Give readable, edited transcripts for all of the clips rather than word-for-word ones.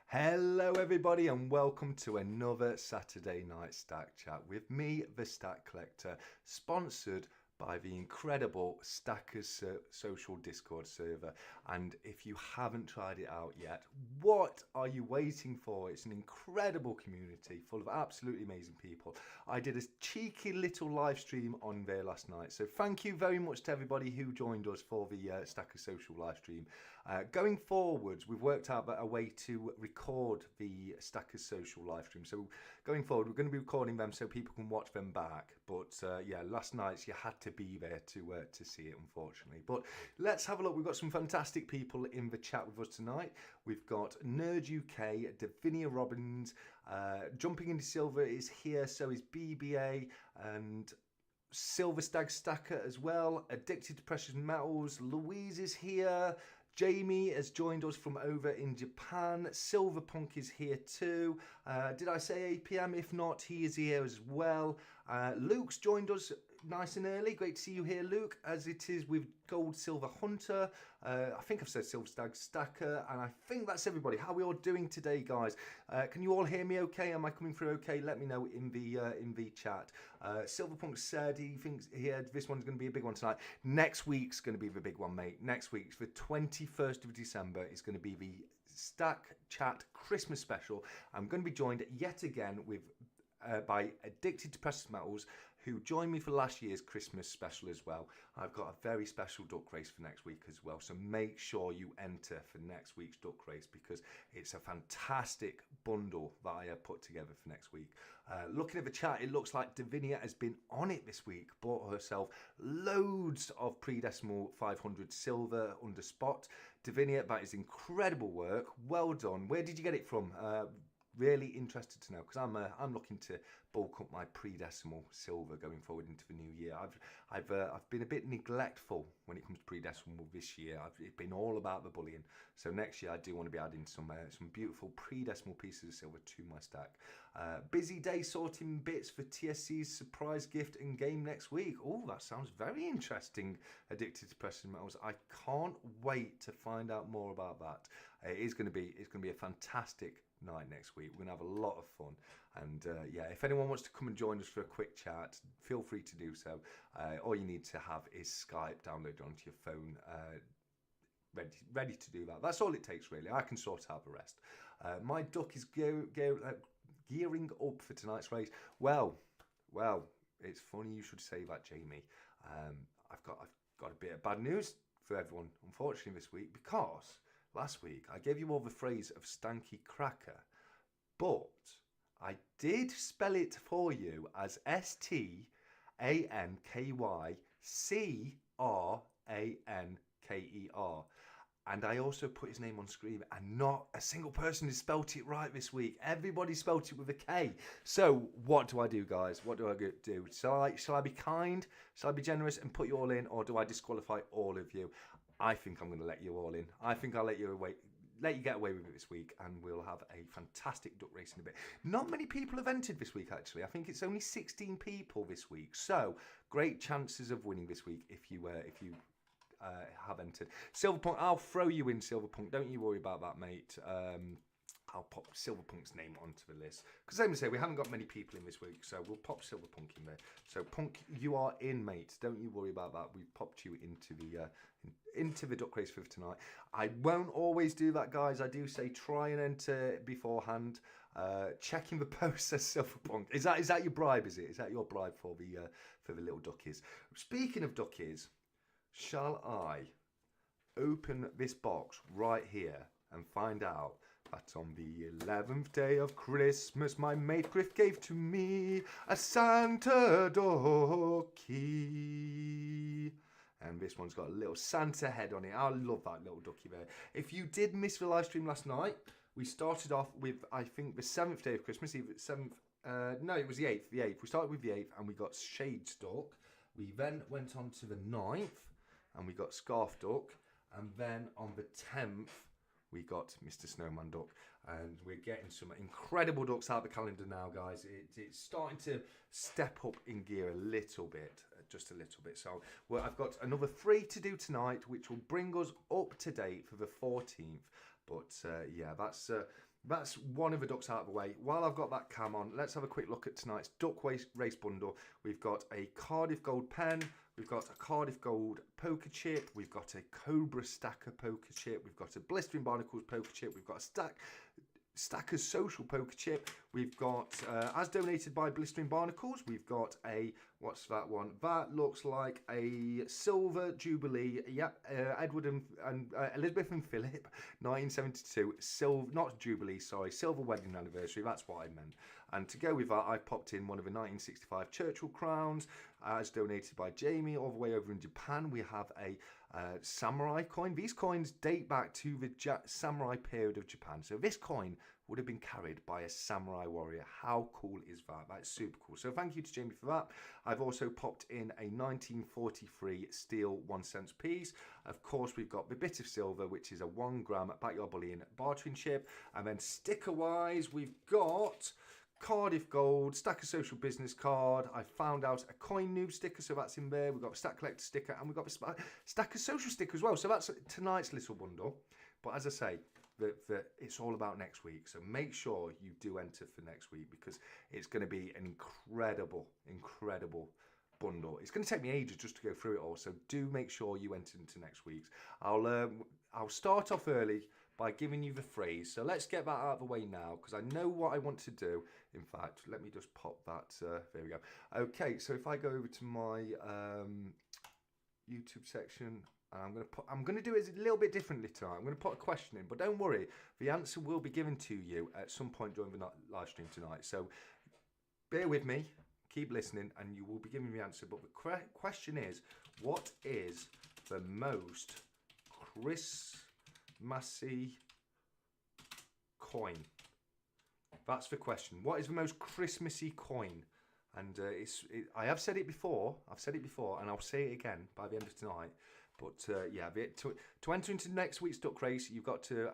Hello everybody and welcome to another Saturday night Stack Chat with me, the Stack Collector, sponsored by the incredible Stackers social Discord server. And if you haven't tried it out yet, what are you waiting for? It's an incredible community full of absolutely amazing people. I did a cheeky little live stream on there last night, so thank you very much to everybody who joined us for the Stackers social live stream. Going forwards, we've worked out a way to record the Stackers social live stream. So going forward, we're going to be recording them so people can watch them back. But yeah, last night's you had to be there to see it, unfortunately. But let's have a look. We've got some fantastic people in the chat with us tonight. We've got Nerd UK, Davinia Robbins, Jumping into Silver is here, so is BBA, and Silver Stag Stacker as well. Addicted to Precious Metals, Louise is here. Jamie has joined us from over in Japan. Silverpunk is here too. Did I say 8 PM? If not, he is here as well. Luke's joined us nice and early. Great to see you here, Luke, as it is with Gold Silver Hunter. I think I've said Silver Stag Stacker, and I think that's everybody. How are we all doing today, guys? Can you all hear me okay? Am I coming through okay? Let me know in the chat. Silverpunk said he thinks this one's going to be a big one tonight. Next week's going to be the big one, mate. Next week's the 21st of December is going to be the Stack Chat Christmas special. I'm going to be joined yet again by Addicted to Precious Metals, who joined me for last year's Christmas special as well. I've got a very special duck race for next week as well, so make sure you enter for next week's duck race because it's a fantastic bundle that I have put together for next week. Looking at the chat, it looks like Davinia has been on it this week, bought herself loads of pre-decimal 500 silver under spot. Davinia, that is incredible work. Well done. Where did you get it from? Really interested to know, because I'm looking to bulk up my pre-decimal silver going forward into the new year. I've been a bit neglectful when it comes to pre-decimal this year. It's been all about the bullion. So next year I do want to be adding some beautiful pre-decimal pieces of silver to my stack. Busy day sorting bits for TSC's surprise gift and game next week. Oh, that sounds very interesting. Addicted to Precious Metals. I can't wait to find out more about that. It's going to be a fantastic night next week. We're gonna have a lot of fun, and yeah, if anyone wants to come and join us for a quick chat, feel free to do so. All you need to have is Skype downloaded onto your phone, ready to do that. That's all it takes, really. I can sort out the rest. My duck is gearing up for tonight's race. Well, it's funny you should say that, Jamie. I've got a bit of bad news for everyone, unfortunately, this week, because last week I gave you all the phrase of stanky cracker, but I did spell it for you as STANKYCRANKER, and I also put his name on screen, and not a single person has spelt it right this week. Everybody spelt it with a K. So what do I do, guys? What do I do? Shall I be kind? Shall I be generous and put you all in, or do I disqualify all of you? I think I'm going to let you all in. I think I'll let you get away with it this week, and we'll have a fantastic duck race in a bit. Not many people have entered this week, actually. I think it's only 16 people this week, so great chances of winning this week if you have entered. Silverpunk, I'll throw you in, Silverpunk. Don't you worry about that, mate. I'll pop Silverpunk's name onto the list. Because as I say, we haven't got many people in this week, so we'll pop Silverpunk in there. So Punk, you are in, mate. Don't you worry about that. We've popped you into the duck race for tonight. I won't always do that, guys. I do say try and enter beforehand. Checking the post, says Silverpunk. Is that your bribe? Is it? Is that your bribe for the little duckies? Speaking of duckies, shall I open this box right here and find out that on the 11th day of Christmas, my mate Griff gave to me a Santa ducky. And this one's got a little Santa head on it. I love that little ducky there. If you did miss the live stream last night, we started off with, I think, the 7th day of Christmas. Either 7th, no, it was the 8th. The 8th. We started with the 8th and we got Shade Duck. We then went on to the 9th and we got Scarf Duck. And then on the 10th, we got Mr. Snowman Duck, and we're getting some incredible ducks out of the calendar now, guys. It's starting to step up in gear a little bit, just a little bit. So I've got another 3 to do tonight, which will bring us up to date for the 14th. But yeah, that's that's one of the ducks out of the way. While I've got that cam on, let's have a quick look at tonight's duck race bundle. We've got a Cardiff Gold pen, we've got a Cardiff Gold poker chip, we've got a Cobra Stacker poker chip, we've got a Blistering Barnacles poker chip, we've got a Stacker's Social poker chip, we've got, as donated by Blistering Barnacles, we've got a, what's that one? That looks like a Silver Jubilee, Edward and Elizabeth and Philip, 1972, not Jubilee, sorry, Silver Wedding Anniversary, that's what I meant. And to go with that, I've popped in one of the 1965 Churchill crowns, as donated by Jamie, all the way over in Japan. We have a samurai coin. These coins date back to the samurai period of Japan. So this coin would have been carried by a samurai warrior. How cool is that? That's super cool. So thank you to Jamie for that. I've also popped in a 1943 steel 1 cent piece. Of course, we've got the bit of silver, which is a 1 gram Backyard Bullion bartering chip. And then sticker-wise, we've got Cardiff Gold, Stacker Social business card. I found out a Coin Noob sticker, so that's in there. We've got a Stack Collector sticker, and we've got a Stacker Social sticker as well. So that's tonight's little bundle. But as I say, it's all about next week. So make sure you do enter for next week, because it's going to be an incredible, incredible bundle. It's going to take me ages just to go through it all. So do make sure you enter into next week's. I'll start off early by giving you the phrase. So let's get that out of the way now, because I know what I want to do. In fact, let me just pop that. There we go. Okay, so if I go over to my YouTube section, and I'm going to do it a little bit differently tonight. I'm going to put a question in, but don't worry, the answer will be given to you at some point during the live stream tonight. So bear with me, keep listening, and you will be giving me the answer. But the question is, what is the most Christmassy coin? That's the question. What is the most Christmassy coin? And I have said it before. And I'll say it again by the end of tonight. But yeah, to enter into next week's duck race, you've got to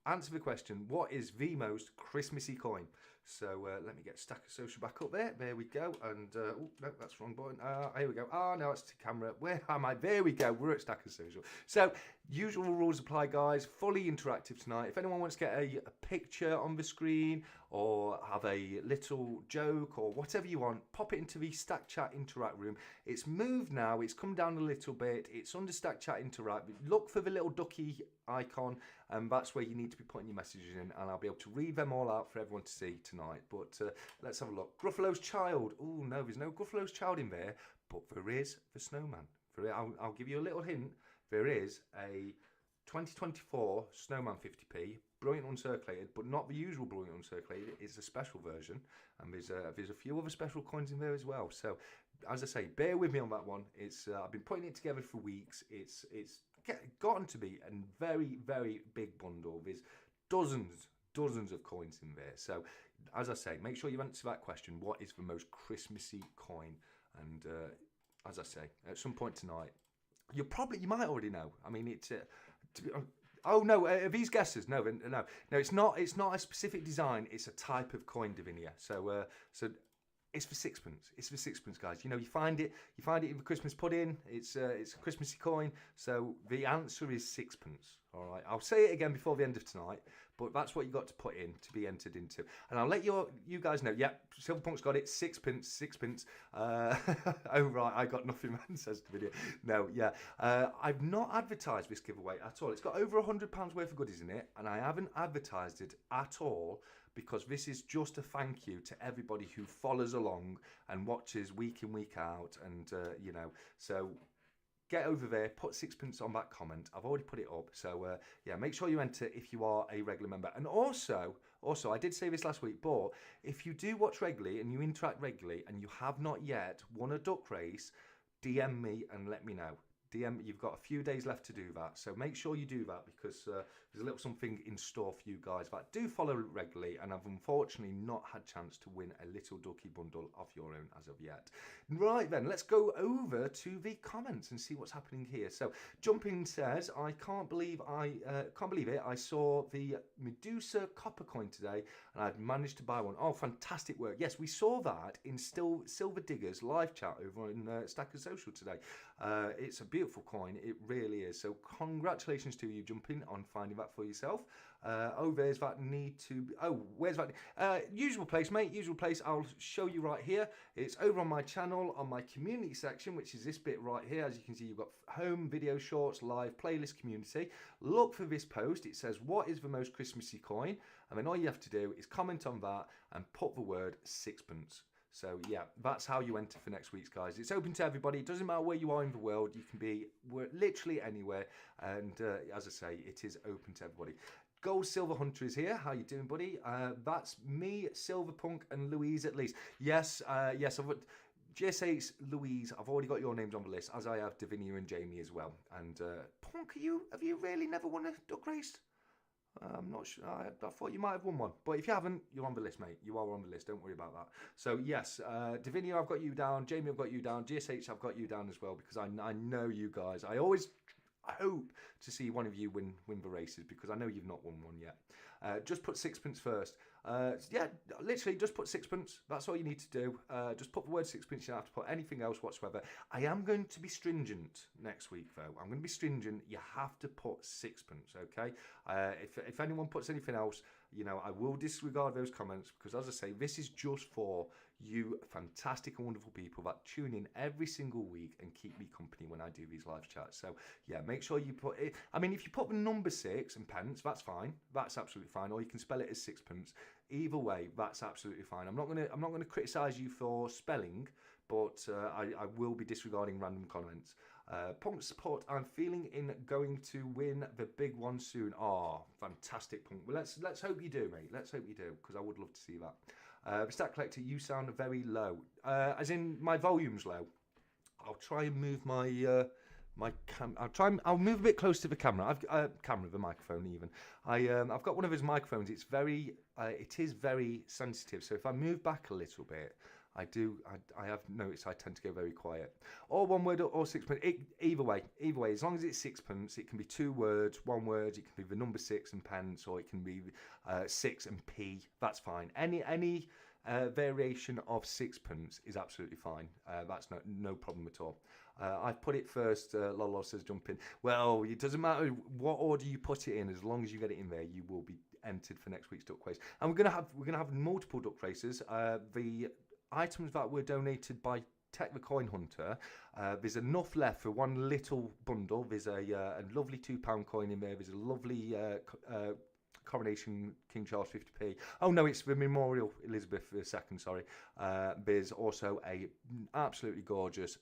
answer the question: what is the most Christmassy coin? So let me get Stacker Social back up there. There we go. And oh no, that's the wrong button. Here we go. No, it's the camera. Where am I? There we go. We're at Stacker Social. So usual rules apply, guys. Fully interactive tonight. If anyone wants to get a picture on the screen, or have a little joke, or whatever you want, pop it into the Stack Chat Interact room. It's moved now. It's come down a little bit. It's under Stack Chat Interact. Look for the little ducky icon, and that's where you need to be putting your messages in, and I'll be able to read them all out for everyone to see tonight. But let's have a look. Gruffalo's Child. Oh no, there's no Gruffalo's Child in there, but there is the Snowman. I'll give you a little hint. There is a 2024 Snowman 50p, brilliant uncirculated, but not the usual brilliant uncirculated. It's a special version, and there's a few other special coins in there as well. So as I say, bear with me on that one. I've been putting it together for weeks. It's gotten to be a very, very big bundle. There's dozens of coins in there. So as I say, make sure you answer that question: what is the most Christmassy coin? And as I say, at some point tonight, you might already know. I mean, oh no, are these guesses? No, it's not. It's not a specific design. It's a type of coin, Divinia. So it's for sixpence. It's for sixpence, guys. You know, you find it in the Christmas pudding. It's a Christmassy coin. So the answer is sixpence. All right. I'll say it again before the end of tonight, but that's what you got to put in to be entered into. And I'll let you guys know. Yep, Silverpunk's got it. Sixpence. Oh right, I got nothing, man. Says the video. No, yeah. I've not advertised this giveaway at all. It's got over £100 worth of goodies in it, and I haven't advertised it at all, because this is just a thank you to everybody who follows along and watches week in, week out. And, you know, so get over there, put sixpence on that comment. I've already put it up. So, yeah, make sure you enter if you are a regular member. And also, I did say this last week, but if you do watch regularly and you interact regularly and you have not yet won a duck race, DM me and let me know. You've got a few days left to do that, so make sure you do that, because there's a little something in store for you guys that do follow regularly, and I've unfortunately not had a chance to win a little ducky bundle of your own as of yet. Right then, let's go over to the comments and see what's happening here. So Jumping says, I can't believe it. I saw the Medusa copper coin today, and I've managed to buy one. Oh, fantastic work. Yes, we saw that in Silver Diggers live chat over on Stacker Social today. It's a beautiful coin. It really is. So congratulations to you jumping on finding that for yourself. Oh, there's that need to be, oh, where's that? Usual place, mate, usual place. I'll show you right here. It's over on my channel, on my community section, which is this bit right here. As you can see, you've got home, video, shorts, live, playlist, community. Look for this post. It says, what is the most Christmassy coin? And then all you have to do is comment on that and put the word sixpence. So yeah, that's how you enter for next week's, guys. It's open to everybody. It doesn't matter where you are in the world. You can be literally anywhere. And as I say, it is open to everybody. Gold Silver Hunter is here. How you doing, buddy? That's me, Silverpunk, and Louise at least. Yes, yes. GS8, Louise, I've already got your names on the list, as I have Davinia and Jamie as well. And Punk, have you really never won a duck race? I'm not sure. I thought you might have won one, but if you haven't, you're on the list, mate. You are on the list. Don't worry about that. So yes, Davinia, I've got you down. Jamie, I've got you down. GSH, I've got you down as well because I know you guys. I hope to see one of you win the races because I know you've not won one yet. Just put sixpence first. Yeah, literally just put sixpence. That's all you need to do. Just put the word sixpence. You don't have to put anything else whatsoever. I am going to be stringent next week, though. I'm going to be stringent. You have to put sixpence, okay? If anyone puts anything else, you know, I will disregard those comments because, as I say, this is just for you fantastic and wonderful people that tune in every single week and keep me company when I do these live chats. So yeah, make sure you put it. I mean, if you put the number 6 and pence, that's fine. That's absolutely fine. Or you can spell it as sixpence. Either way, that's absolutely fine. I'm not gonna criticize you for spelling, but I will be disregarding random comments. Punk support. I'm feeling in going to win the big one soon. Oh, fantastic, Punk. Well, let's hope you do, mate. Let's hope you do, because I would love to see that. Stat Collector, you sound very low. As in my volume's low. I'll try and move my I'll move a bit closer to the camera. The microphone even. I've got one of his microphones. It is very sensitive. So if I move back a little bit, I have noticed I tend to go very quiet. Or one word or sixpence. Either way, as long as it's sixpence, it can be 2 words, 1 word. It can be the number 6 and pence, or it can be 6 and p. That's fine. Any variation of sixpence is absolutely fine. That's no problem at all. I've put it first. Lolo says jump in. Well, it doesn't matter what order you put it in, as long as you get it in there, you will be entered for next week's duck race. And we're gonna have multiple duck races. The items that were donated by Tech the Coin Hunter, there's enough left for one little bundle. There's a lovely £2 coin in there. There's a lovely Coronation King Charles 50p. Oh no, it's the Memorial Elizabeth II, sorry. There's also a absolutely gorgeous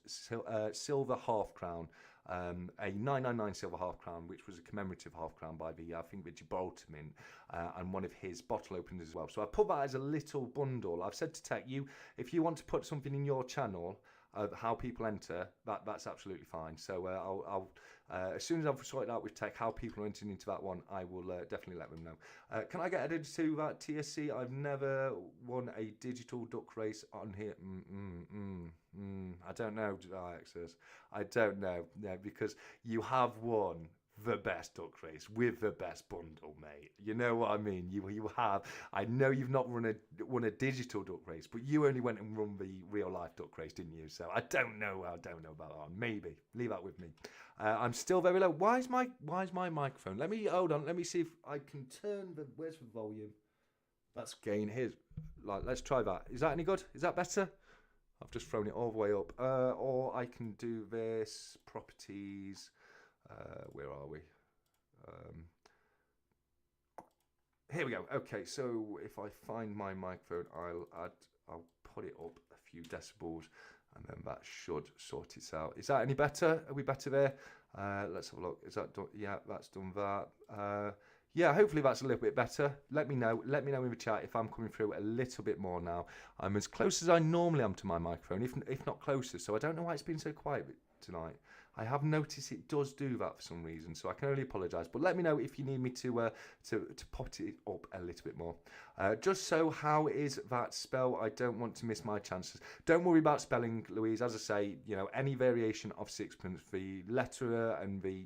silver half crown, a 999 silver half crown, which was a commemorative half crown by I think the Gibraltar Mint, and one of his bottle openers as well. So I put that as a little bundle. I've said to Tech, if you want to put something in your channel of how people enter, that's absolutely fine. So I'll as soon as I've sorted out with Tech how people are entering into that one, I will definitely let them know. Can I get added to that TSC? I've never won a digital duck race on here. I don't know, Alexis. I don't know. Yeah, because you have won the best duck race with the best bundle, mate. You know what I mean? You have. I know you've not won a digital duck race, but you only went and run the real life duck race, didn't you? So I don't know about that one. Maybe leave that with me. I'm still very low. Why is my microphone? Hold on. Let me see if I can turn the. Where's the volume? That's gain. Here's let's try that. Is that any good? Is that better? I've just thrown it all the way up. Or I can do this properties. Where are we? Here we go. Okay, so if I find my microphone, I'll put it up a few decibels, and then that should sort it out. Is that any better? Are we better there? Let's have a look. Is that done? Yeah, that's done that. Yeah, hopefully that's a little bit better. Let me know. Let me know in the chat if I'm coming through a little bit more now. I'm as close as I normally am to my microphone, if not closer. So I don't know why it's been so quiet tonight. I have noticed it does do that for some reason, so I can only apologise. But let me know if you need me to pot it up a little bit more. Just so, how is that spell? I don't want to miss my chances. Don't worry about spelling, Louise. As I say, you know, any variation of sixpence, the letter and the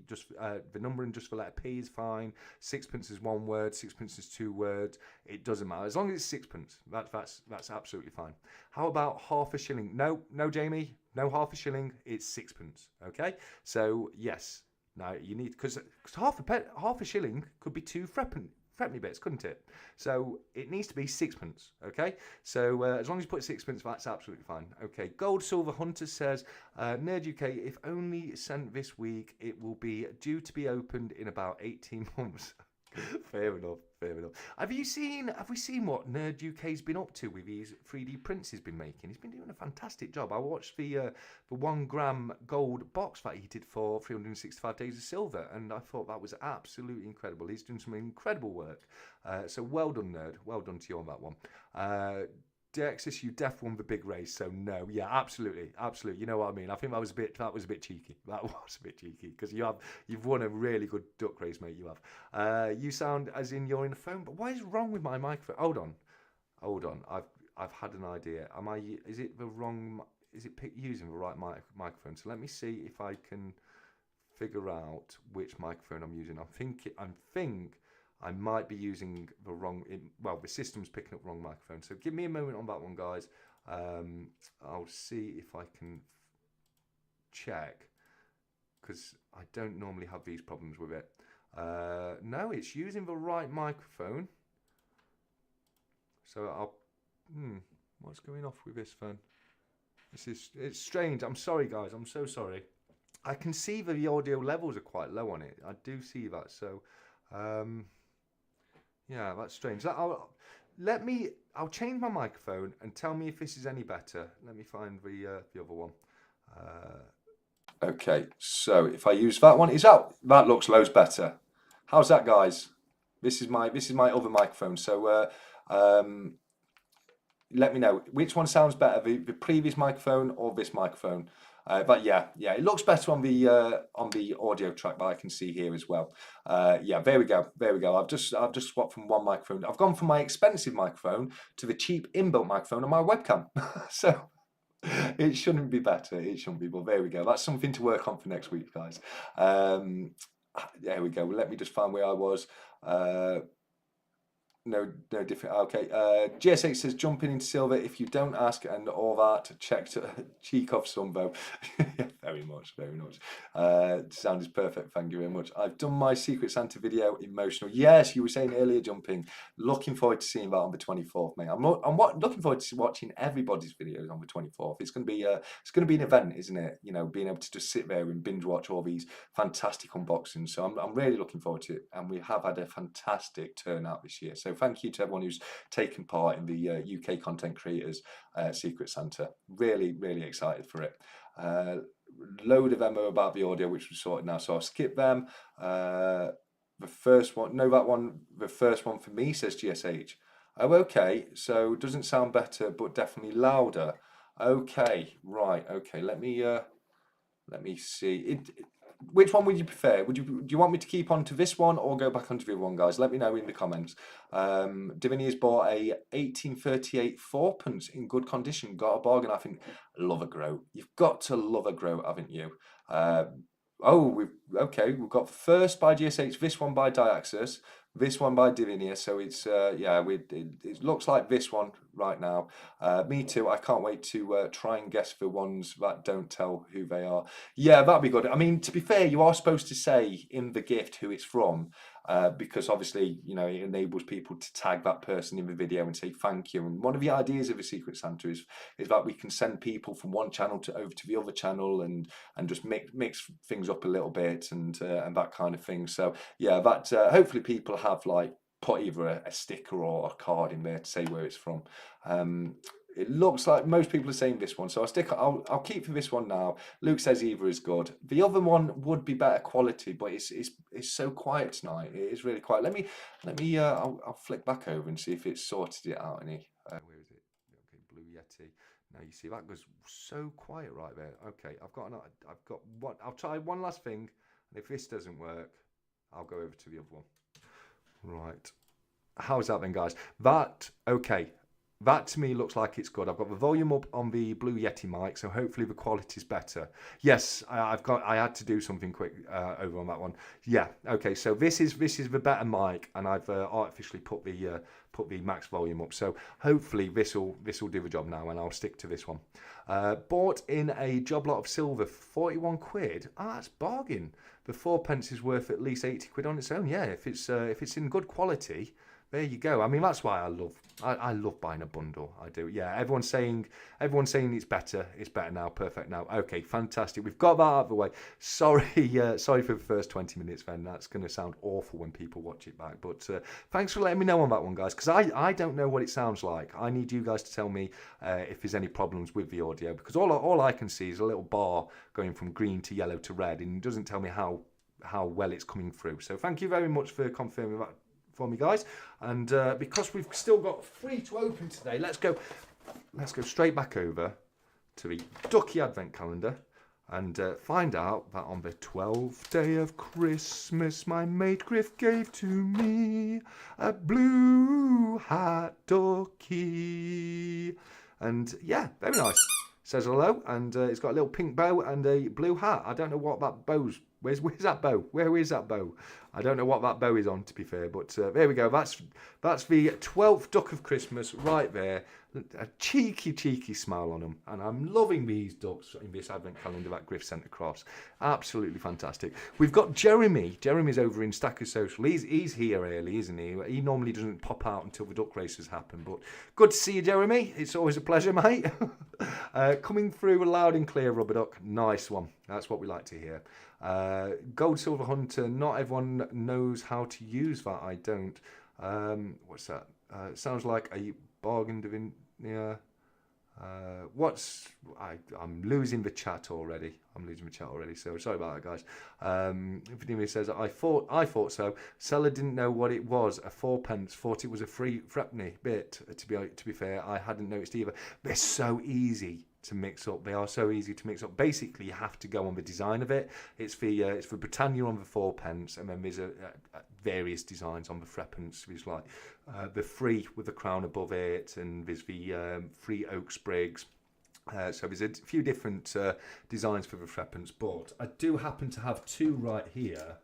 number and just the letter P is fine. Sixpence is 1 word. Sixpence is 2 words. It doesn't matter as long as it's sixpence. That's absolutely fine. How about half a shilling? No, Jamie. No half a shilling, it's sixpence. Okay, so yes, now you need, because half a shilling could be two threepenny bits, couldn't it? So it needs to be sixpence. Okay, so as long as you put sixpence, that's absolutely fine. Okay, Gold Silver Hunter says, Nerd UK, if only sent this week, it will be due to be opened in about 18 months. Fair enough, fair enough. Have we seen what Nerd UK's been up to with his 3D prints he's been making? He's been doing a fantastic job. I watched the 1 gram gold box that he did for 365 Days of Silver, and I thought that was absolutely incredible. He's doing some incredible work. So well done, Nerd. Well done to you on that one. Dexis, you def won the big race, so no, yeah, absolutely, absolutely. You know what I mean? I think that was a bit cheeky. That was a bit cheeky because you've won a really good duck race, mate. You have. You sound as in you're in the phone, but what is wrong with my microphone? Hold on. I've had an idea. Is it the wrong? Is it using the right microphone? So let me see if I can figure out which microphone I'm using. I think I might be using the wrong, the system's picking up the wrong microphone. So give me a moment on that one, guys. I'll see if I can check, because I don't normally have these problems with it. No, it's using the right microphone. So what's going off with this phone? It's strange. I'm sorry, guys. I'm so sorry. I can see that the audio levels are quite low on it. I do see that. So, yeah, that's strange. I'll change my microphone and tell me if this is any better. Let me find the other one. Okay, so if I use that one, that looks loads better. How's that, guys? This is my other microphone. So let me know which one sounds better, the previous microphone or this microphone. But yeah, it looks better on the audio track that I can see here as well. Yeah, there we go. I've just swapped from one microphone. I've gone from my expensive microphone to the cheap inbuilt microphone on my webcam. So it shouldn't be better. It shouldn't be, but there we go. That's something to work on for next week, guys. There we go. Let me just find where I was. No different. Okay. GS8 says jumping into silver if you don't ask, and all that. Cheek off Sunbo. Very much. Sound is perfect. Thank you very much. I've done my Secret Santa video. Emotional. Yes, you were saying earlier jumping. Looking forward to seeing that on the 24th, mate. I'm looking forward to watching everybody's videos on the 24th. It's going to be an event, isn't it? You know, being able to just sit there and binge watch all these fantastic unboxings. So I'm really looking forward to it, and we have had a fantastic turnout this year. So thank you to everyone who's taken part in the UK Content Creators Secret Santa. Really, really excited for it. Load of them are about the audio, which we've sorted now, so I'll skip them. The first one, the first one for me, says GSH. Oh, okay, so doesn't sound better, but definitely louder. Okay, right, okay, let me see. Which one would you prefer? Do you want me to keep on to this one or go back onto the other one, guys? Let me know in the comments. Divinity has bought a 1838 fourpence in good condition. Got a bargain, I think. Love a groat. You've got to love a groat, haven't you? We've got first by GSH, this one by Diaxis, this one by Divinia. So it's it looks like this one right now. Me too. I can't wait to try and guess the ones that don't tell who they are. Yeah, that'd be good. I mean, to be fair, you are supposed to say in the gift who it's from, because obviously, you know, it enables people to tag that person in the video and say thank you. And one of the ideas of a Secret Santa is that we can send people from one channel over to the other channel and just mix things up a little bit and that kind of thing. So yeah, that hopefully people have like put either a sticker or a card in there to say where it's from. It looks like most people are saying this one, so I'll keep for this one now. Luke says either is good. The other one would be better quality, but it's so quiet tonight. It is really quiet. Let me I'll flick back over and see if it's sorted it out any. Where is it? Okay, Blue Yeti. Now you see that goes so quiet right there. Okay, I'll try one last thing, and if this doesn't work, I'll go over to the other one. Right. How's that then, guys? Okay. That to me looks like it's good. I've got the volume up on the Blue Yeti mic, so hopefully the quality's better. Yes, I had to do something quick over on that one. Yeah, okay. So this is the better mic, and I've artificially put the max volume up. So hopefully this will do the job now, and I'll stick to this one. Bought in a job lot of silver, 41 quid. Ah, that's bargain. The 4p is worth at least 80 quid on its own. Yeah, if it's in good quality. There you go. I mean, that's why I love buying a bundle. I do. Yeah, everyone's saying it's better. It's better now. Perfect now. Okay, fantastic. We've got that out of the way. Sorry for the first 20 minutes, then. That's going to sound awful when people watch it back. But thanks for letting me know on that one, guys, because I don't know what it sounds like. I need you guys to tell me if there's any problems with the audio, because all I can see is a little bar going from green to yellow to red, and it doesn't tell me how well it's coming through. So thank you very much for confirming that for me, guys. And because we've still got 3 to open today, let's go straight back over to the Ducky Advent Calendar and find out that on the 12th day of Christmas, my mate Griff gave to me a blue hat ducky. And yeah, very nice. Says hello, and it's got a little pink bow and a blue hat. I don't know what that bow's. Where's that bow? Where is that bow? I don't know what that bow is on, to be fair. But there we go. That's the 12th duck of Christmas right there. A cheeky smile on them. And I'm loving these ducks in this advent calendar that Griff sent across. Absolutely fantastic. We've got Jeremy. Jeremy's over in Stackers Social. He's here early, isn't he? He normally doesn't pop out until the duck races happen. But good to see you, Jeremy. It's always a pleasure, mate. Coming through loud and clear, Rubber Duck. Nice one. That's what we like to hear. Gold Silver Hunter. Not everyone knows how to use that. I don't. What's that? It sounds like a bargain. Yeah. I'm losing the chat already. So sorry about that, guys. Vinny says I thought so. Seller didn't know what it was. A 4p. Thought it was a free threepenny bit. To be fair, I hadn't noticed either. They're so easy to mix up. They are so easy to mix up. Basically, you have to go on the design of it. It's for Britannia on the 4p, and then there's various designs on the threepence. There's like the free with the crown above it, and there's the free oak sprigs. So there's a few different designs for the threepence, but I do happen to have 2 right here.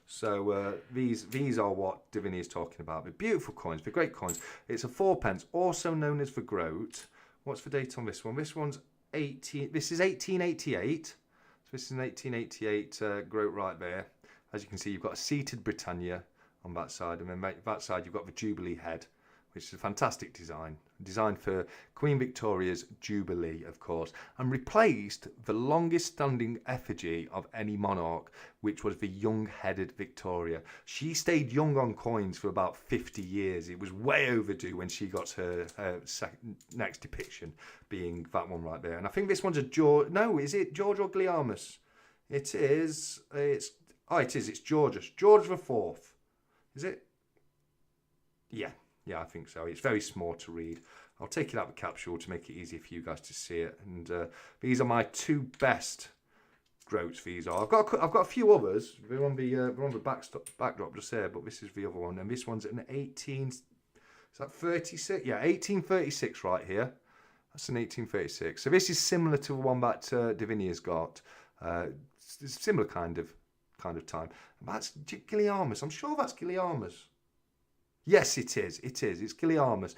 So these are what Divinity is talking about. They're beautiful coins. They're great coins. It's a 4p, also known as the groat. What's the date on this one? This one's 18. This is 1888. So this is an 1888 groat right there. As you can see, you've got a seated Britannia on that side, and then that side you've got the Jubilee head, which is a fantastic design. Designed for Queen Victoria's Jubilee, of course, and replaced the longest standing effigy of any monarch, which was the young-headed Victoria. She stayed young on coins for about 50 years. It was way overdue when she got her next depiction, being that one right there. And I think this one's a George. No, is it George or Gliamus? It is. It's George. George the Fourth. Is it? Yeah. Yeah, I think so. It's very small to read. I'll take it out of the capsule to make it easier for you guys to see it. And these are my 2 best groats. These are. I've got a few others. They're on the backdrop just there, but this is the other one. And this one's an 18. Is that 36? Yeah, 1836 right here. That's an 1836. So this is similar to the one that Divinia's got. Similar kind of time. That's Gilliamus. I'm sure that's Gilliamus. Yes, it is. It's Gilliamus,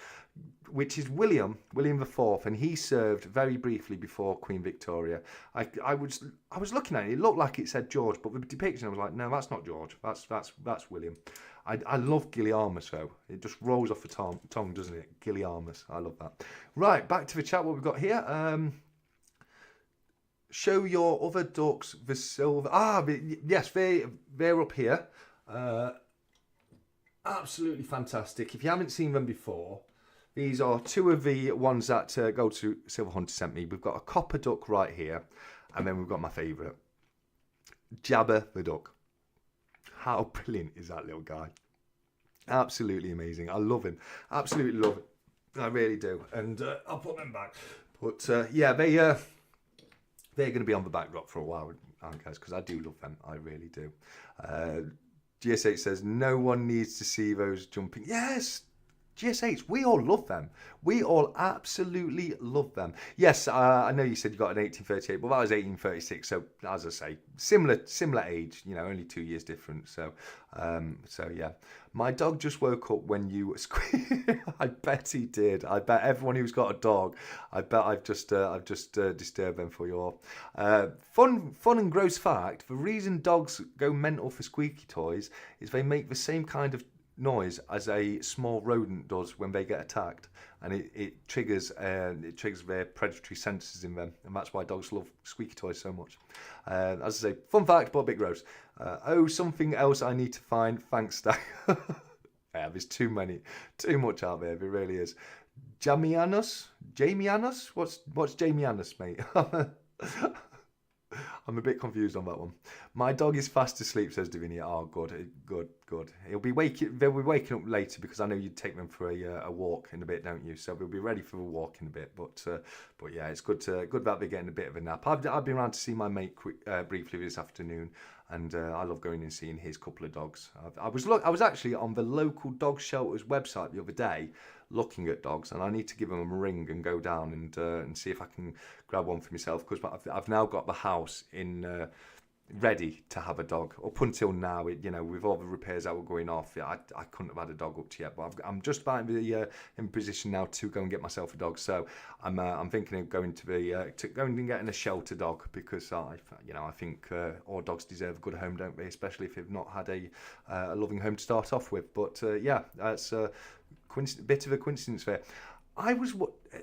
which is William IV, and he served very briefly before Queen Victoria. I was looking at it. It looked like it said George, but the depiction, I was like, no, that's not George. That's William. I love Gilliamus though. It just rolls off the tongue, doesn't it? Gilliamus. I love that. Right, back to the chat. What we've got here. Show your other ducks the silver. Yes, they're up here. Absolutely fantastic. If you haven't seen them before, these are 2 of the ones that Gold Silver Hunter sent me. We've got a copper duck right here, and then we've got my favourite, Jabba the duck. How brilliant is that little guy? Absolutely amazing. I love him. Absolutely love it. I really do. And I'll put them back. But yeah, they're going to be on the backdrop for a while, guys, because I do love them. I really do. GS8 says, no one needs to see those jumping. Yes, GSH, we all love them. We all absolutely love them. Yes, I know you said you got an 1838, but that was 1836. So as I say, similar age. You know, only 2 years difference. So yeah. My dog just woke up when you I bet he did. I bet everyone who's got a dog. I bet I've just disturbed them for your fun and gross fact. The reason dogs go mental for squeaky toys is they make the same kind of noise as a small rodent does when they get attacked, and it triggers their predatory senses in them, and that's why dogs love squeaky toys so much. As I say, fun fact, but a bit gross. Something else I need to find. Thanks, Stack. Yeah, there's too much out there. There really is. Jamianus? What's Jamianus, mate? I'm a bit confused on that one. My dog is fast asleep, says Davinia. Oh, good. They'll be waking up later because I know you take them for a walk in a bit, don't you? So they'll be ready for a walk in a bit. But yeah, it's good that they're getting a bit of a nap. I've been around to see my mate briefly this afternoon, and I love going and seeing his couple of dogs. I was actually on the local dog shelter's website the other day, looking at dogs, and I need to give them a ring and go down and see if I can grab one for myself, because I've now got the house in ready to have a dog. Up until now, with all the repairs that were going off, I couldn't have had a dog up to yet. But I'm just about in position now to go and get myself a dog. So I'm thinking of going to going and getting a shelter dog, because I think all dogs deserve a good home, don't they? Especially if they've not had a loving home to start off with. But yeah, that's bit of a coincidence there.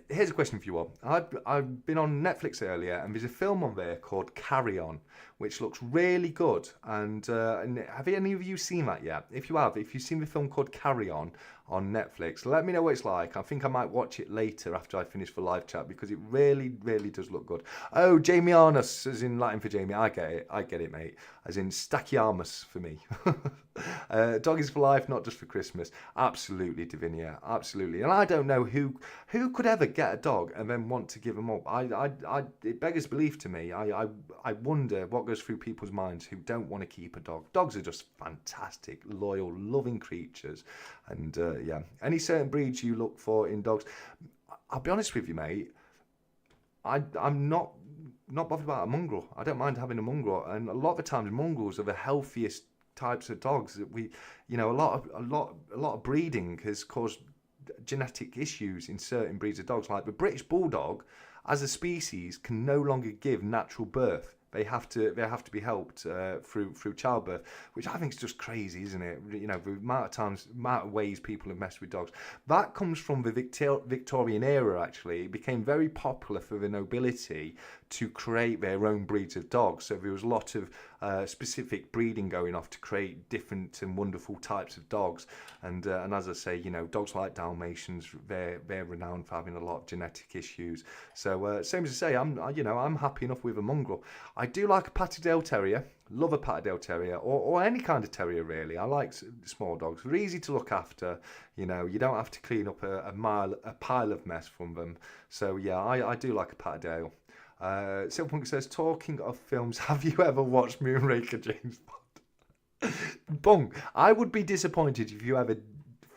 Here's a question for you all. I've been on Netflix earlier, and there's a film on there called Carry On, which looks really good. And have any of you seen that yet? If you've seen the film called Carry On Netflix, let me know what it's like. I think I might watch it later after I finish the live chat, because it really, really does look good. Oh, Jamianus, as in Latin for Jamie. I get it, mate. As in Stachyarmus for me. Dog is for life, not just for Christmas. Absolutely, Davinia. Absolutely. And I don't know who could ever get a dog and then want to give them up. It beggars belief to me. I wonder what goes through people's minds who don't want to keep a dog. Dogs are just fantastic, loyal, loving creatures. And yeah, any certain breeds you look for in dogs? I'll be honest with you, mate. I'm not bothered about a mongrel. I don't mind having a mongrel, and a lot of the times mongrels are the healthiest types of dogs that a lot of breeding has caused genetic issues in certain breeds of dogs. Like the British Bulldog, as a species, can no longer give natural birth. They have to be helped through childbirth, which I think is just crazy, isn't it? The amount of ways people have messed with dogs. That comes from the Victorian era. Actually, it became very popular for the nobility to create their own breeds of dogs. So there was a lot of specific breeding going off to create different and wonderful types of dogs. And as I say, dogs like Dalmatians, they're renowned for having a lot of genetic issues. So same as I say, I'm happy enough with a mongrel. I do like a Patterdale Terrier. Love a Patterdale Terrier, or any kind of terrier really. I like small dogs. They're easy to look after. You don't have to clean up a pile of mess from them. So yeah, I do like a Patterdale. Silpunk says, talking of films, have you ever watched Moonraker, James Bond? Bung, I would be disappointed if you ever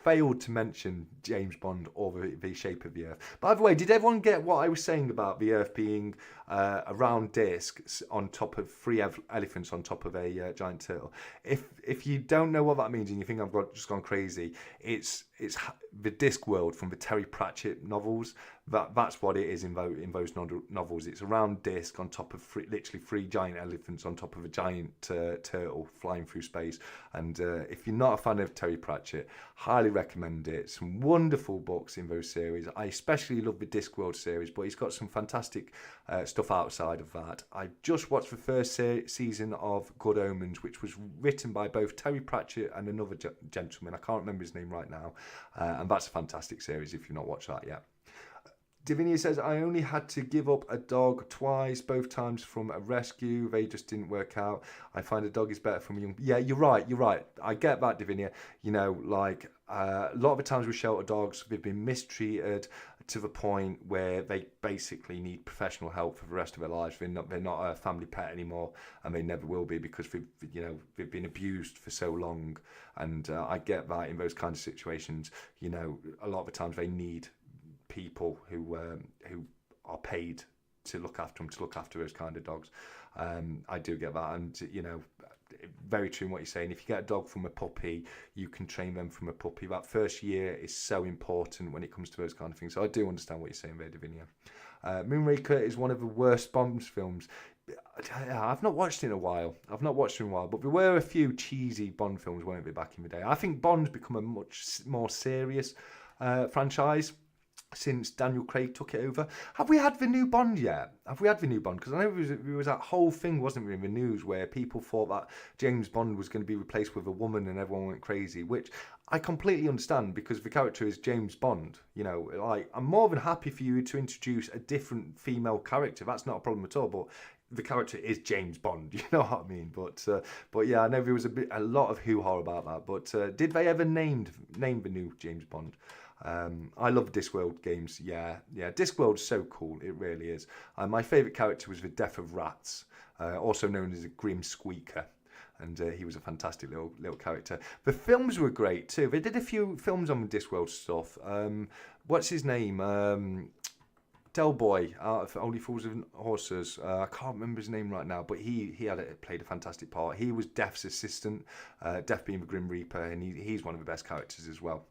failed to mention James Bond or the shape of the Earth. By the way, did everyone get what I was saying about the Earth being a round disc on top of three elephants on top of a giant turtle? If you don't know what that means and you think I've just gone crazy, it's the disc world from the Terry Pratchett novels. That's what it is in those novels. It's a round disc on top of literally three giant elephants on top of a giant turtle flying through space. And if you're not a fan of Terry Pratchett, highly recommend it. Some wonderful books in those series. I especially love the Discworld series, but he's got some fantastic stuff outside of that. I just watched the first season of Good Omens, which was written by both Terry Pratchett and another gentleman. I can't remember his name right now. And that's a fantastic series if you've not watched that yet. Divinia says, I only had to give up a dog twice, both times from a rescue. They just didn't work out. I find a dog is better from a young... Yeah, you're right. I get that, Divinia. A lot of the times with shelter dogs, they've been mistreated. to the point where they basically need professional help for the rest of their lives. They're not a family pet anymore, and they never will be, because they've been abused for so long. And I get that in those kinds of situations. A lot of the times they need people who are paid to look after them, to look after those kind of dogs. I do get that, and very true in what you're saying. If you get a dog from a puppy, you can train them from a puppy. That first year is so important when it comes to those kind of things. So I do understand what you're saying there, Davinia. Moonraker is one of the worst Bond films. I've not watched it in a while. But there were a few cheesy Bond films, weren't there, back in the day? I think Bond's become a much more serious franchise since Daniel Craig took it over. Have we had the new Bond yet? Because I know there was that whole thing, wasn't there, in the news where people thought that James Bond was going to be replaced with a woman and everyone went crazy, which I completely understand, because the character is James Bond. I'm more than happy for you to introduce a different female character. That's not a problem at all, but the character is James Bond, you know what I mean? But yeah, I know there was a lot of hoo-ha about that. But did they ever name the new James Bond? I love Discworld games. Yeah. Discworld's so cool. It really is. My favourite character was the Death of Rats, also known as a Grim Squeaker. And he was a fantastic little character. The films were great too. They did a few films on the Discworld stuff. What's his name? Del Boy, out of Only Fools and Horses. I can't remember his name right now, but he played a fantastic part. He was Death's assistant, Death being the Grim Reaper, and he's one of the best characters as well.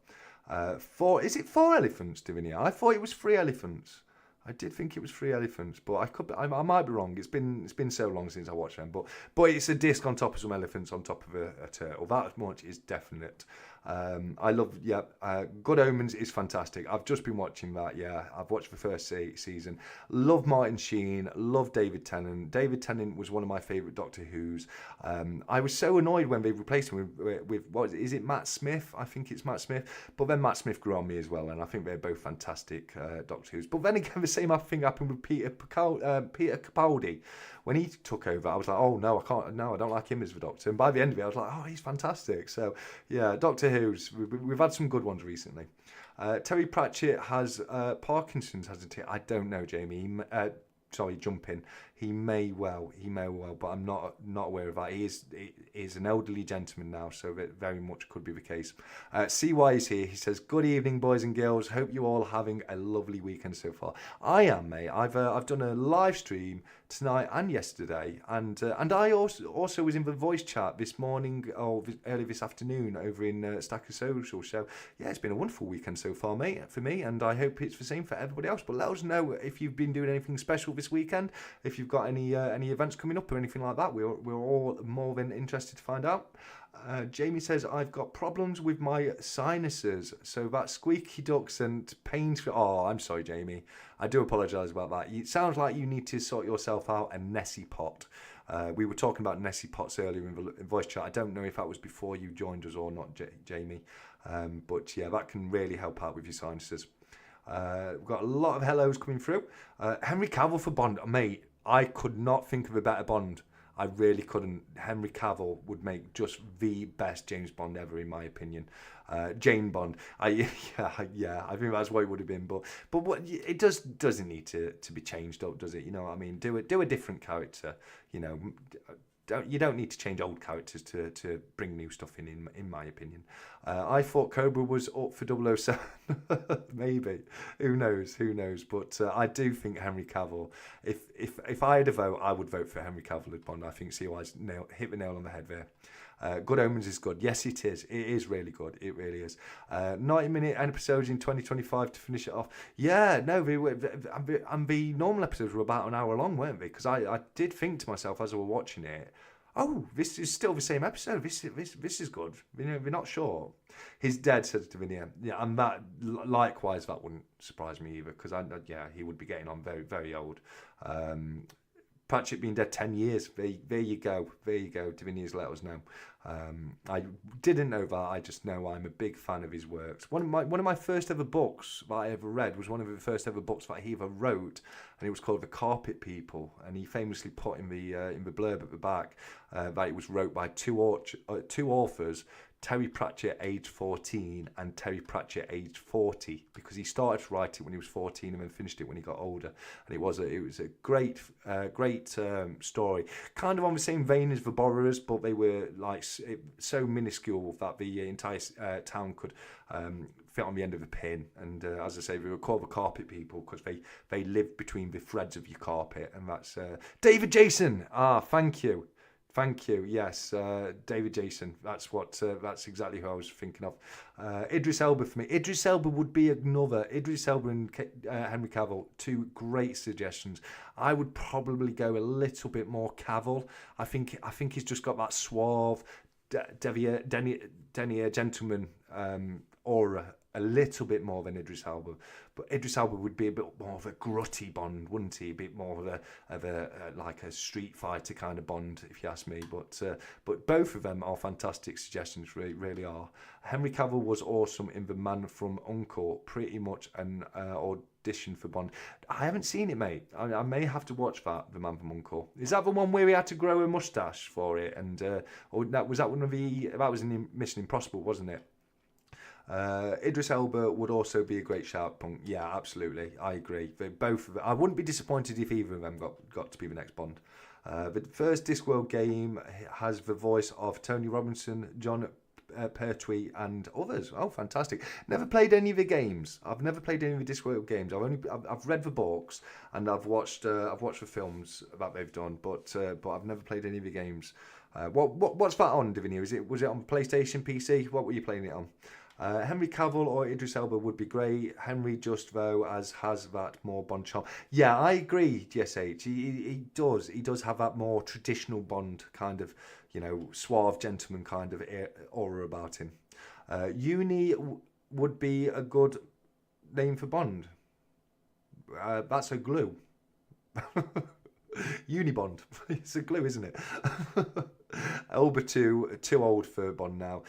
Is it 4 elephants, Davinia? I thought it was 3 elephants. I did think it was 3 elephants, but I might be wrong. It's been so long since I watched them, but it's a disc on top of some elephants on top of a turtle. That much is definite. I love, Good Omens is fantastic. I've just been watching that. I've watched the first season. Love Martin Sheen. Love David Tennant. David Tennant was one of my favourite Doctor Who's. I was so annoyed when they replaced him with what is it, Matt Smith? I think it's Matt Smith. But then Matt Smith grew on me as well, and I think they're both fantastic Doctor Who's. But then again, the same thing happened with Peter Capaldi. When he took over, I was like, oh no, I don't like him as the Doctor. And by the end of it, I was like, oh, he's fantastic. So yeah, Doctor Who's, we've had some good ones recently. Terry Pratchett has Parkinson's, hasn't he? I don't know, Jamie. Jump in. He may well, but I'm not aware of that. He is an elderly gentleman now, so that very much could be the case. CY is here. He says, "Good evening, boys and girls. Hope you all having a lovely weekend so far." I am, mate. I've done a live stream tonight and yesterday, and I also was in the voice chat this morning or early this afternoon over in Stacker Social. So yeah, it's been a wonderful weekend so far, mate, for me, and I hope it's the same for everybody else. But let us know if you've been doing anything special this weekend, if you've got any events coming up or anything like that. We're all more than interested to find out. Jamie says, I've got problems with my sinuses, so that squeaky ducks and pains. Oh, I'm sorry, Jamie. I do apologise about that. It sounds like you need to sort yourself out a Nessie pot. We were talking about Nessie pots earlier in the voice chat. I don't know if that was before you joined us or not, Jamie. But yeah, that can really help out with your sinuses. We've got a lot of hellos coming through. Henry Cavill for Bond. Mate, I could not think of a better Bond. I really couldn't. Henry Cavill would make just the best James Bond ever, in my opinion. Jane Bond. I think that's what it would have been. But what it doesn't need to be changed up, does it? You know what I mean? Do a different character. You know, you don't need to change old characters to bring new stuff in my opinion. I thought Cobra was up for 007. Maybe. Who knows? But I do think Henry Cavill, if I had a vote, I would vote for Henry Cavill as Bond. I think CY's hit the nail on the head there. Good Omens is good. Yes, it is. It is really good. It really is. 90-minute episodes in 2025 to finish it off. Yeah, no, and the normal episodes were about an hour long, weren't they? Because I did think to myself as I was watching it, oh, this is still the same episode. This is good. You know, we're not sure. He's dead, says Davinia. Yeah, and that likewise, that wouldn't surprise me either, because he would be getting on very, very old. Pratchett being dead 10 years. There you go. Davinia's let us know. I didn't know that. I just know I'm a big fan of his works. One of my first ever books that I ever read was one of the first ever books that he ever wrote, and it was called The Carpet People. And he famously put in the blurb at the back that it was wrote by two authors Terry Pratchett age 14 and Terry Pratchett age 40, because he started to write it when he was 14 and then finished it when he got older. And it was a great story, kind of on the same vein as The Borrowers, but they were like so minuscule that the entire town could fit on the end of a pin. And as I say, they were called the Carpet People because they lived between the threads of your carpet. And that's David Jason. Thank you. Thank you. Yes, David Jason. That's exactly who I was thinking of. Idris Elba for me. Idris Elba would be another. Idris Elba and Henry Cavill, two great suggestions. I would probably go a little bit more Cavill. I think he's just got that suave, denier gentleman aura a little bit more than Idris Elba. But Idris Elba would be a bit more of a grutty Bond, wouldn't he? A bit more of a like a Street Fighter kind of Bond, if you ask me. But both of them are fantastic suggestions, really are. Henry Cavill was awesome in The Man from U.N.C.L.E., pretty much an audition for Bond. I haven't seen it, mate. I may have to watch that, The Man from U.N.C.L.E. Is that the one where he had to grow a moustache for it? And or was that one of that was in Mission Impossible, wasn't it? Idris Elba would also be a great shout, Punk. Yeah, absolutely. I agree. Both of them. I wouldn't be disappointed if either of them got to be the next Bond. The first Discworld game has the voice of Tony Robinson, John Pertwee, and others. Oh, fantastic! Never played any of the games. I've never played any of the Discworld games. I've read the books and I've watched the films that they've done, but I've never played any of the games. What's that on, Divinia? Was it on PlayStation, PC? What were you playing it on? Henry Cavill or Idris Elba would be great. Henry just, though, has that more Bond charm. Yeah, I agree, GSH. He does have that more traditional Bond kind of, suave gentleman kind of aura about him. Uni would be a good name for Bond. That's a glue. Unibond. It's a glue, isn't it? Elba too old for Bond now.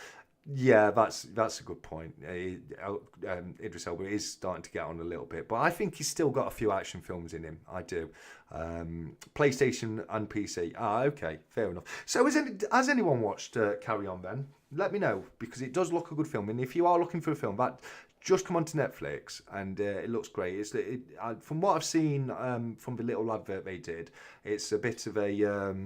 Yeah, that's a good point. Idris Elba is starting to get on a little bit, but I think he's still got a few action films in him. I do. PlayStation and PC. Okay, fair enough. So has anyone watched Carry On then? Let me know, because it does look a good film. And if you are looking for a film, that just come onto Netflix and it looks great. From what I've seen from the little advert they did, it's a bit of a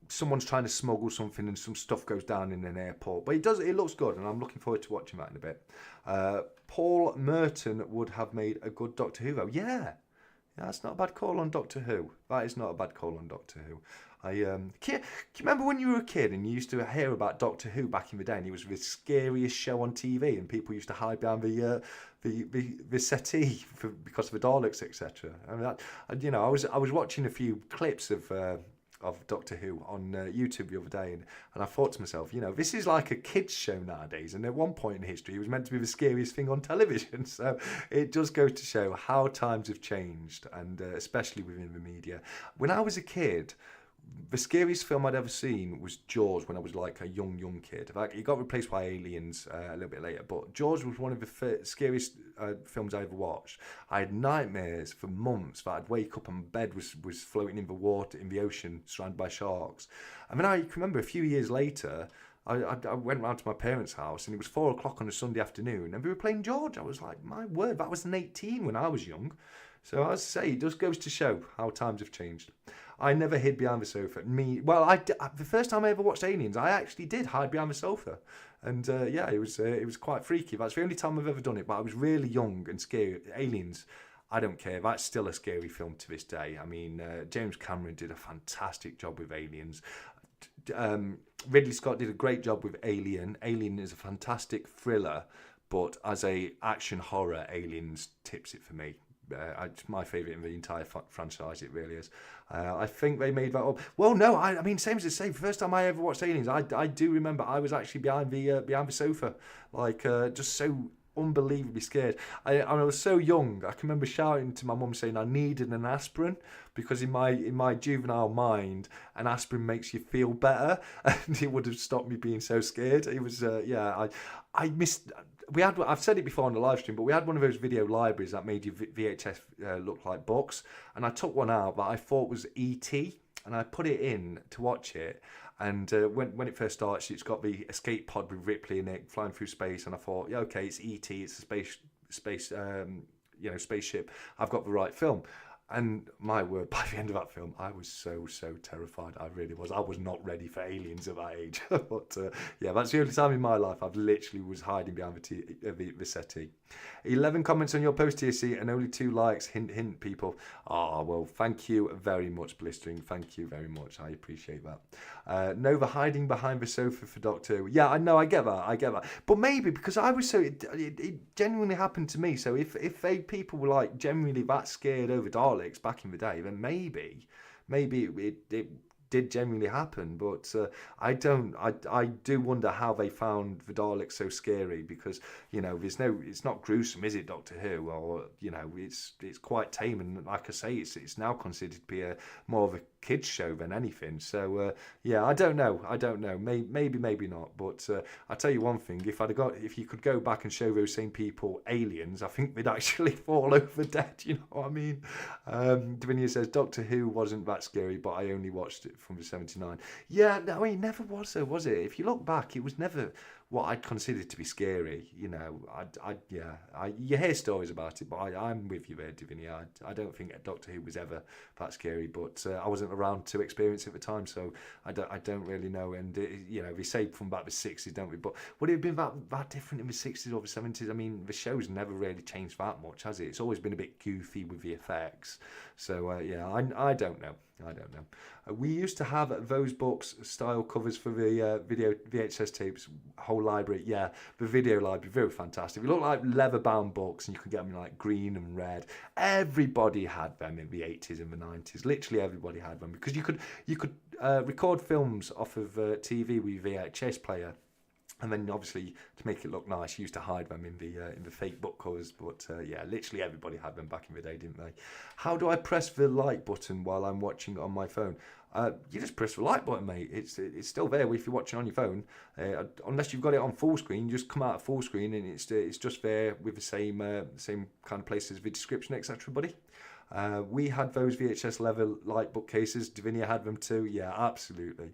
someone's trying to smuggle something and some stuff goes down in an airport. But it looks good, and I'm looking forward to watching that in a bit. Paul Merton would have made a good Doctor Who, though. Yeah, that's not a bad call on Doctor Who. That is not a bad call on Doctor Who. Can you remember when you were a kid and you used to hear about Doctor Who back in the day, and it was the scariest show on TV, and people used to hide behind the settee because of the Daleks, etc. I mean, I was watching a few clips of Doctor Who on YouTube the other day, and I thought to myself, this is like a kids show nowadays, and at one point in history it was meant to be the scariest thing on television. So it does go to show how times have changed, and especially within the media. When I was a kid, the scariest film I'd ever seen was Jaws, when I was like a young kid. It got replaced by Aliens a little bit later, but Jaws was one of the scariest films I ever watched. I had nightmares for months that I'd wake up and bed was floating in the water, in the ocean, surrounded by sharks. I mean, I can remember a few years later, I went round to my parents' house, and it was 4 o'clock on a Sunday afternoon, and we were playing George. I was like, my word, that was an 18 when I was young. So as I say, it just goes to show how times have changed. I never hid behind the sofa. The first time I ever watched Aliens, I actually did hide behind the sofa, and it was quite freaky. That's the only time I've ever done it. But I was really young and scared. Aliens, I don't care. That's still a scary film to this day. I mean, James Cameron did a fantastic job with Aliens. Ridley Scott did a great job with Alien. Alien is a fantastic thriller, but as a action horror, Aliens tips it for me. It's my favourite in the entire franchise, it really is. I think they made that up. Well, no, I mean, same as I say, the first time I ever watched Aliens, I do remember I was actually behind the sofa, just so unbelievably scared. I was so young, I can remember shouting to my mum saying I needed an aspirin, because in my juvenile mind, an aspirin makes you feel better, and it would have stopped me being so scared. It was, I missed... I've said it before on the live stream, but we had one of those video libraries that made your VHS look like books, and I took one out that I thought was E.T., and I put it in to watch it. And when it first starts, it's got the escape pod with Ripley in it, flying through space. And I thought, yeah, okay, it's ET, it's a spaceship. I've got the right film. And my word, by the end of that film, I was so terrified. I really was. I was not ready for aliens at that age. But yeah, that's the only time in my life I've literally was hiding behind the settee. 11 comments on your post, TSC, and only 2 likes. Hint, hint, people. Ah, well, thank you very much, Blistering. Thank you very much. I appreciate that. Nova hiding behind the sofa for Doctor Who. Yeah, I know. I get that. But maybe because I was so... It genuinely happened to me. So if people were like genuinely that scared over Daleks back in the day, then maybe it did genuinely happen, but I do wonder how they found the Daleks so scary, because it's not gruesome, is it, Doctor Who? Or it's quite tame, and like I say, it's now considered to be more of a kids show than anything. So yeah, I don't know. Maybe not. But I tell you one thing: if you could go back and show those same people aliens, I think they'd actually fall over dead. You know what I mean? Davinia says Doctor Who wasn't that scary, but I only watched it from the '79. Yeah, no, it never was though, was it? If you look back, it was never what I'd consider to be scary. You hear stories about it, but I'm with you there, Davinia. I don't think Doctor Who was ever that scary, but I wasn't around to experience it at the time, so I don't really know. And we say from about the '60s, don't we? But would it have been that different in the '60s or the '70s? I mean, the show's never really changed that much, has it? It's always been a bit goofy with the effects. So yeah, I don't know. We used to have those books style covers for the video VHS tapes, whole library. Yeah, the video library, very fantastic. They look like leather bound books, and you can get them in like green and red. Everybody had them in the '80s and the '90s. Literally everybody had them, because you could record films off of TV with VHS player. And then, obviously, to make it look nice, you used to hide them in the fake book covers. But yeah, literally everybody had them back in the day, didn't they? How do I press the like button while I'm watching on my phone? You just press the like button, mate. It's still there if you're watching on your phone. Unless you've got it on full screen, you just come out of full screen and it's just there with the same kind of places, the description, etc. Buddy. We had those VHS leather light bookcases. Davinia had them too. Yeah, absolutely.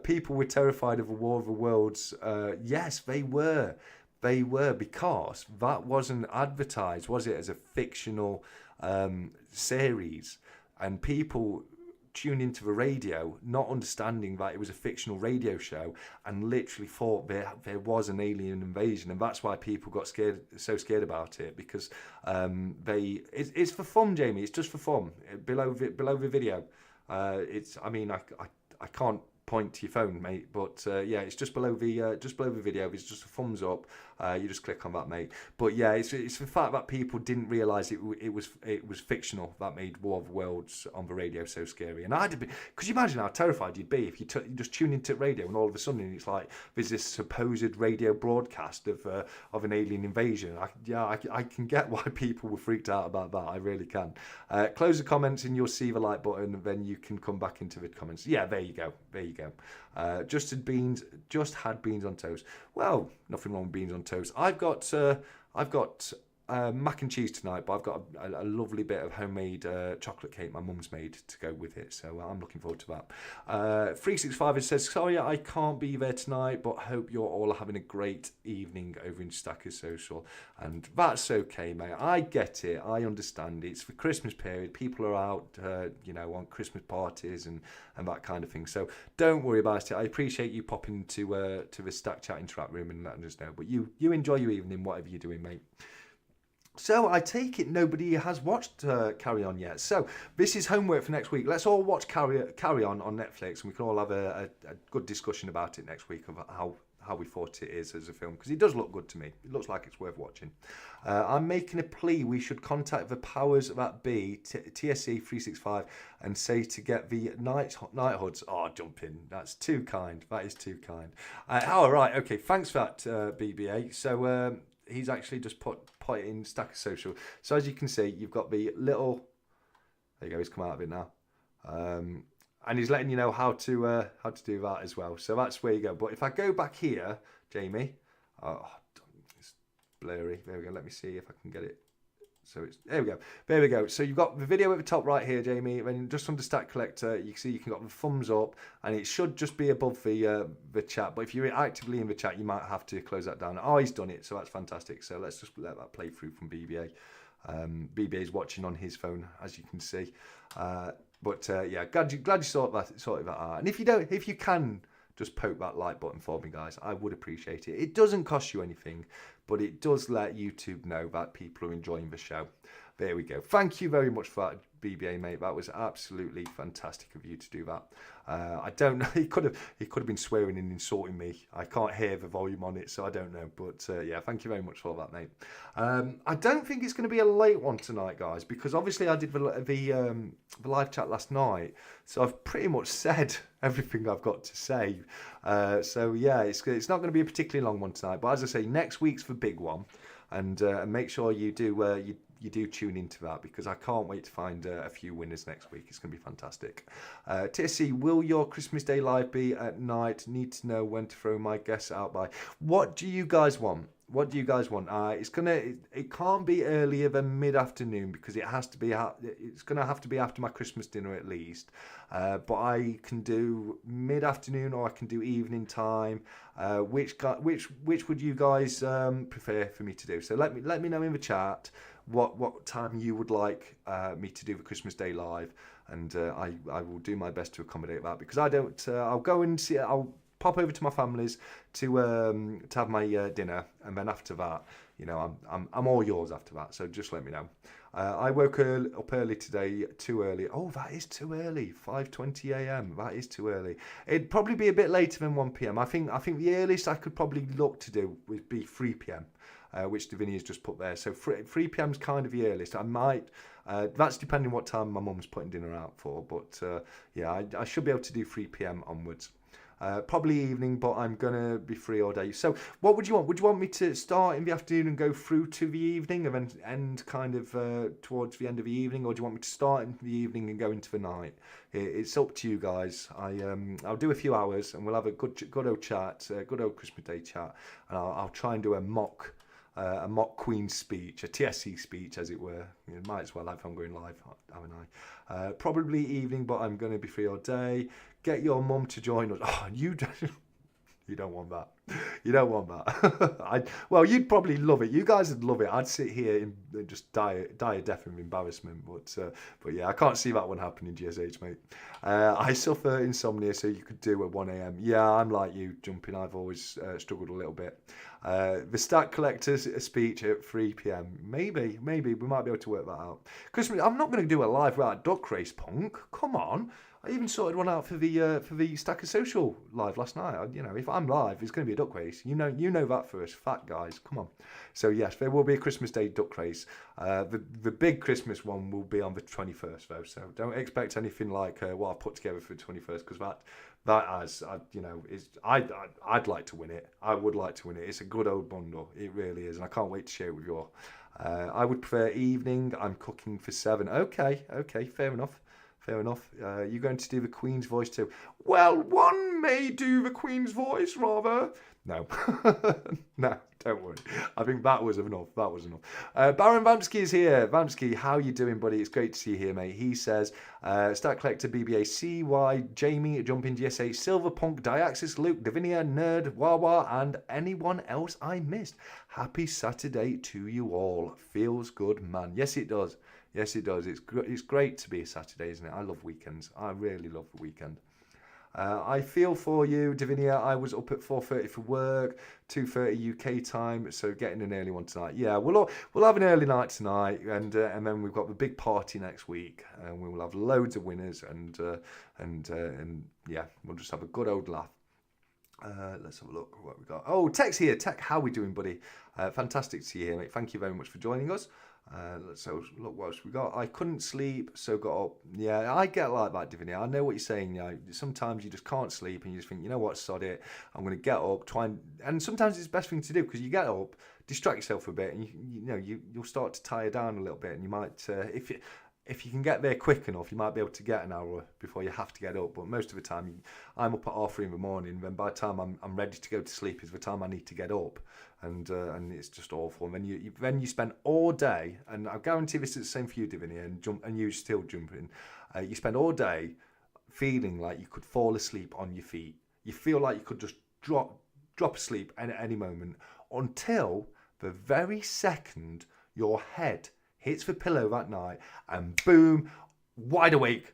People were terrified of a War of the Worlds. Yes, they were. They were, because that wasn't advertised, was it, as a fictional series? And people tuned into the radio, not understanding that it was a fictional radio show, and literally thought there was an alien invasion, and that's why people got so scared about it, because it's for fun, Jamie. It's just for fun. Below the video, I can't point to your phone, mate, but yeah, it's just below the video. It's just a thumbs up. You just click on that, mate. But yeah, it's the fact that people didn't realise it was fictional that made War of Worlds on the radio so scary. And could you imagine how terrified you'd be if you just tune into radio and all of a sudden it's like there's this supposed radio broadcast of an alien invasion? I can get why people were freaked out about that. I really can. Close the comments and you'll see the like button, and then you can come back into the comments. Yeah, there you go. Just had beans on toast. Well, nothing wrong with beans on toast. I've got mac and cheese tonight, but I've got a lovely bit of homemade chocolate cake my mum's made to go with it, so I'm looking forward to that. 365 says, sorry I can't be there tonight, but hope you're all having a great evening over in Stackers Social, and that's okay, mate. I get it, I understand. It's the Christmas period, people are out on Christmas parties and that kind of thing, so don't worry about it. I appreciate you popping to the Stack Chat Interact room and letting us know, but you enjoy your evening, whatever you're doing, mate. So I take it nobody has watched Carry On yet. So this is homework for next week. Let's all watch Carry On Netflix, and we can all have a good discussion about it next week of how we thought it is as a film, because it does look good to me. It looks like it's worth watching. I'm making a plea. We should contact the powers that be, TSC 365, and say to get the night hoods. Oh, jump in. That's too kind. That is too kind. All right. Okay. Thanks for that, BBA. So he's actually just put it in Stacker Social. So as you can see, you've got the little. There you go. He's come out of it now. And he's letting you know how to do that as well. So that's where you go. But if I go back here, Jamie, it's blurry. There we go. Let me see if I can get it So it's there we go. There we go. So you've got the video at the top right here, Jamie. Then just under Stack Collector, you can see you can got the thumbs up, and it should just be above the chat. But if you're actively in the chat, you might have to close that down. Oh, he's done it, so that's fantastic. So let's just let that play through from BBA. BBA is watching on his phone, as you can see. Yeah, glad you sorted that out. And if you can just poke that like button for me, guys, I would appreciate it. It doesn't cost you anything, but it does let YouTube know that people are enjoying the show. There we go. Thank you very much for that, BBA, mate. That was absolutely fantastic of you to do that. I don't know. He could have been swearing and insulting me. I can't hear the volume on it, so I don't know. But yeah, thank you very much for that, mate. I don't think it's going to be a late one tonight, guys, because obviously I did the live chat last night, so I've pretty much said everything I've got to say. So yeah, it's not going to be a particularly long one tonight. But as I say, next week's the big one, and make sure you do you do tune into that, because I can't wait to find a few winners next week. It's going to be fantastic. TSC, will your Christmas Day live be at night? Need to know when to throw my guests out by. What do you guys want? What do you guys want? It can't be earlier than mid-afternoon, because it's gonna have to be after my Christmas dinner at least. But I can do mid-afternoon, or I can do evening time. Which would you guys prefer for me to do? So let me know in the chat what time you would like me to do the Christmas Day live, and I will do my best to accommodate that, because I'll go and see. I'll pop over to my family's to have my dinner, and then after that, I'm all yours after that. So just let me know. I woke up early today, too early. Oh, that is too early. 5:20 a.m. That is too early. It'd probably be a bit later than 1 p.m. I think the earliest I could probably look to do would be 3 p.m. Which Davinia's just put there. So 3 p.m. is kind of the earliest. I might. That's depending what time my mum's putting dinner out for. But yeah, I should be able to do 3 p.m. onwards. Probably evening, but I'm going to be free all day. So what would you want? Would you want me to start in the afternoon and go through to the evening and then end kind of towards the end of the evening? Or do you want me to start in the evening and go into the night? It's up to you guys. I'll do a few hours, and we'll have a good old chat, a good old Christmas Day chat. And I'll try and do a mock Queen speech, a TSC speech, as it were. You might as well have if I'm going live, haven't I? Probably evening, but I'm going to be free all day. Get your mum to join us. Oh, you don't want that. You don't want that. Well, you'd probably love it. You guys would love it. I'd sit here and just die a death of embarrassment. But yeah, I can't see that one happening, GSH, mate. I suffer insomnia, so you could do at 1 a.m. Yeah, I'm like you, jumping. I've always struggled a little bit. The Stack Collector's speech at 3 p.m. Maybe we might be able to work that out. Christmas. I'm not going to do a live without duck race, punk. Come on. I even sorted one out for the Stacker Social live last night. If I'm live, it's going to be a duck race. You know that for us, fat guys. Come on. So yes, there will be a Christmas Day duck race. The big Christmas one will be on the 21st though. So don't expect anything like what I've put together for the 21st, because I'd like to win it. I would like to win it. It's a good old bundle. It really is, and I can't wait to share it with you all. I would prefer evening. I'm cooking for 7. Okay, fair enough. You're going to do the Queen's voice too. Well, one may do the Queen's voice, rather. No. No, don't worry. I think that was enough. Baron Vamsky is here. Vamsky, how you doing, buddy? It's great to see you here, mate. He says, Stack Collector, BBA, CY, Jamie, Jumping GSH, Silverpunk, Diaxis, Luke, Davinia, Nerd, Wawa, and anyone else I missed. Happy Saturday to you all. Feels good, man. Yes, it does. Yes, it does. It's great to be a Saturday, isn't it? I love weekends. I really love the weekend. I feel for you, Davinia. I was up at 4:30 for work, 2:30 UK time, so getting an early one tonight. Yeah, we'll have an early night tonight, and then we've got the big party next week, and we will have loads of winners, and yeah, we'll just have a good old laugh. Let's have a look what we got. Oh, Tech's here. Tech, how we doing, buddy? Fantastic to see you here, mate. Thank you very much for joining us. Let's look what else we got. I couldn't sleep, so got up. Yeah, I get like that, Divinia. I know what you're saying. Sometimes you just can't sleep, and you just think, you know what, sod it. I'm going to get up, and sometimes it's the best thing to do, because you get up, distract yourself a bit, and you'll start to tire down a little bit, and you might if you can get there quick enough, you might be able to get an hour before you have to get up. But most of the time, I'm up at 3:30 in the morning. Then by the time I'm ready to go to sleep is the time I need to get up, and it's just awful. And then you spend all day, and I guarantee this is the same for you, Divinia, and you still jumping. You spend all day feeling like you could fall asleep on your feet. You feel like you could just drop asleep at any moment until the very second your head hits the pillow that night, and boom, wide awake.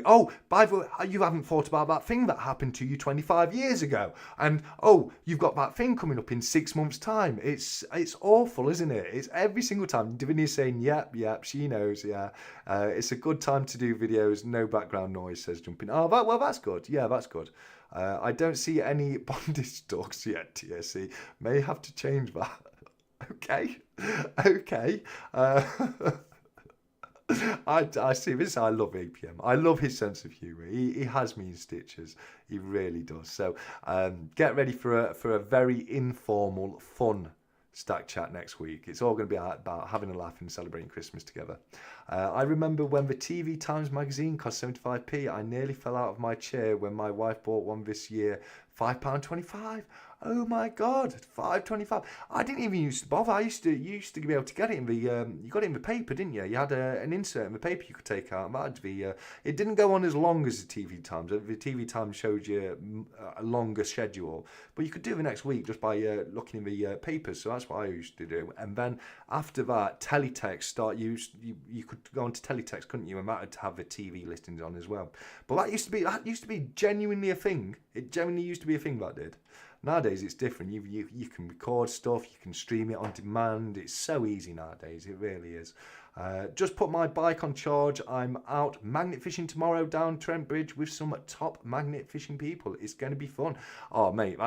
Oh, by the way, you haven't thought about that thing that happened to you 25 years ago. And, oh, you've got that thing coming up in 6 months' time. It's awful, isn't it? It's every single time. Davinia's saying, yep, she knows, yeah. It's a good time to do videos, no background noise, says Jumping. Oh, well, that's good. Yeah, that's good. I don't see any bondage dogs yet, TSC. May have to change that. Okay. I see this. I love APM. I love his sense of humour. He has me in stitches. He really does. So get ready for a very informal, fun Stack Chat next week. It's all going to be about having a laugh and celebrating Christmas together. I remember when the TV Times magazine cost 75p, I nearly fell out of my chair when my wife bought one this year, £5.25. Oh my God, £5.25. I didn't even used to bother. You used to be able to get it in the you got it in the paper, didn't you? You had an insert in the paper you could take out. It didn't go on as long as the TV Times. The TV Times showed you a longer schedule, but you could do the next week just by looking in the papers. So that's what I used to do. And then after that, teletext you could go on to teletext, couldn't you? And that would have the TV listings on as well. But that used to be genuinely a thing. It genuinely used to be a thing that did. Nowadays it's different. You can record stuff, you can stream it on demand. It's so easy nowadays, it really is. Just put my bike on charge. I'm out magnet fishing tomorrow down Trent Bridge with some top magnet fishing people. It's going to be fun. Oh mate,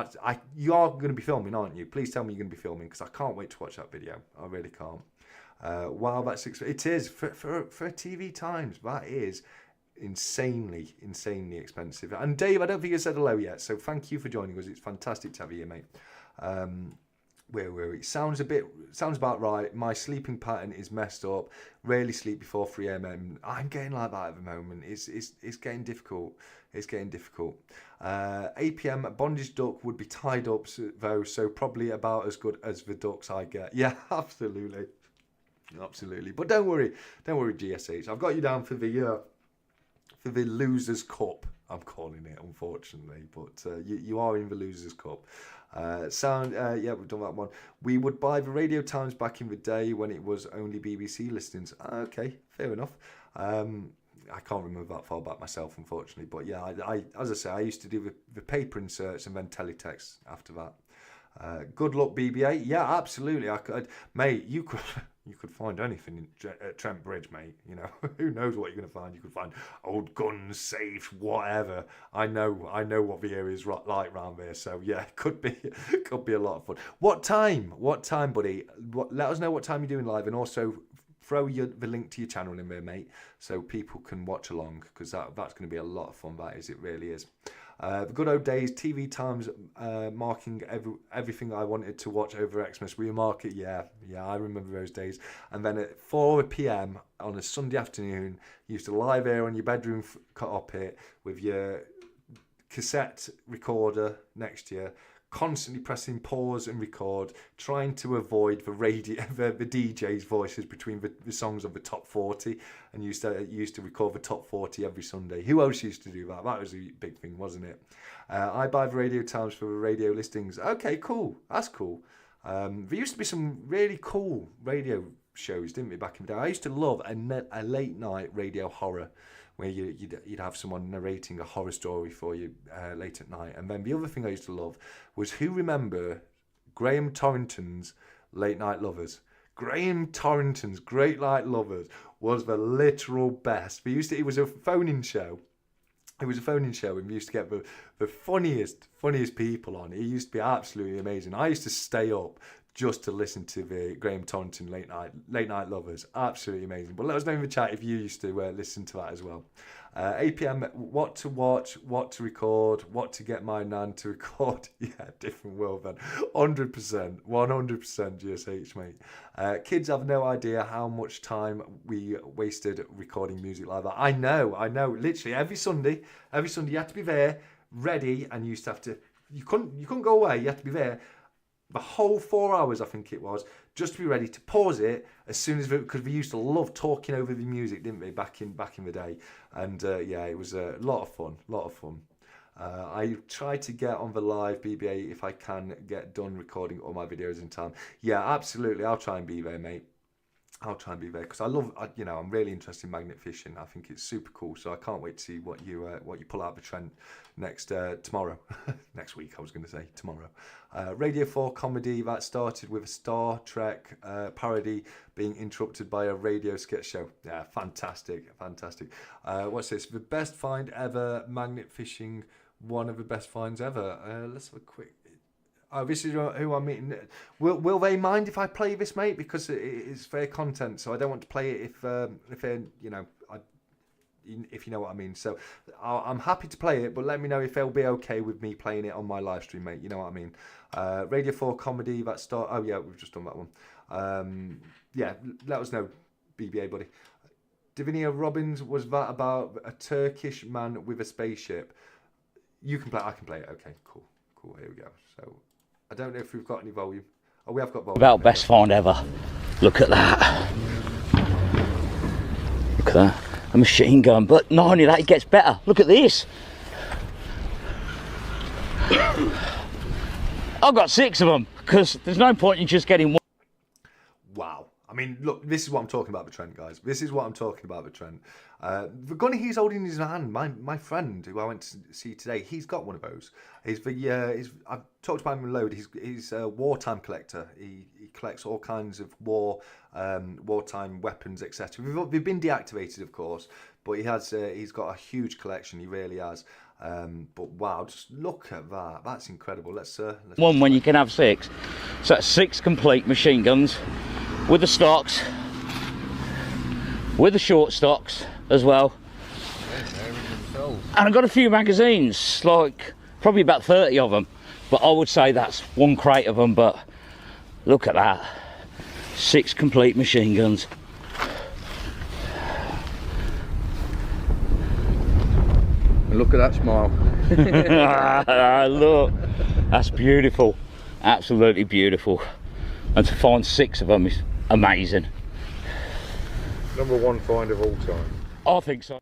you are going to be filming, aren't you? Please tell me you're going to be filming, because I can't wait to watch that video. I really can't. Wow, it is for TV Times. That is insanely expensive. And Dave, I don't think you said hello yet, so thank you for joining us. It's fantastic to have you here, mate. Where were we? Sounds about right. My sleeping pattern is messed up. Rarely sleep before 3 a.m. I'm getting like that at the moment. It's getting difficult. It's getting difficult. APM bondage duck would be tied up though, so probably about as good as the ducks I get. Yeah, absolutely. But don't worry, GSH. I've got you down for the Losers Cup, I'm calling it, unfortunately, but you are in the Losers Cup. Yeah, we've done that one. We would buy the Radio Times back in the day when it was only BBC listings. Okay, fair enough. I can't remember that far back myself, unfortunately, but yeah, I as I say, I used to do the paper inserts and then teletext after that. Good luck, BB-8. Yeah, absolutely. Mate, you could find anything at Trent Bridge, mate. You know, who knows what you're going to find? You could find old guns, safes, whatever. I know what the area is like round there. So yeah, it could be a lot of fun. What time, buddy? Let us know what time you're doing live, and also throw the link to your channel in there, mate, so people can watch along, because that's going to be a lot of fun. That is, it really is. The good old days, TV Times marking everything I wanted to watch over Xmas. We mark it, yeah, I remember those days. And then at 4 p.m. on a Sunday afternoon, you used to lie there on your bedroom carpet with your cassette recorder next to you, constantly pressing pause and record, trying to avoid the DJ's voices between the songs of the top 40, and used to record the top 40 every Sunday. Who else used to do that? That was a big thing, wasn't it? I buy the Radio Times for the radio listings. Okay, cool. That's cool. There used to be some really cool radio shows, didn't we, back in the day? I used to love a late night radio horror, where you'd have someone narrating a horror story for you late at night. And then the other thing I used to love was, who remember Graham Torrington's Late Night Lovers? Graham Torrington's Great Night Lovers was the literal best. It was a phone-in show. It was a phone-in show, and we used to get the funniest people on. It used to be absolutely amazing. I used to stay up just to listen to the Graham Torrington Late Night Lovers. Absolutely amazing. But let us know in the chat if you used to listen to that as well. 8 p.m. What to watch, what to record, what to get my nan to record. Yeah, different world, man. 100%, 100% GSH, mate. Kids have no idea how much time we wasted recording music like that. I know. Literally every Sunday you had to be there, ready, and you used to have to. You couldn't go away. You had to be there the whole 4 hours, I think it was, just to be ready to pause it as soon as, because we used to love talking over the music, didn't we, back in the day. And yeah, it was a lot of fun. I try to get on the live BBA if I can get done recording all my videos in time. Yeah, absolutely. I'll try and be there, mate. I'll try and be there because I'm really interested in magnet fishing. I think it's super cool. So I can't wait to see what you pull out of the Trent tomorrow. Next week, I was going to say tomorrow. Radio 4 comedy that started with a Star Trek parody being interrupted by a radio sketch show. Yeah, fantastic. What's this? The best find ever, magnet fishing. One of the best finds ever. Let's have a quick. Oh, this is who I'm meeting. Will they mind if I play this, mate? Because it's fair content, so I don't want to play it if you know what I mean. So I'm happy to play it, but let me know if they'll be okay with me playing it on my live stream, mate. You know what I mean? Radio 4 comedy that start. Oh yeah, we've just done that one. Yeah, let us know, BBA buddy. Davinia Robbins, was that about a Turkish man with a spaceship? You can play. I can play it. Okay, cool. Here we go. So. I don't know if we've got any volume. Oh, we have got volume. About best find ever. Look at that. Look at that. A machine gun. But not only that, it gets better. Look at this. I've got 6 of them because there's no point in just getting one. Wow. I mean, look, this is what I'm talking about with Trent, guys. This is what I'm talking about with Trent. The gun he's holding in his hand, my friend who I went to see today, he's got one of those. I've talked about him a load. He's a wartime collector. He collects all kinds of wartime weapons, etc. They've been deactivated, of course, but he's got a huge collection. He really has. But wow, just look at that. That's incredible. Let's one when you can have 6. So that's 6 complete machine guns with the stocks, with the short stocks as well. And I've got a few magazines, like probably about 30 of them, but I would say that's one crate of them. But look at that, 6 complete machine guns. Look at that smile. Look, that's beautiful, absolutely beautiful. And to find 6 of them is amazing. #1 find of all time. I think so.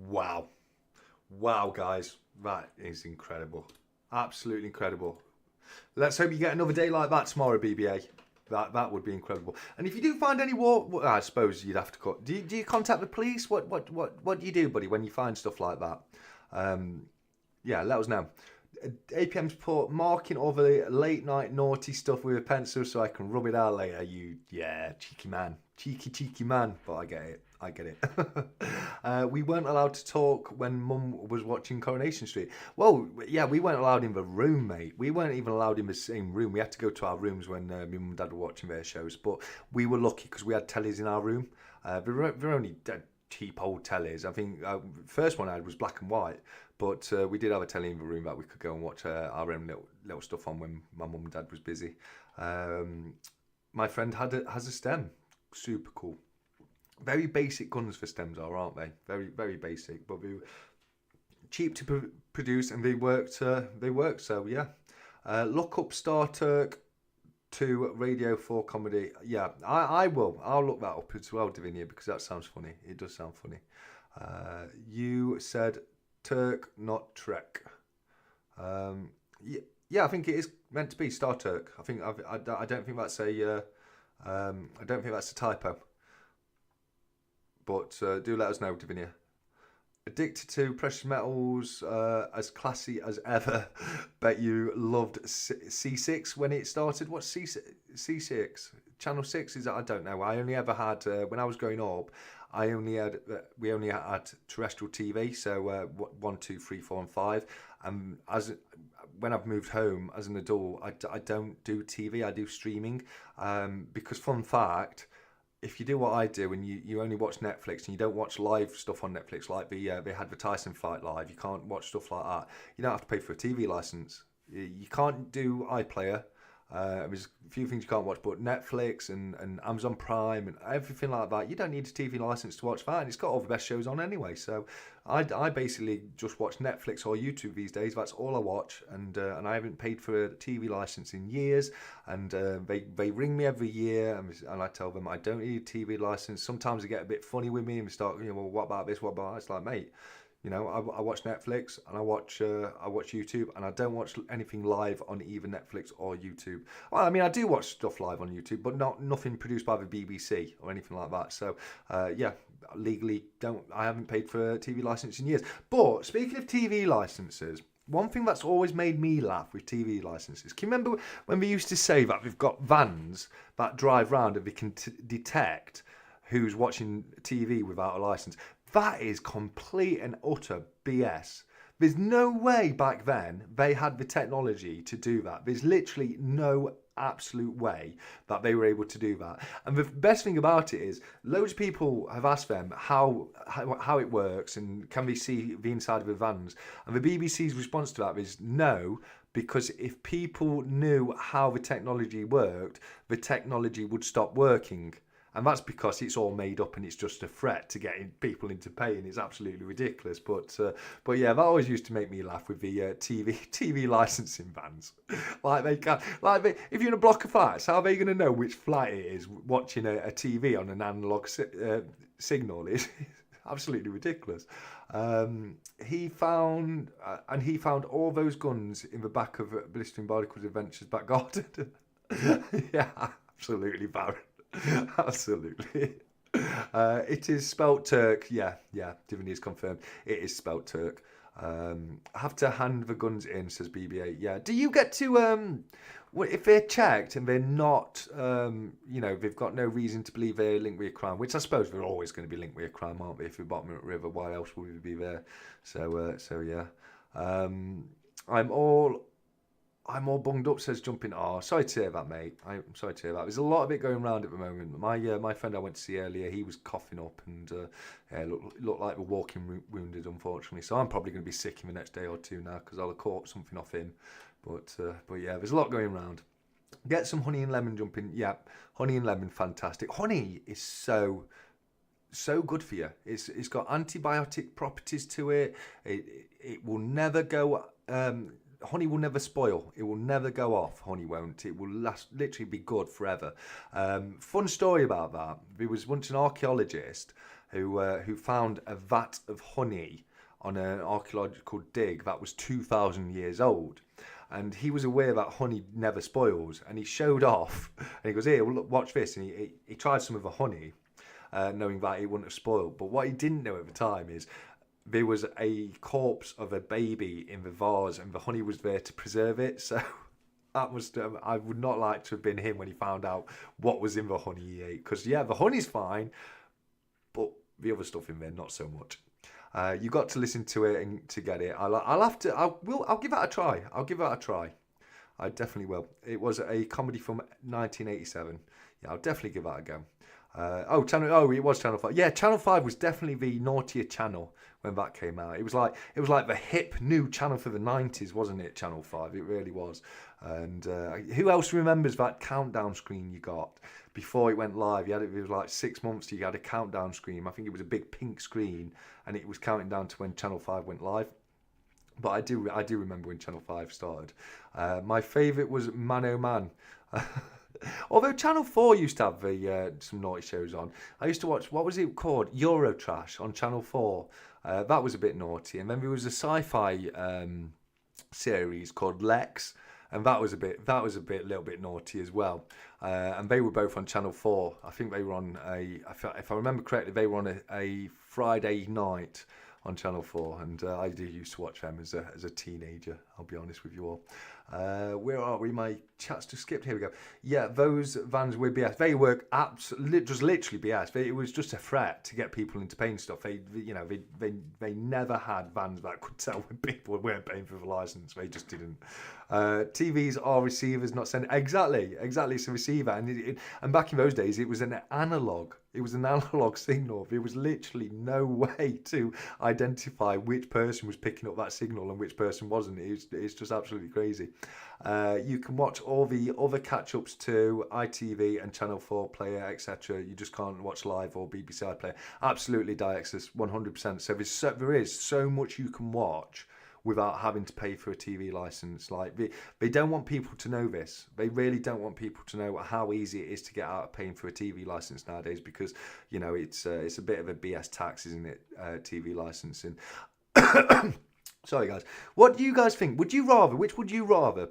Wow, guys, that is incredible. Absolutely incredible. Let's hope you get another day like that tomorrow, BBA. That would be incredible. And if you do find any I suppose you'd have to do you contact the police? What do you do, buddy, when you find stuff like that? Yeah, let us know. APM support marking all the late night naughty stuff with a pencil so I can rub it out later. Cheeky man. But I get it. We weren't allowed to talk when Mum was watching Coronation Street. Well, yeah, we weren't allowed in the room, mate. We weren't even allowed in the same room. We had to go to our rooms when my mum and dad were watching their shows. But we were lucky because we had tellies in our room. They're only cheap old tellies. I think first one I had was black and white. But we did have a telly in the room that we could go and watch our own little stuff on when my mum and dad was busy. My friend has a stem. Super cool. Very basic guns for stems aren't they? Very, very basic, but they were cheap to produce and they worked. So yeah. Look up Star Trek 2 Radio 4 comedy. Yeah, I will. I'll look that up as well, Davinia, because that sounds funny. It does sound funny. You said Turk, not Trek. Yeah, I think it is meant to be Star Trek. I don't think that's a. I don't think that's a typo. But do let us know, Davinia. Addicted to precious metals, as classy as ever. Bet you loved C6 when it started. What's C6? Channel 6 is that? I don't know. I only ever had when I was growing up. We only had terrestrial TV, so 1, 2, 3, 4, and 5. And when I've moved home as an adult, I don't do TV. I do streaming because, fun fact, if you do what I do and you only watch Netflix and you don't watch live stuff on Netflix, like they had the Tyson fight live, you can't watch stuff like that. You don't have to pay for a TV license. You can't do iPlayer. There's a few things you can't watch, but Netflix and Amazon Prime and everything like that, you don't need a TV license to watch that, and it's got all the best shows on anyway. So I basically just watch Netflix or YouTube these days. That's all I watch, and I haven't paid for a TV license in years. And they ring me every year, and I tell them I don't need a TV license. Sometimes they get a bit funny with me and they start, well, what about this? What about that? It's like, mate. I watch Netflix and I watch YouTube, and I don't watch anything live on either Netflix or YouTube. Well, I mean, I do watch stuff live on YouTube, but nothing produced by the BBC or anything like that. So, legally, I haven't paid for a TV license in years. But speaking of TV licenses, one thing that's always made me laugh with TV licenses, can you remember when we used to say that we've got vans that drive round and we can detect who's watching TV without a license? That is complete and utter BS. There's no way back then they had the technology to do that. There's literally no absolute way that they were able to do that. And the best thing about it is, loads of people have asked them how it works and can they see the inside of the vans. And the BBC's response to that is no, because if people knew how the technology worked, the technology would stop working. And that's because it's all made up and it's just a threat to getting people into pain. It's absolutely ridiculous. But yeah, that always used to make me laugh with the TV licensing vans. If you're in a block of flats, how are they going to know which flat it is watching a TV on an analog signal? It's absolutely ridiculous. He found all those guns in the back of Blistering Barnacles Adventures back garden. Yeah, absolutely, Baron. Absolutely. It is spelt Turk. Yeah, Divinity is confirmed. It is spelt Turk. Have to hand the guns in, says BB8. Yeah. Do you get to if they're checked and they're not, they've got no reason to believe they're linked with a crime, which I suppose they're always going to be linked with a crime, aren't they? If we're bottom of the river, why else would we be there? So yeah. I'm all bunged up, says Jumping. Oh, sorry to hear that, mate. I'm sorry to hear that. There's a lot of it going around at the moment. My friend I went to see earlier, he was coughing up and looked like we're walking wounded, unfortunately. So I'm probably going to be sick in the next day or two now because I'll have caught something off him. But yeah, there's a lot going around. Get some honey and lemon Jumping. Yeah, honey and lemon, fantastic. Honey is so good for you. It's got antibiotic properties to it. It will never go. Honey will never spoil. It will never go off. Honey won't. It will literally be good forever. Fun story about that. There was once an archaeologist who found a vat of honey on an archaeological dig that was 2,000 years old. And he was aware that honey never spoils. And he showed off. And he goes, here, look, watch this. And he tried some of the honey, knowing that it wouldn't have spoiled. But what he didn't know at the time is there was a corpse of a baby in the vase and the honey was there to preserve it. So that was, I would not like to have been him when he found out what was in the honey he ate. Because, yeah, the honey's fine, but the other stuff in there, not so much. You got to listen to it and to get it. I'll give that a try. I'll give that a try. I definitely will. It was a comedy from 1987. Yeah, I'll definitely give that a go. It was Channel 5. Yeah, Channel 5 was definitely the naughtier channel when that came out. It was like the hip new channel for the 90s, wasn't it? Channel 5, it really was. And who else remembers that countdown screen you got before it went live? It was like 6 months. You had a countdown screen. I think it was a big pink screen, and it was counting down to when Channel 5 went live. But I do remember when Channel 5 started. My favourite was Man O' Man. Although Channel 4 used to have some naughty shows on. I used to watch, what was it called? Eurotrash on Channel 4. That was a bit naughty. And then there was a sci-fi series called Lex. And that was a little bit naughty as well. And they were both on Channel 4. I think they were on if I remember correctly, they were on a Friday night on Channel 4, and I do used to watch them as a teenager, I'll be honest with you all. Where are we? My chat's just skipped. Here we go. Yeah, those vans were BS. They were just literally BS. It was just a threat to get people into paying stuff. They never had vans that could tell when people weren't paying for the license. They just didn't. TVs are receivers, not sending. Exactly. It's a receiver, and back in those days, it was an analog. It was an analog signal. There was literally no way to identify which person was picking up that signal and which person wasn't. It's just absolutely crazy. You can watch all the other catch-ups too, ITV and Channel 4 player, etc. You just can't watch live or BBC iPlayer. Absolutely, Diaxis, 100%. So there is so much you can watch without having to pay for a TV license. Like they don't want people to know this. They really don't want people to know how easy it is to get out of paying for a TV license nowadays, because it's a bit of a BS tax, isn't it? TV licensing. Sorry guys. What do you guys think? Which would you rather?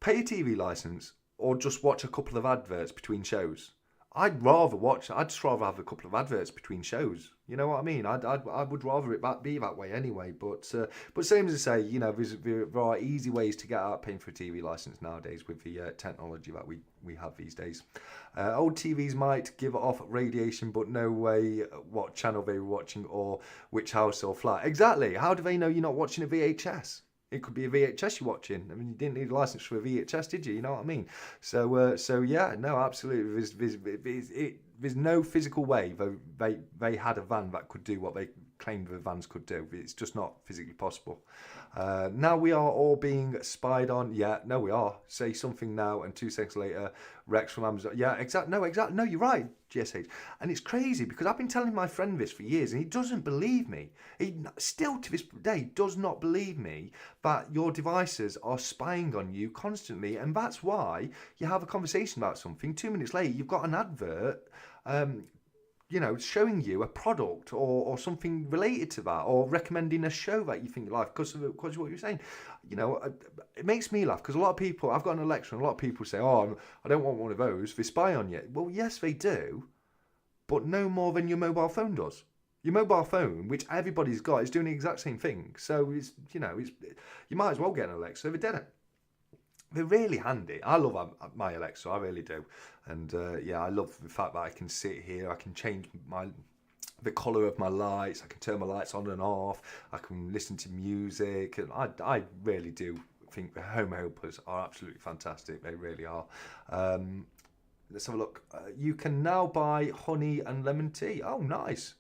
Pay a TV license or just watch a couple of adverts between shows? I'd just rather have a couple of adverts between shows. You know what I mean? I would rather it be that way anyway. But same as I say, there are easy ways to get out paying for a TV license nowadays with the technology that we have these days. Old TVs might give off radiation, but no way what channel they were watching or which house or flat. Exactly. How do they know you're not watching a VHS? It could be a VHS you're watching. I mean, you didn't need a license for a VHS, did you? You know what I mean? So yeah, no, absolutely. There's no physical way they had a van that could do what they claimed the vans could do. It's just not physically possible. Now we are all being spied on. Yeah, no, we are. Say something now, and 2 seconds later, Rex from Amazon. Yeah, exactly. No, you're right, GSH. And it's crazy because I've been telling my friend this for years, and he doesn't believe me. He still to this day does not believe me that your devices are spying on you constantly, and that's why you have a conversation about something. 2 minutes later, you've got an advert. Showing you a product or something related to that, or recommending a show that you think you like because of what you're saying. It makes me laugh because a lot of people, I've got an Alexa, and a lot of people say, "Oh, I don't want one of those. They spy on you." Well, yes, they do, but no more than your mobile phone does. Your mobile phone, which everybody's got, is doing the exact same thing. So you might as well get an Alexa if it didn't. They're really handy. I love my Alexa, I really do. And I love the fact that I can sit here, I can change the colour of my lights, I can turn my lights on and off, I can listen to music, and I really do think the home helpers are absolutely fantastic. They really are. Let's have a look. You can now buy honey and lemon tea. Oh, nice.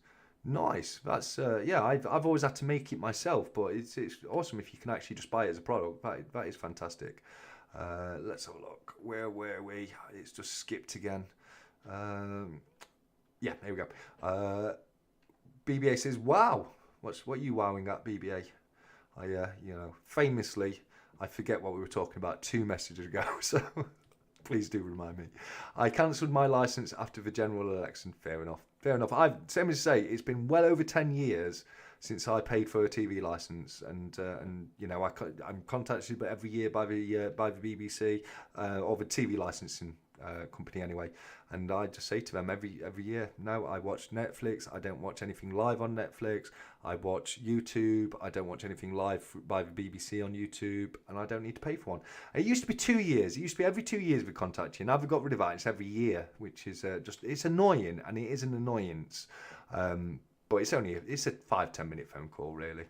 That's I've always had to make it myself, but it's awesome if you can actually just buy it as a product. That is fantastic. Let's have a look. Where were we? It's just skipped again. There we go. BBA says, "Wow, what are you wowing at, BBA?" Famously, I forget what we were talking about 2 messages ago, so please do remind me. I cancelled my license after the general election. Fair enough. Same as say, it's been well over 10 years since I paid for a TV license, and I'm contacted every year by the BBC or the TV licensing company anyway, and I just say to them every year, no, I watch Netflix. I don't watch anything live on Netflix. I watch YouTube. I don't watch anything live by the BBC on YouTube, and I don't need to pay for one. And it used to be 2 years. It used to be every 2 years we contact you. Now they've got rid of that. It's every year, which is it's annoying, and it is an annoyance. But it's a 5-10 minute phone call, really.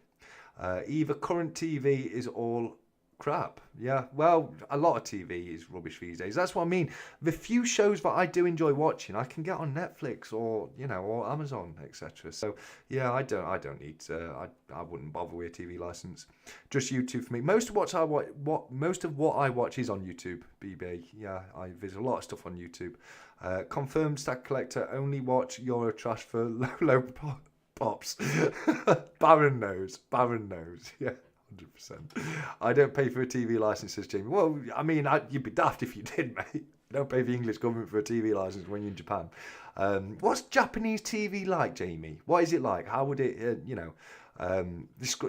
Either current TV is all crap. Yeah, well, a lot of TV is rubbish these days. That's what I mean. The few shows that I do enjoy watching, I can get on Netflix or Amazon, etc. So yeah, I don't need. I wouldn't bother with a TV license. Just YouTube for me. Most of what I watch is on YouTube. BB. Yeah, there's a lot of stuff on YouTube. Confirmed Stack Collector. Only watch Eurotrash for low pops. Baron knows. Yeah. 100%. I don't pay for a TV license, says Jamie. Well, I mean, you'd be daft if you did, mate. You don't pay the English government for a TV license when you're in Japan. What's Japanese TV like, Jamie? What is it like? How would it,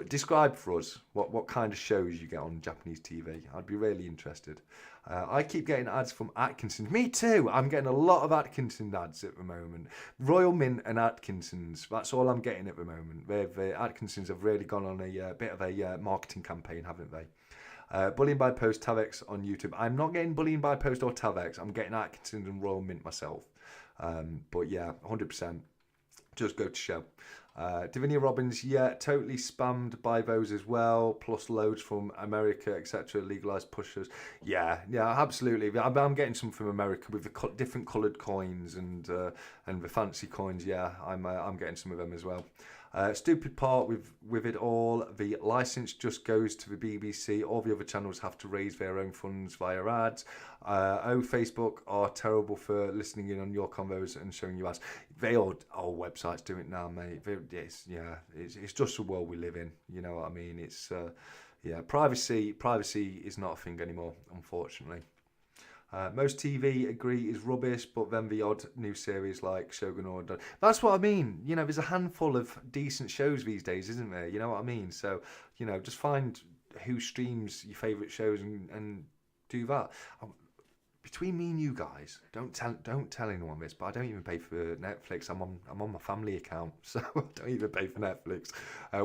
Describe for us what kind of shows you get on Japanese TV. I'd be really interested. I keep getting ads from Atkinson's. Me too. I'm getting a lot of Atkinson ads at the moment. Royal Mint and Atkinson's. That's all I'm getting at the moment. Atkinson's have really gone on a bit of a marketing campaign, haven't they? Bullying by Post, Tavex on YouTube. I'm not getting Bullying by Post or Tavex. I'm getting Atkinson's and Royal Mint myself. But yeah, 100%. Just go to show. Davinia Robbins, yeah, totally spammed by those as well, plus loads from America, etc. Legalized pushers, yeah, absolutely. I'm getting some from America with the different coloured coins and the fancy coins. Yeah, I'm getting some of them as well. Stupid part with it all, the license just goes to the BBC. All the other channels have to raise their own funds via ads. Facebook are terrible for listening in on your convos and showing you ads. They all websites do it now, mate. It's just the world we live in. You know what I mean? It's privacy is not a thing anymore, unfortunately. Most TV agree is rubbish, but then the odd new series like Shogun Order. That's what I mean. You know, there's a handful of decent shows these days, isn't there? You know what I mean? So, you know, just find who streams your favourite shows and do that. Between me and you guys, don't tell anyone this, but I don't even pay for Netflix. I'm on my family account, so I don't even pay for Netflix.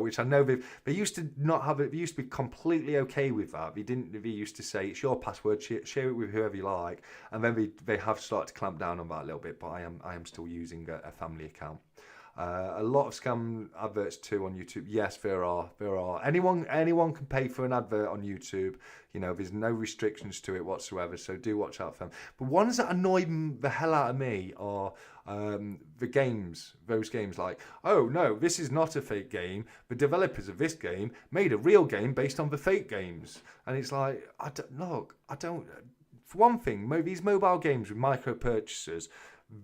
Which I know they used to not have it. They used to be completely okay with that. They used to say it's your password, share it with whoever you like, and then they have started to clamp down on that a little bit. But I am still using a family account. A lot of scam adverts too on YouTube. Yes, there are. Anyone can pay for an advert on YouTube. You know, there's no restrictions to it whatsoever. So do watch out for them. But ones that annoy the hell out of me are the games. Those games like, oh no, this is not a fake game. The developers of this game made a real game based on the fake games. And it's like, I don't. For one thing, these mobile games with micro purchases,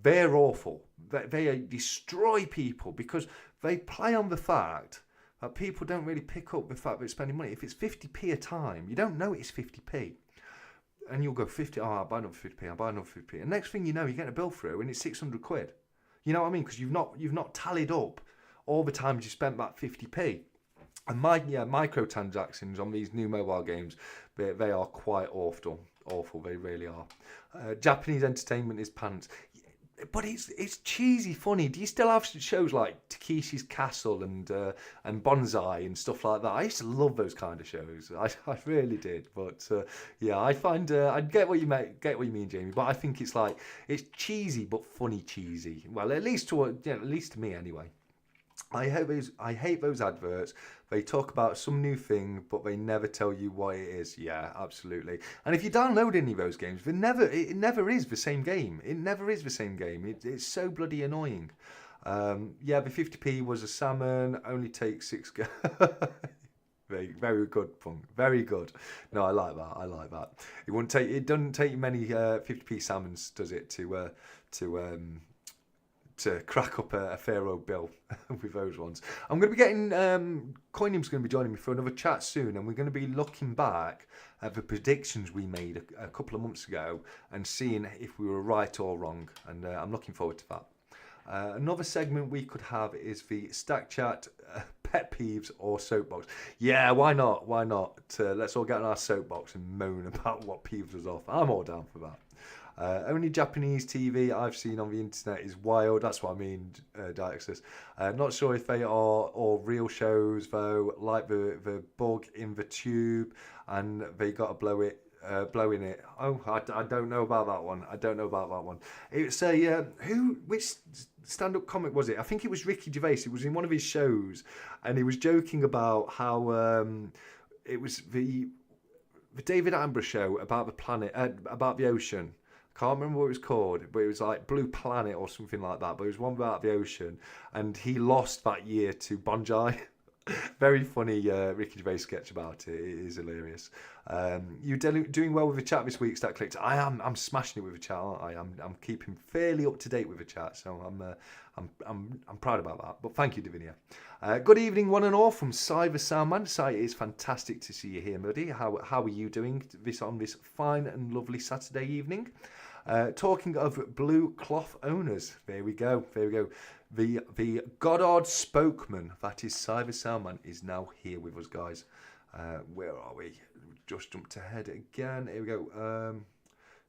they're awful. They destroy people because they play on the fact that people don't really pick up the fact that it's spending money. If it's 50p a time, you don't know it's 50p. And you'll go 50, I'll buy another 50p, I'll buy another 50p. And next thing you know, you get a bill through and it's 600 quid. You know what I mean? Because you've not tallied up all the times you spent that 50p. And microtransactions on these new mobile games, they are quite awful. They really are. Japanese entertainment is pants. But it's cheesy funny. Do you still have shows like Takeshi's Castle and Bonsai and stuff like that? I used to love those kind of shows. I really did. But yeah, I find I get what you mean, Jamie. But I think it's cheesy but funny cheesy. Well, at least to me anyway. I hate those adverts. They talk about some new thing, but they never tell you what it is. Yeah, absolutely. And if you download any of those games, it never is the same game. It never is the same game. It's so bloody annoying. Yeah, the 50p was a salmon. Only takes 6. Very, very good, Punk. Very good. No, I like that. It doesn't take many 50p salmons, does it, to crack up a fair old bill with those ones. I'm going to be getting Coinium's going to be joining me for another chat soon, and we're going to be looking back at the predictions we made a couple of months ago and seeing if we were right or wrong, and I'm looking forward to that. Another segment we could have is the Stack Chat pet peeves or soapbox. Yeah, why not? Let's all get on our soapbox and moan about what peeves us off. I'm all down for that. Only Japanese TV I've seen on the internet is wild. That's what I mean, Diaxis. Not sure if they are all real shows though, like the bug in the tube, and they got to blow in it. Oh, I don't know about that one. It's which stand-up comic was it? I think it was Ricky Gervais. It was in one of his shows, and he was joking about how it was the David Attenborough show about the planet, about the ocean. Can't remember what it was called, but it was like Blue Planet or something like that. But it was one about the ocean, and he lost that year to Bonjai. Very funny Ricky Gervais sketch about it. It is hilarious. You're doing well with the chat this week, Stat Collector. I am. I'm smashing it with the chat, aren't I? I'm keeping fairly up to date with the chat, so I'm proud about that. But thank you, Davinia. Good evening, one and all, from Cyber Soundman. It is fantastic to see you here, buddy. How are you doing on this fine and lovely Saturday evening? Talking of blue cloth owners, there we go. The Goddard spokesman, that is Cyber Salman, is now here with us, guys. Where are we? Just jumped ahead again. Here we go.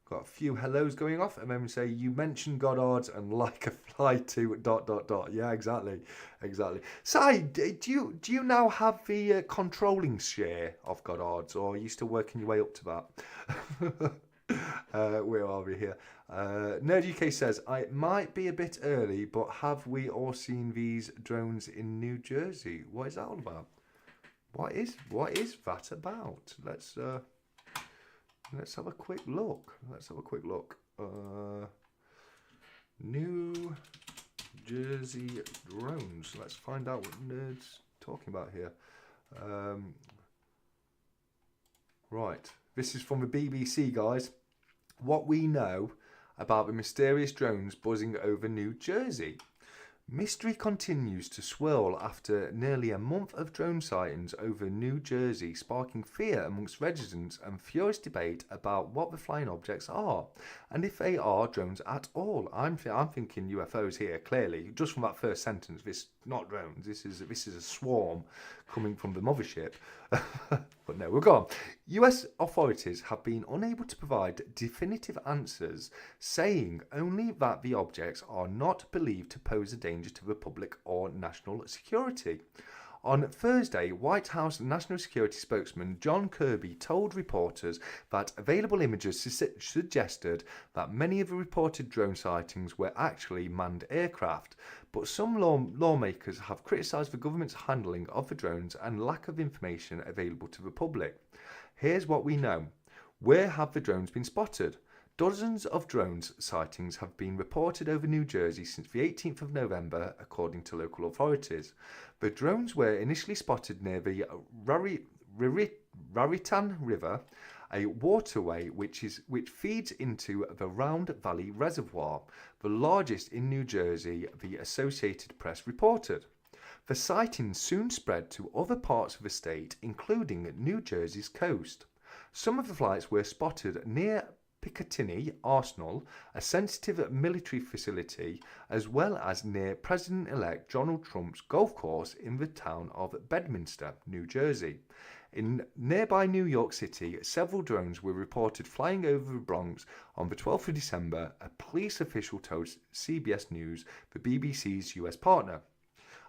Got a few hellos going off, and then we say, you mentioned Goddard's and like a fly to ... Yeah, exactly. Si, do you now have the controlling share of Goddard's, or are you still working your way up to that? Where are we here? Nerd UK says, it might be a bit early, but have we all seen these drones in New Jersey? What is that all about? What is that about? Let's have a quick look. New Jersey drones. Let's find out what Nerd's talking about here. Right. This is from the BBC, guys. What we know about the mysterious drones buzzing over New Jersey. Mystery continues to swirl after nearly a month of drone sightings over New Jersey, sparking fear amongst residents and furious debate about what the flying objects are and if they are drones at all. I'm thinking UFOs here, clearly, just from that first sentence. This is not drones. This is a swarm coming from the mothership. But no, we're gone. US authorities have been unable to provide definitive answers, saying only that the objects are not believed to pose a danger to the public or national security. On Thursday, White House National Security spokesman John Kirby told reporters that available images suggested that many of the reported drone sightings were actually manned aircraft, but some lawmakers have criticised the government's handling of the drones and lack of information available to the public. Here's what we know. Where have the drones been spotted? Dozens of drone sightings have been reported over New Jersey since the 18th of November, according to local authorities. The drones were initially spotted near the Raritan River, a waterway which feeds into the Round Valley Reservoir, the largest in New Jersey, the Associated Press reported. The sightings soon spread to other parts of the state, including New Jersey's coast. Some of the flights were spotted near Picatinny Arsenal, a sensitive military facility, as well as near President-elect Donald Trump's golf course in the town of Bedminster, New Jersey. In nearby New York City, several drones were reported flying over the Bronx on the 12th of December, a police official told CBS News, the BBC's US partner.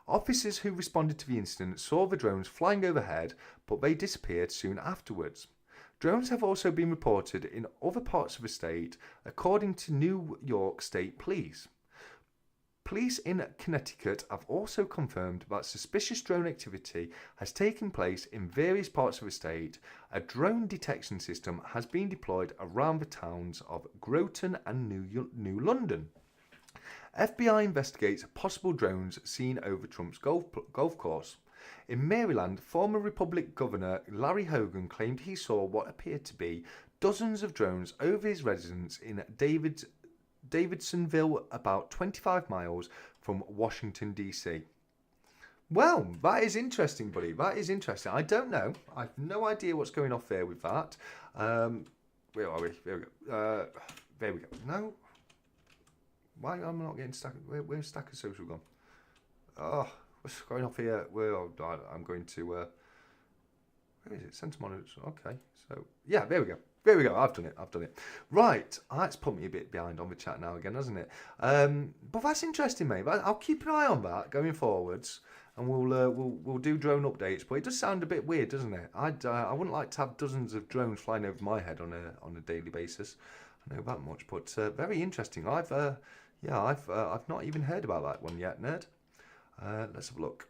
Officers who responded to the incident saw the drones flying overhead, but they disappeared soon afterwards. Drones have also been reported in other parts of the state, according to New York State Police. Police in Connecticut have also confirmed that suspicious drone activity has taken place in various parts of the state. A drone detection system has been deployed around the towns of Groton and New London. FBI investigates possible drones seen over Trump's golf course. In Maryland, former Republican Governor Larry Hogan claimed he saw what appeared to be dozens of drones over his residence in Davidsonville, about 25 miles from Washington, D.C. Well, that is interesting, buddy. That is interesting. I don't know. I have no idea what's going off there with that. Where are we? There we go. There we go. No. Why am I not getting Stacker? Where's Stacker Social gone? Oh, what's going off here? Well, I'm going to. Where is it? Centre monitors. Okay. So yeah, there we go. There we go. I've done it. Right. That's put me a bit behind on the chat now again, hasn't it? But that's interesting, mate. I'll keep an eye on that going forwards, and we'll do drone updates. But it does sound a bit weird, doesn't it? I wouldn't like to have dozens of drones flying over my head on a daily basis. I know that much, but very interesting. I've not even heard about that one yet, Nerd. Let's have a look.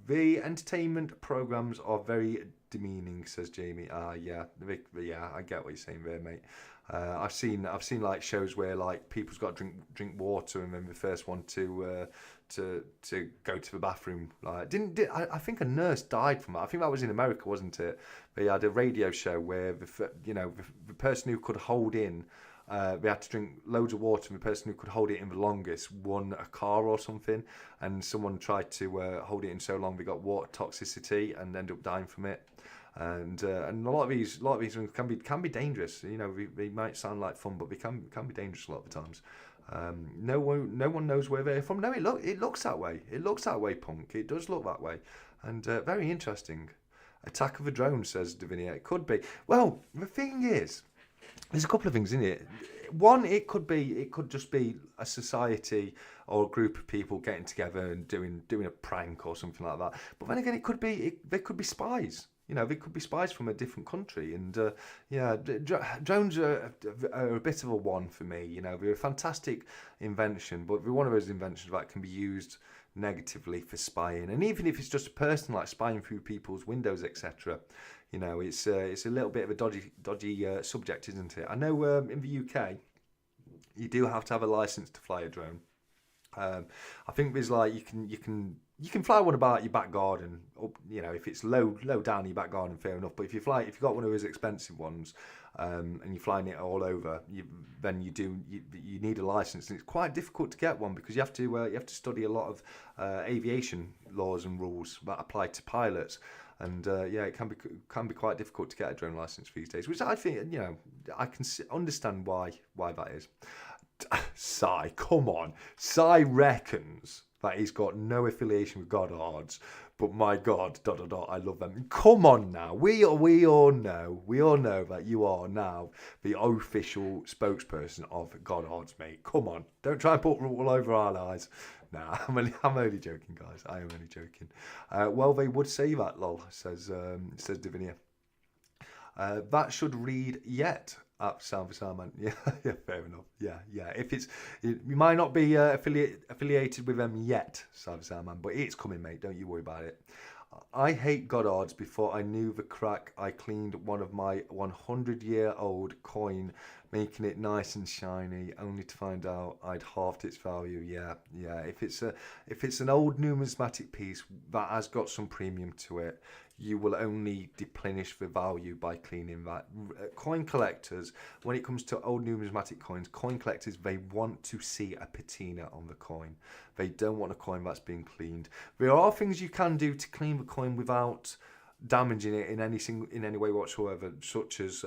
The entertainment programs are very demeaning, says Jamie. Yeah, I get what you're saying there, mate. I've seen like shows where like people's got to drink water, and then the first one to go to the bathroom. Like, I think a nurse died from that. I think that was in America, wasn't it? They had a radio show where the person who could hold in. They had to drink loads of water, and the person who could hold it in the longest won a car or something. And someone tried to hold it in so long they got water toxicity and ended up dying from it. and a lot of these ones can be dangerous. You know, they might sound like fun, but they can be dangerous a lot of the times. No one knows where they're from. No, it looks that way. It looks that way, Punk. It does look that way, and very interesting. Attack of a drone, says Davinia. It could be. Well, the thing is, there's a couple of things in it. One, it could just be a society or a group of people getting together and doing a prank or something like that. But then again, they could be spies. You know, they could be spies from a different country. And drones are a bit of a one for me. You know, they're a fantastic invention, but they're one of those inventions that can be used negatively for spying. And even if it's just a person, like spying through people's windows, etc. You know, it's a little bit of a dodgy subject, isn't it? I know in the UK, you do have to have a license to fly a drone. I think there's like you can fly one about your back garden. You know, if it's low down your back garden, fair enough. But if you've got one of those expensive ones, and you're flying it all over, then you need a license, and it's quite difficult to get one because you have to study a lot of aviation laws and rules that apply to pilots. And it can be quite difficult to get a drone license these days, which I think, you know, I can understand why that is. Sai, come on. Sai reckons that he's got no affiliation with Goddard's, but my God, ... I love them. Come on now. We all know that you are now the official spokesperson of Goddard's, mate. Come on. Don't try and put all over our eyes. Nah, I'm only joking, guys. I am only joking. Well, they would say that, lol, says Divinia. That should read yet. Sound for Salman. Yeah, fair enough. Yeah. If you might not be affiliated with them yet, Sound for Salman, but it's coming, mate. Don't you worry about it. I hate Goddard's. Before I knew the crack, I cleaned one of my 100-year-old coin, making it nice and shiny, only to find out I'd halved its value. Yeah. If it's an old numismatic piece that has got some premium to it, you will only deplenish the value by cleaning that. Coin collectors, when it comes to old numismatic coins, coin collectors, they want to see a patina on the coin. They don't want a coin that's been cleaned. There are things you can do to clean the coin without damaging it in any way whatsoever, such as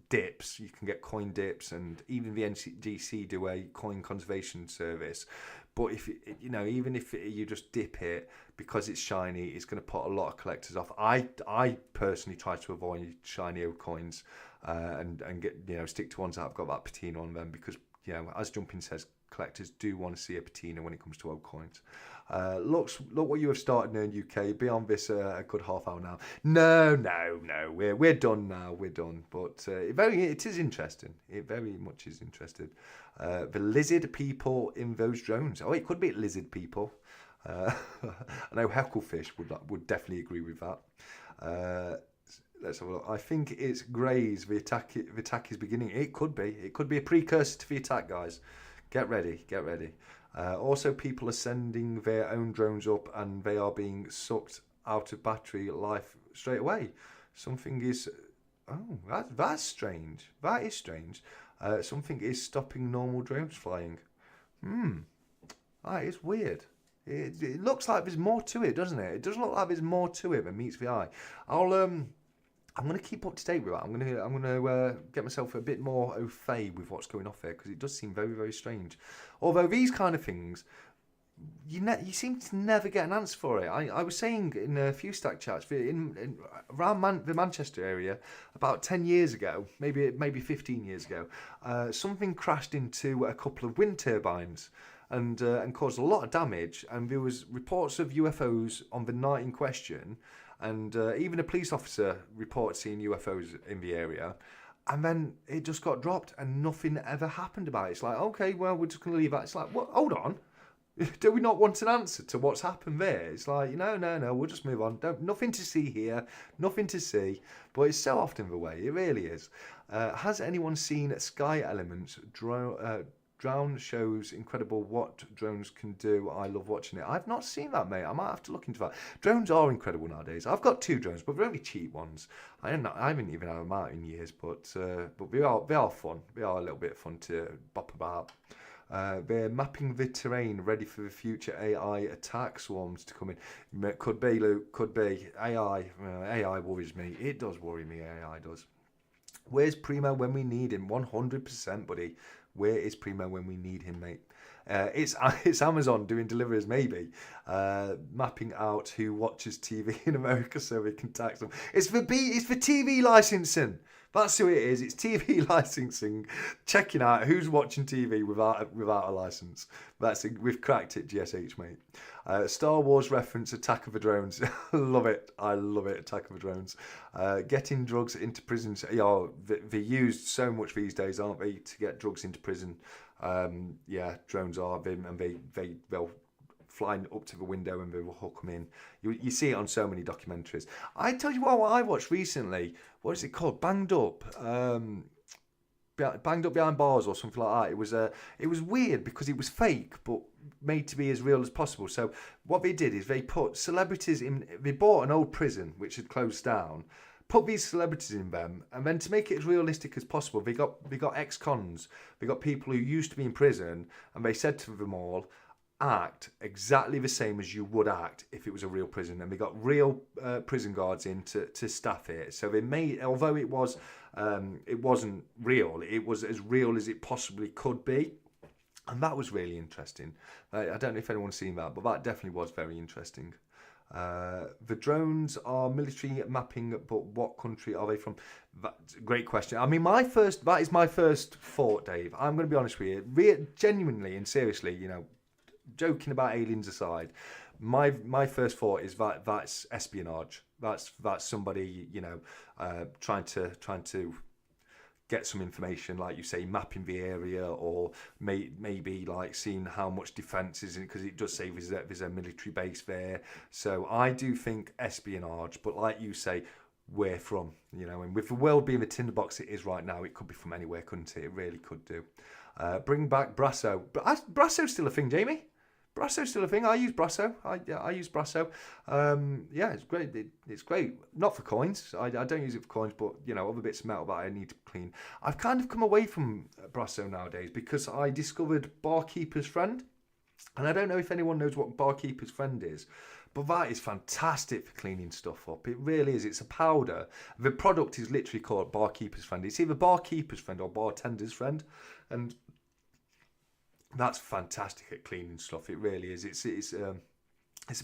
dips. You can get coin dips, and even the NCDC do a coin conservation service. But even if you just dip it because it's shiny, it's going to put a lot of collectors off. I personally try to avoid shiny old coins and get stick to ones that have got that patina on them, because as Jumping says, collectors do want to see a patina when it comes to old coins. Look what you have started in the UK. Be on this a good half hour now. No, we're done now. We're done. But it is interesting. It very much is interesting. The lizard people in those drones. Oh, it could be lizard people. I know Hecklefish would definitely agree with that. Let's have a look. I think it's Greys. The attack is beginning. It could be a precursor to the attack, guys. Get ready. Also, people are sending their own drones up, and they are being sucked out of battery life straight away. Something is... Oh, that's strange. That is strange. Something is stopping normal drones flying. That is weird. It looks like there's more to it, doesn't it? It does look like there's more to it than meets the eye. I'm going to keep up to date with that. I'm going to get myself a bit more au fait with what's going off there, because it does seem very, very strange. Although these kind of things, you seem to never get an answer for it. I was saying in a few stack chats around the Manchester area about 10 years ago, maybe 15 years ago, something crashed into a couple of wind turbines and caused a lot of damage. And there was reports of UFOs on the night in question. And even a police officer reported seeing UFOs in the area. And then it just got dropped and nothing ever happened about it. It's like, okay, well, we're just going to leave that. It's like, what? Hold on. Do we not want an answer to what's happened there? It's like, no, we'll just move on. Nothing to see here. Nothing to see. But it's so often the way. It really is. Has anyone seen Sky Elements Drone shows incredible what drones can do. I love watching it. I've not seen that, mate. I might have to look into that. Drones are incredible nowadays. I've got 2 drones, but they're only cheap ones. I haven't even had them out in years, but they are fun. They are a little bit fun to bop about. They're mapping the terrain ready for the future AI attack swarms to come in. Could be, Luke, could be. AI worries me. It does worry me, AI does. Where's Primo when we need him? 100%, buddy. Where is Primo when we need him, mate? It's Amazon doing deliveries, maybe. Mapping out who watches TV in America so we can tax them. It's for TV licensing. That's who it is. It's TV licensing. Checking out who's watching TV without a license. That's it. We've cracked it, GSH, mate. Star Wars reference, Attack of the Drones. Love it. I love it. Attack of the Drones. Getting drugs into prisons. Yeah, they're used so much these days, aren't they, to get drugs into prison. Yeah, drones are them, and they'll fly up to the window and they will hook them in. You see it on so many documentaries. I tell you what I watched recently. What is it called? Banged Up. Banged Up Behind Bars or something like that. It was weird because it was fake but made to be as real as possible. So what they did is they put celebrities in. They bought an old prison which had closed down, put these celebrities in them, and then to make it as realistic as possible, they got ex-cons. They got people who used to be in prison, and they said to them all, act exactly the same as you would act if it was a real prison. And they got real prison guards in to staff it. So they made, although it wasn't real, it was as real as it possibly could be. And that was really interesting. I don't know if anyone's seen that, but that definitely was very interesting. The drones are military mapping, but what country are they from? That's a great question. I mean, that is my first thought, Dave. I'm going to be honest with you. Genuinely and seriously, you know, joking about aliens aside, my first thought is that's espionage. That's somebody, you know, trying to get some information, like you say, mapping the area, or maybe like seeing how much defence is in, because it does say there's a military base there. So I do think espionage, but like you say, where from, you know, and with the world being the tinderbox it is right now, it could be from anywhere, couldn't it? It really could do. Bring back Brasso. Brasso's still a thing, Jamie. Brasso's still a thing. I use Brasso. I use Brasso. Yeah, it's great. It's great. Not for coins. I don't use it for coins, but you know, other bits of metal that I need to clean. I've kind of come away from Brasso nowadays because I discovered Barkeeper's Friend, and I don't know if anyone knows what Barkeeper's Friend is, but that is fantastic for cleaning stuff up. It really is. It's a powder. The product is literally called Barkeeper's Friend. It's either Barkeeper's Friend or Bartender's Friend, and that's fantastic at cleaning stuff. It really is. It's a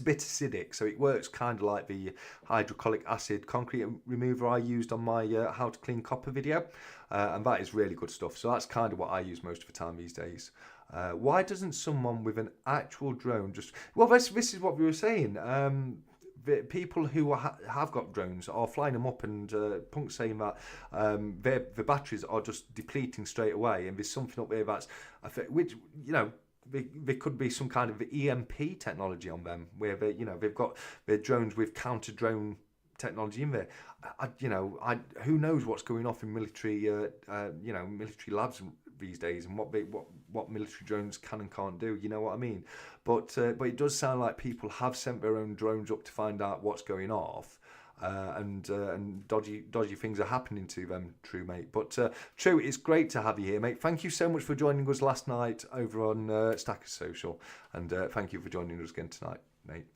bit acidic, so it works kind of like the hydrochloric acid concrete remover I used on my how to clean copper video, and that is really good stuff. So that's kind of what I use most of the time these days. Why doesn't someone with an actual drone just... Well, this is what we were saying. The people who have got drones are flying them up, and Punk's saying that the batteries are just depleting straight away, and there's something up there that's, which, you know, there could be some kind of EMP technology on them, where they've got their drones with counter drone technology in there. Who knows what's going off in military, military labs these days, and what military drones can and can't do. You know what I mean? But it does sound like people have sent their own drones up to find out what's going off, and dodgy things are happening to them. True, mate. But True, it's great to have you here, mate. Thank you so much for joining us last night over on Stackers Social, and thank you for joining us again tonight, mate.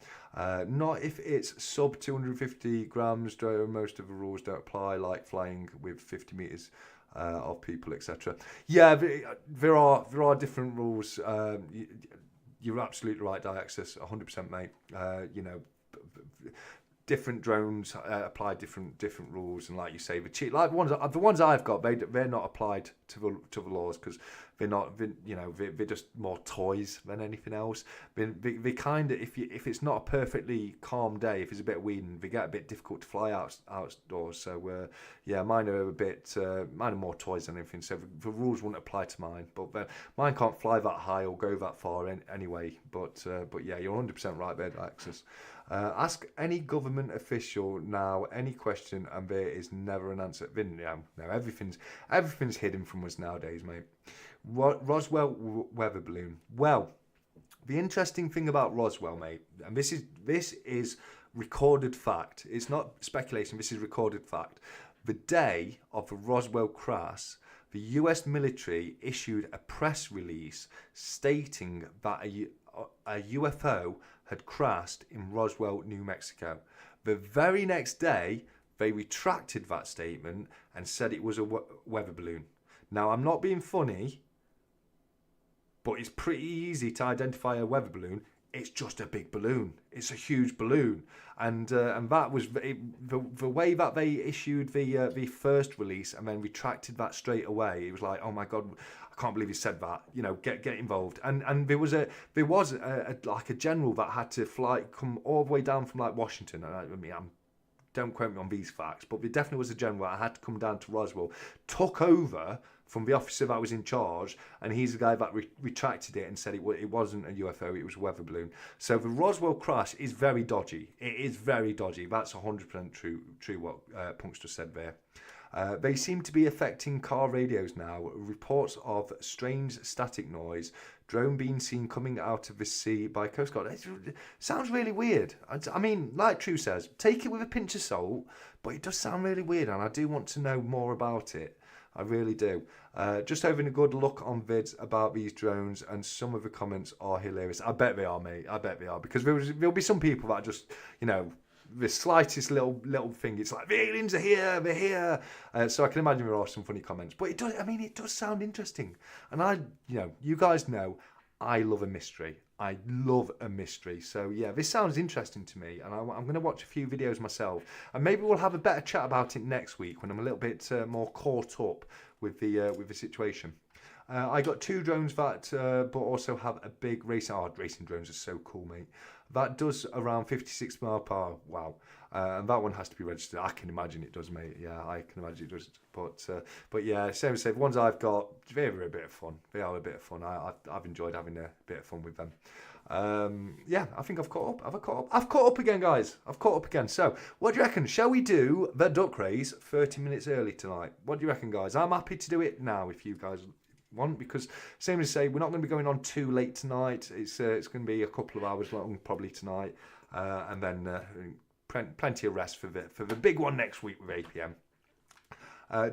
Not if it's sub 250 grams. Most of the rules don't apply, like flying with 50 meters. Of people, etc. Yeah, there are different rules. You're absolutely right, Diaxis, 100%, mate. Different drones apply different rules, and like you say, the ones I've got, they're not applied to the laws, because they're just more toys than anything else. They kind of, if it's not a perfectly calm day, if it's a bit windy, they get a bit difficult to fly outdoors. So mine are more toys than anything. So the rules wouldn't apply to mine, but mine can't fly that high or go that far anyway. But yeah, you're 100% right there, Diaxis. Ask any government official now any question, and there is never an answer. No, everything's hidden from us nowadays, mate. Roswell weather balloon. Well, the interesting thing about Roswell, mate, and this is recorded fact. It's not speculation. This is recorded fact. The day of the Roswell crash, the US military issued a press release stating that a UFO had crashed in Roswell, New Mexico. The very next day, they retracted that statement and said it was a weather balloon. Now, I'm not being funny, but it's pretty easy to identify a weather balloon. It's just a big balloon. It's a huge balloon, and that was the way that they issued the first release and then retracted that straight away. It was like, oh my god, I can't believe he said that. You know, get involved. And there was like a general that had to come all the way down from like Washington. And I mean, don't quote me on these facts, but there definitely was a general that had to come down to Roswell, took over from the officer that was in charge, and he's the guy that retracted it and said it wasn't a UFO, it was a weather balloon. So the Roswell crash is very dodgy. It is very dodgy. That's 100% true what Punk's just said there. They seem to be affecting car radios now. Reports of strange static noise, drone being seen coming out of the sea by Coast Guard. It sounds really weird. I mean, like True says, take it with a pinch of salt, but it does sound really weird, and I do want to know more about it. I really do. Just having a good look on vids about these drones, and some of the comments are hilarious. I bet they are, mate. I bet they are, because there'll be some people that just, you know, the slightest little thing, it's like, the aliens are here, they're here. So I can imagine there are some funny comments, but it does sound interesting. And you guys know, I love a mystery. I love a mystery. So yeah, this sounds interesting to me, and I'm going to watch a few videos myself, and maybe we'll have a better chat about it next week when I'm a little bit more caught up with the situation. I got 2 drones that, but also have a big racing. Oh, racing drones are so cool, mate. That does around 56 mile per hour. Wow. And that one has to be registered. I can imagine it does, mate. Yeah, I can imagine it does. But yeah, same as the ones I've got, they're a bit of fun. They are a bit of fun. I've enjoyed having a bit of fun with them. Yeah, I think I've caught up. I've caught up again, guys. I've caught up again. So, what do you reckon? Shall we do the duck race 30 minutes early tonight? What do you reckon, guys? I'm happy to do it now if you guys want, because same as say, we're not going to be going on too late tonight. It's going to be a couple of hours long probably tonight, and then plenty of rest for the big one next week with 8 p.m.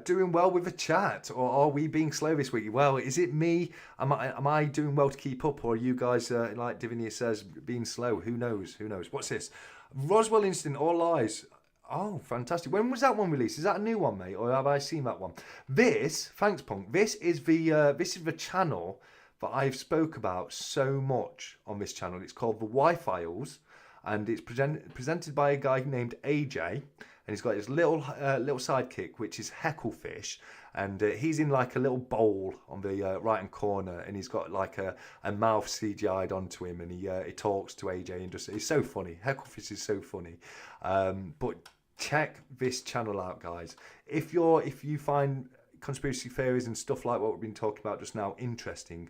Doing well with the chat, or are we being slow this week? Well, is it me? Am I doing well to keep up, or are you guys, like Divinia says, being slow? Who knows? What's this? Roswell incident, all lies. Oh, fantastic. When was that one released? Is that a new one, mate? Or have I seen that one? Thanks, Punk. This is the channel that I've spoke about so much on this channel. It's called The Y-Files, and it's presented by a guy named AJ, and he's got his little sidekick, which is Hecklefish, and he's in like a little bowl on the right-hand corner, and he's got like a mouth CGI'd onto him, and he talks to AJ, and it's so funny. Hecklefish is so funny. But check this channel out, guys. If you find conspiracy theories and stuff like what we've been talking about just now interesting,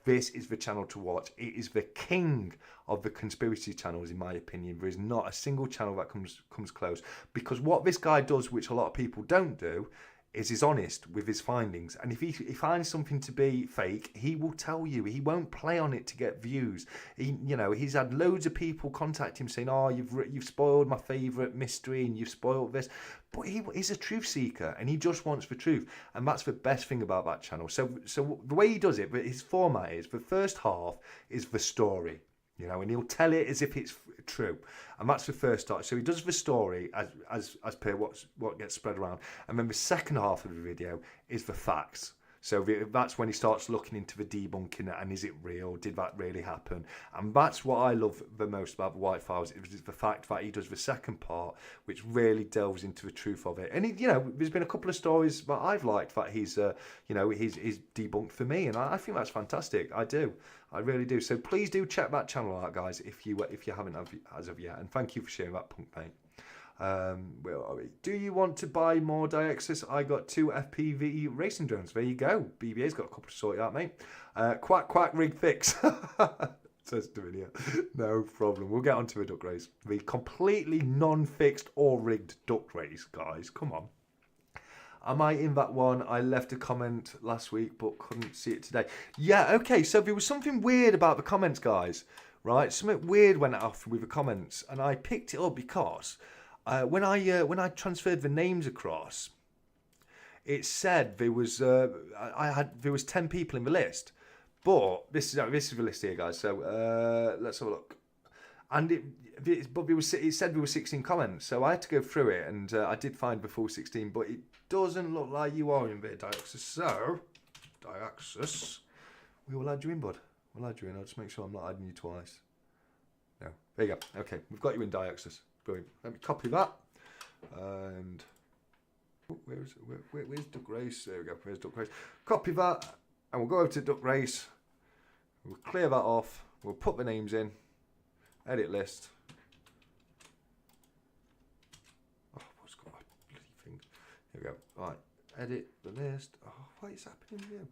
this is the channel to watch. It is the king of the conspiracy channels, in my opinion. There is not a single channel that comes close, because what this guy does, which a lot of people don't do, is he's honest with his findings. And if he finds something to be fake, he will tell you. He won't play on it to get views. He's had loads of people contact him saying, "Oh, you've spoiled my favourite mystery, and you've spoiled this." But he's a truth seeker, and he just wants the truth, and that's the best thing about that channel. So the way he does it, his format is, the first half is the story, and he'll tell it as if it's true, and that's the first start. So he does the story as per what gets spread around, and then the second half of the video is the facts. So that's when he starts looking into the debunking, and is it real? Did that really happen? And that's what I love the most about the White-Files, is the fact that he does the second part, which really delves into the truth of it. And there's been a couple of stories that I've liked that he's debunked for me, and I think that's fantastic. I really do. So please do check that channel out, guys, if you haven't as of yet. And thank you for sharing that, Punk, mate. Where are we? Do you want to buy more Diexis? I got 2 FPV racing drones. There you go. BBA's got a couple to sort out, mate. Quack rig fix. Says Davinia. No problem. We'll get onto a duck race. The completely non-fixed or rigged duck race, guys. Come on. Am I in that one? I left a comment last week but couldn't see it today. Yeah, okay. So there was something weird about the comments, guys. Right? Something weird went off with the comments, and I picked it up because when I transferred the names across, it said there was there was 10 people in the list, but this is the list here, guys. So let's have a look. And it said there were 16 comments, so I had to go through it, and I did find the full 16, but it doesn't look like you are in there, Dioxus. So, Dioxus, we will add you in, bud. We'll add you in. I'll just make sure I'm not adding you twice. No, there you go. Okay, we've got you in, Dioxus. Brilliant. Let me copy that. And where's Duck Race? There we go. Where's Duck Race? Copy that, and we'll go over to Duck Race. We'll clear that off. We'll put the names in. Edit list. Oh, what's got my bloody thing? Here we go. Right. Edit the list. Oh, what is happening here?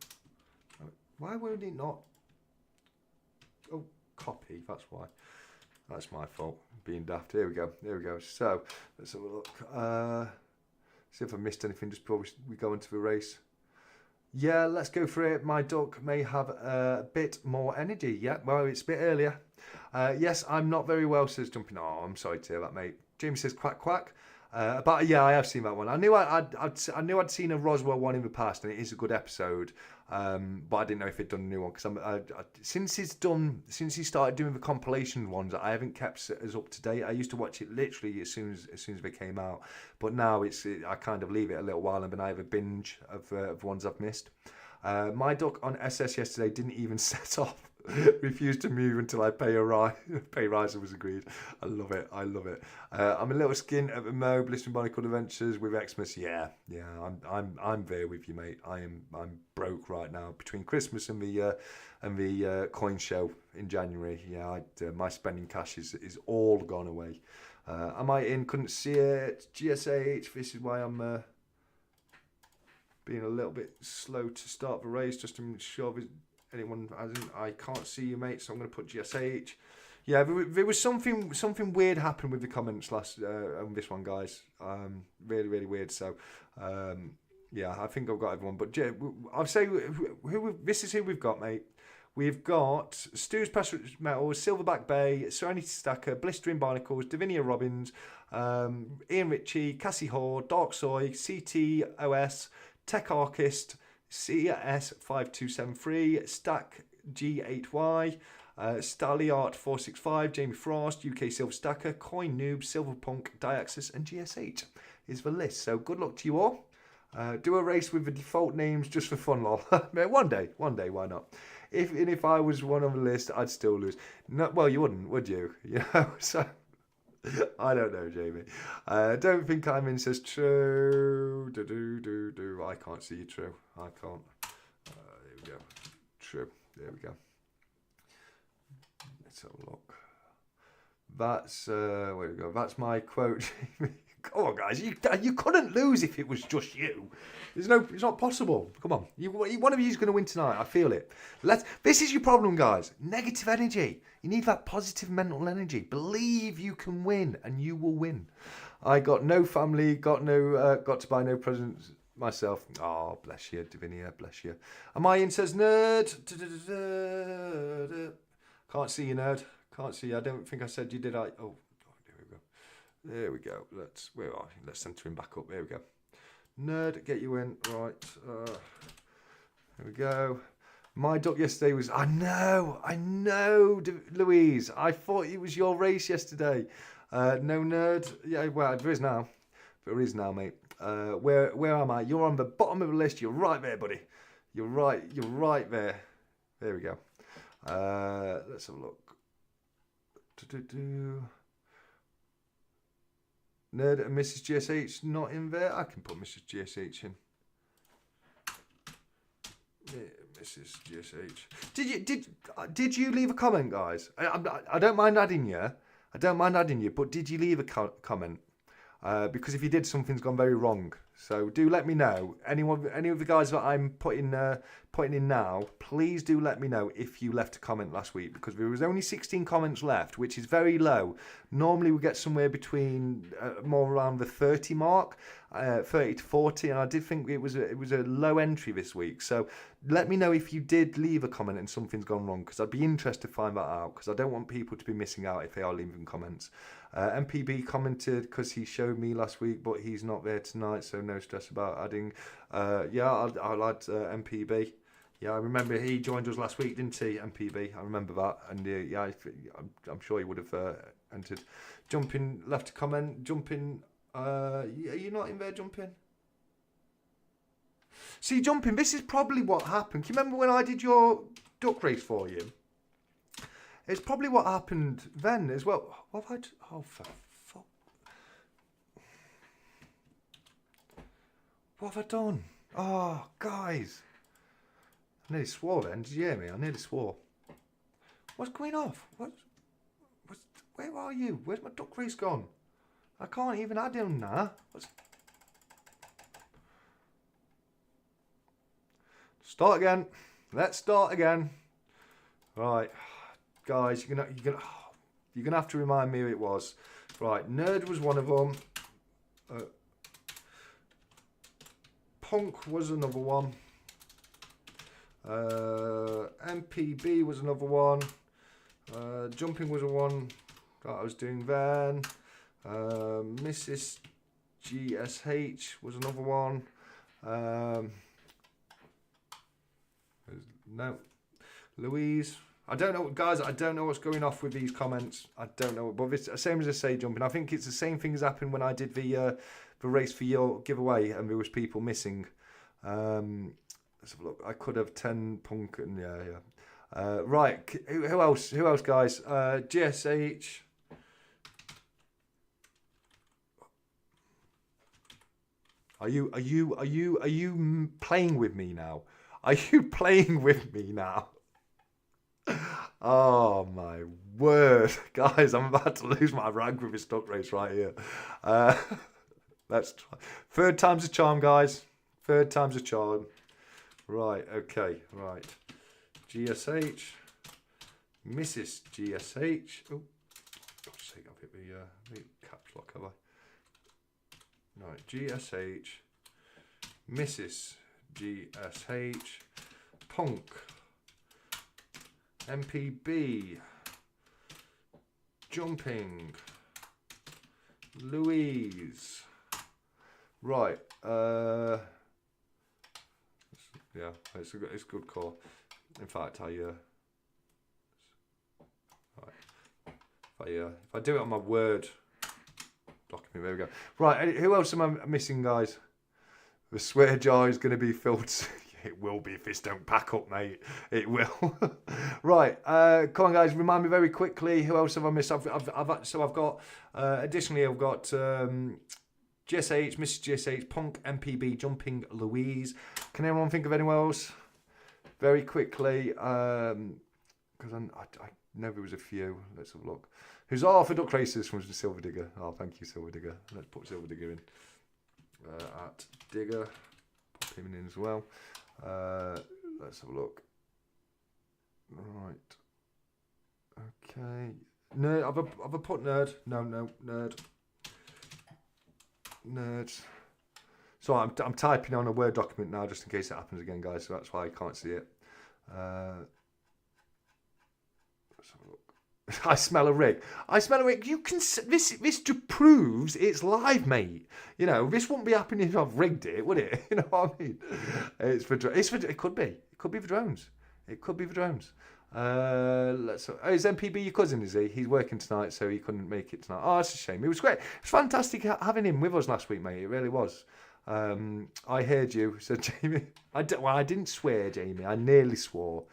Why would it not? Oh, copy. That's why. That's my fault. Being daft. Here we go. There we go. So, let's have a look. See if I missed anything just before we go into the race. Yeah, let's go for it. My duck may have a bit more energy. Yeah, well, it's a bit earlier. Yes, I'm not very well, says Jumping. Oh, I'm sorry to hear that, mate. Jamie says quack quack. But yeah, I have seen that one. I knew I'd seen a Roswell one in the past, and it is a good episode. But I didn't know if he'd done a new one because since he started doing the compilation ones, I haven't kept as up to date. I used to watch it literally as soon as they came out, but now I kind of leave it a little while, and then I have a binge of ones I've missed. My duck on SS yesterday didn't even set off. Refused to move until I pay rise was agreed. I love it. I'm a little skint at the Mo Blistering Barnacle Adventures with Xmas. Yeah. I'm there with you, mate. I'm broke right now between Christmas and the coin show in January. Yeah, my spending cash is all gone away. Am I in? Couldn't see it. GSH. This is why I'm being a little bit slow to start the race, just to ensure anyone I can't see you, mate, so I'm going to put GSH. Yeah, there was something weird happened with the comments last on this one, guys. Really weird. So yeah, I think I've got everyone, but I'll say this is who we've got, mate. We've got Stu's Precious Metals, Silverback Bay, Serenity Stacker, Blistering Barnacles, Davinia Robbins, Ian Ritchie, Cassie Hoare, Dark Soy, CTOS, Tech Archist, CS5273, Stack G8Y, Staliart 465, Jamie Frost, UK Silver Stacker, Coin Noob, Silverpunk, Diaxis, and GSH is the list. So good luck to you all. Do a race with the default names just for fun, lol. One day, why not? If I was one on the list, I'd still lose. No, well, you wouldn't, would you? You know, so I don't know, Jamie. Don't think I'm in, says true. Do. I can't see you, true. I can't. There we go. True. There we go. Let's have a look. That's where we go. That's my quote, Jamie. Come on, guys. You couldn't lose if it was just you. It's not possible. Come on. One of you is going to win tonight. I feel it. This is your problem, guys. Negative energy. You need that positive mental energy. Believe you can win, and you will win. I got no family. Got to buy no presents myself. Oh, bless you, Davinia. Bless you. Am I in? Says nerd. Can't see you, nerd. Can't see you. I don't think I said you did. There we go. Let's center him back up. There we go. Nerd, get you in. Right. There we go. My duck yesterday was... I know, Louise. I thought it was your race yesterday. No, nerd. Yeah, well, there is now. There is now, mate. Where am I? You're on the bottom of the list. You're right there, buddy. You're right there. There we go. Let's have a look. Nerd and Mrs. GSH not in there. I can put Mrs. GSH in. Yeah, Mrs. GSH. Did you leave a comment, guys? I don't mind adding you. But did you leave a comment? Because if you did, something's gone very wrong. So do let me know. Any of the guys that I'm putting in now, please do let me know if you left a comment last week, because there was only 16 comments left, which is very low. Normally we get somewhere between more around the 30 mark, 30 to 40, and I did think it was a low entry this week. So let me know if you did leave a comment and something's gone wrong, because I'd be interested to find that out, because I don't want people to be missing out if they are leaving comments. MPB commented because he showed me last week, but he's not there tonight, so no stress about adding. Yeah, I'll add MPB. Yeah, I remember he joined us last week, didn't he, MPB? I remember that. And yeah, I'm sure he would have entered. Jumping, left a comment. Jumping, are you not in there, Jumping? See, Jumping, this is probably what happened. Can you remember when I did your duck race for you? It's probably what happened then as well. What have I done? Oh, for fuck. What have I done? Oh, guys. I nearly swore then. Did you hear me? I nearly swore. What's going off? Where are you? Where's my duck race gone? I can't even add him now. Start again. Let's start again. Right, guys, you're gonna have to remind me who it was. Right, Nerd was one of them. Punk was another one. MPB was another one. Jumping was a one that I was doing then. Mrs. GSH was another one. No. Louise. I don't know, guys. I don't know what's going off with these comments. I don't know, but it's the same as I say, Jumping. I think it's the same thing as happened when I did the race for your giveaway, and there was people missing. Let's have a look. I could have 10 Punk and yeah. Right. Who else? Who else, guys? GSH. Are you playing with me now? Are you playing with me now? Oh my word, guys! I'm about to lose my rank with this duck race right here. Let's try. Third time's a charm, guys. Third time's a charm. Right. Okay. Right. GSH. Mrs. GSH. Oh, God's sake! I've hit the caps lock, have I? Right. GSH. Mrs. GSH. Punk. MPB. Jumping. Louise. Right. Yeah, it's a good call. In fact, right. If I do it on my Word document, there we go. Right. Who else am I missing, guys? The swear jar is going to be filled. It will be if this don't pack up, mate. It will. Right. Come on, guys. Remind me very quickly. Who else have I missed? I've got. Additionally, I've got GSH, Mrs. GSH, Punk, MPB, Jumping, Louise. Can anyone think of anyone else? Very quickly, because I know there was a few. Let's have a look. Who's for Duck Racers from Silver Digger? Oh, thank you, Silver Digger. Let's put Silver Digger in. At Digger. Put him in as well. Let's have a look. Right. Okay. Nerd. Have I put Nerd? No. Nerd. So I'm typing on a Word document now just in case it happens again, guys. So that's why I can't see it. Let's have a look. I smell a rig. You can. This just proves it's live, mate. You know, this wouldn't be happening if I've rigged it, would it? You know what I mean? It could be. It could be for drones. It's MPB your cousin, is he? He's working tonight, so he couldn't make it tonight. Oh, that's a shame. It was great. It was fantastic having him with us last week, mate. It really was. I heard you, said Jamie. I didn't swear, Jamie. I nearly swore.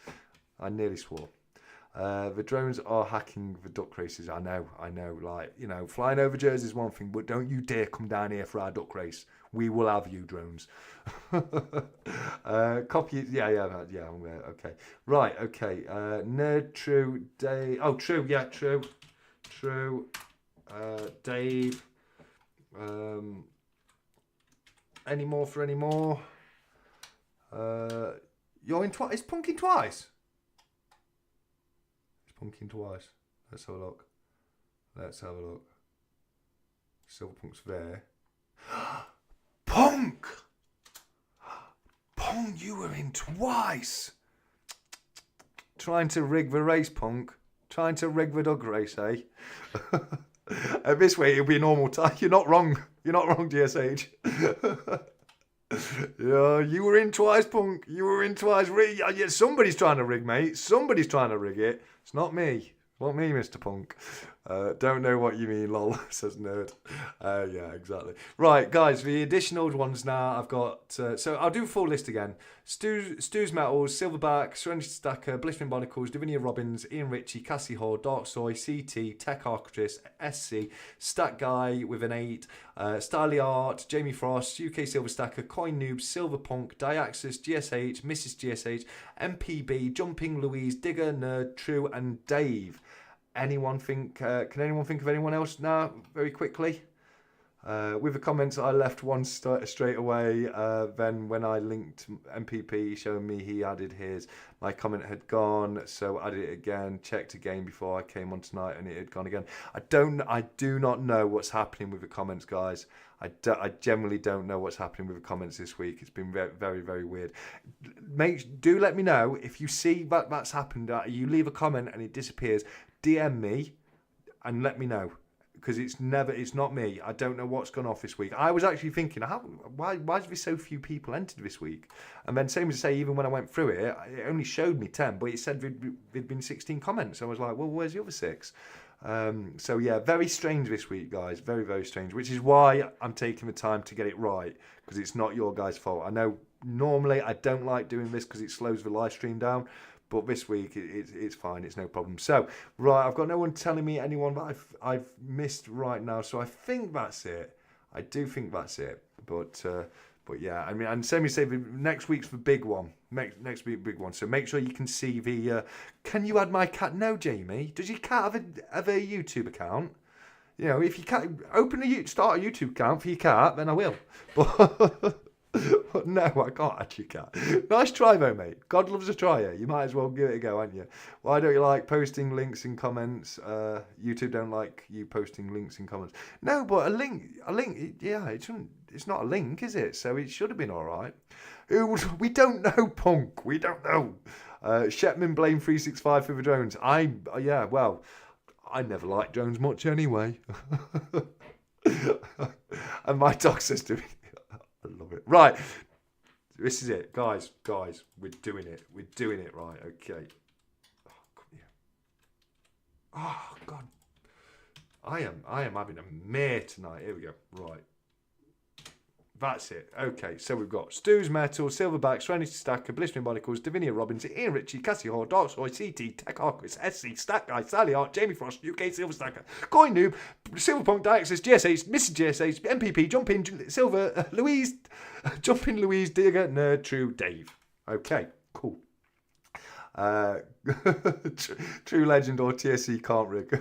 The drones are hacking the duck races. I know. Like, you know, flying over Jersey is one thing, but don't you dare come down here for our duck race. We will have you, drones. Copy. Yeah. Okay. Right. Okay. Nerd. True. Dave. Oh, true. Yeah. True. Dave. Any more for any more? You're in twice. Is Punking twice? Punking twice. Let's have a look. Silverpunk's there. Punk, you were in twice. Trying to rig the race, Punk. Trying to rig the dog race, eh? At this way, it'll be a normal time. You're not wrong. You're not wrong, DSH. Yeah, you were in twice, punk. You were in twice. Yeah, somebody's trying to rig, mate. Somebody's trying to rig it. It's not me. Not me, Mr. Punk. Don't know what you mean, lol, says Nerd. Yeah, exactly. Right, guys, the additional ones now I've got... so I'll do a full list again. Stu's Metals, Silverback, Serenity Stacker, Blistering Barnacles, Davinia Robbins, Ian Ritchie, Cassie Hall, Dark Soy, CT, Tech Architrist, SC, Stat Guy with an 8, Styly Art, Jamie Frost, UK Silver Stacker, Coin Noob, Silver Punk, Diaxis, GSH, Mrs. GSH, MPB, Jumping Louise, Digger, Nerd, True, and Dave. Anyone think? Can anyone think of anyone else now? Very quickly. With the comments, I left one straight away. Then when I linked MPP, showing me he added his, my comment had gone, so I added it again. Checked again before I came on tonight, and it had gone again. I do not know what's happening with the comments, guys. I generally don't know what's happening with the comments this week. It's been very, very, very weird. Do let me know if you see that's happened. You leave a comment and it disappears. DM me and let me know, because it's not me. I don't know what's gone off this week. I was actually thinking, why is there so few people entered this week? And then same as say, even when I went through it, it only showed me 10, but it said there'd been 16 comments. I was like, well, where's the other 6? So yeah, very strange this week, guys. Very, very strange, which is why I'm taking the time to get it right, because it's not your guys' fault. I know normally I don't like doing this because it slows the live stream down, but this week it's fine. It's no problem. So right, I've got no one telling me anyone that I've missed right now. So I think that's it. I do think that's it. But yeah, I mean, and same as say, next week's the big one. Next week, big one. So make sure you can see the. Can you add my cat? No, Jamie. Does your cat have a YouTube account? You know, if you can't start a YouTube account for your cat, then I will. But no, I can't add your cat. Nice try though, mate. God loves a tryer. You might as well give it a go, aren't you? Why don't you like posting links in comments? YouTube don't like you posting links in comments. No, but a link, yeah, it's not a link, is it? So it should have been all right. We don't know, punk. We don't know. Shetman blame 365 for the drones. I never liked drones much anyway. And my dog says to me, I love it. Right. This is it. Guys, we're doing it. We're doing it right. Okay. Oh, come here. Oh, God. I am having a mare tonight. Here we go. Right. That's it. Okay, so we've got Stu's Metal, Silverback, Serenity Stacker, Blistering Barnacles, Davinia Robbins, Ian Ritchie, Cassie Hall, Dark Soy, CT, Tech Arquist, SC, Stat Guy, Sally Art, Jamie Frost, UK Silver Stacker, Coin Noob, Silverpunk, Diaxis, GSH, Mrs. GSH, MPP, Jumping Silver, Louise, Jumping Louise, Digger, Nerd, True, Dave. Okay, cool. True Legend or TSC can't rig.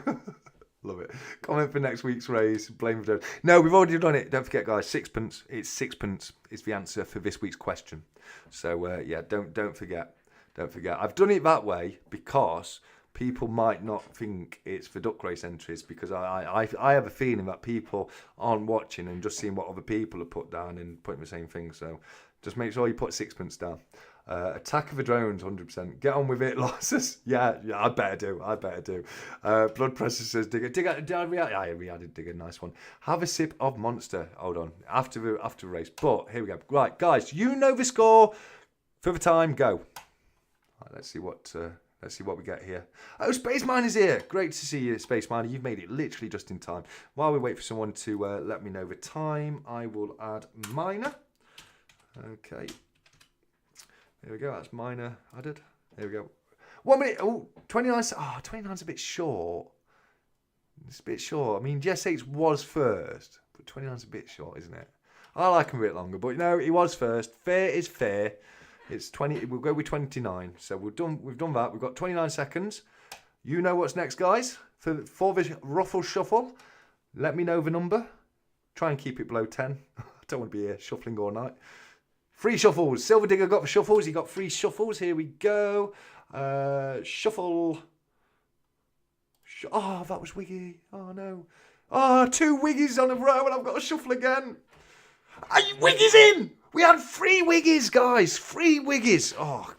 Love it. Comment for next week's race. Blame for no, we've already done it. Don't forget, guys. Sixpence. It's sixpence is the answer for this week's question. So yeah, don't forget. Don't forget. I've done it that way because people might not think it's for duck race entries, because I have a feeling that people aren't watching and just seeing what other people have put down and putting the same thing. So just make sure you put sixpence down. Attack of the drones, 100%. Get on with it, losses. Yeah, I better do. Blood Pressure says, Digger. I re-added Digger, nice one. Have a sip of Monster. Hold on, after the race. But here we go. Right, guys, you know the score for the time. Go. Right, let's see what we get here. Oh, Space Miner's here. Great to see you, Space Miner. You've made it literally just in time. While we wait for someone to let me know the time, I will add Miner. Okay. There we go, that's Miner added. There we go. 1 minute. Oh, 29. Oh, 29's a bit short. It's a bit short. I mean, GS8 was first, but 29's a bit short, isn't it? I like him a bit longer, but no, he was first. Fair is fair. It's 20. We'll go with 29. So we've done that. We've got 29 seconds. You know what's next, guys. For the ruffle shuffle, let me know the number. Try and keep it below 10. I don't want to be here shuffling all night. 3 shuffles. Silver Digger got the shuffles. He got 3 shuffles. Here we go. Shuffle. Oh, that was Wiggy. Oh, no. Oh, 2 Wiggies on a row, and I've got to shuffle again. Wiggy's in. We had 3 Wiggies, guys. 3 Wiggies. Oh,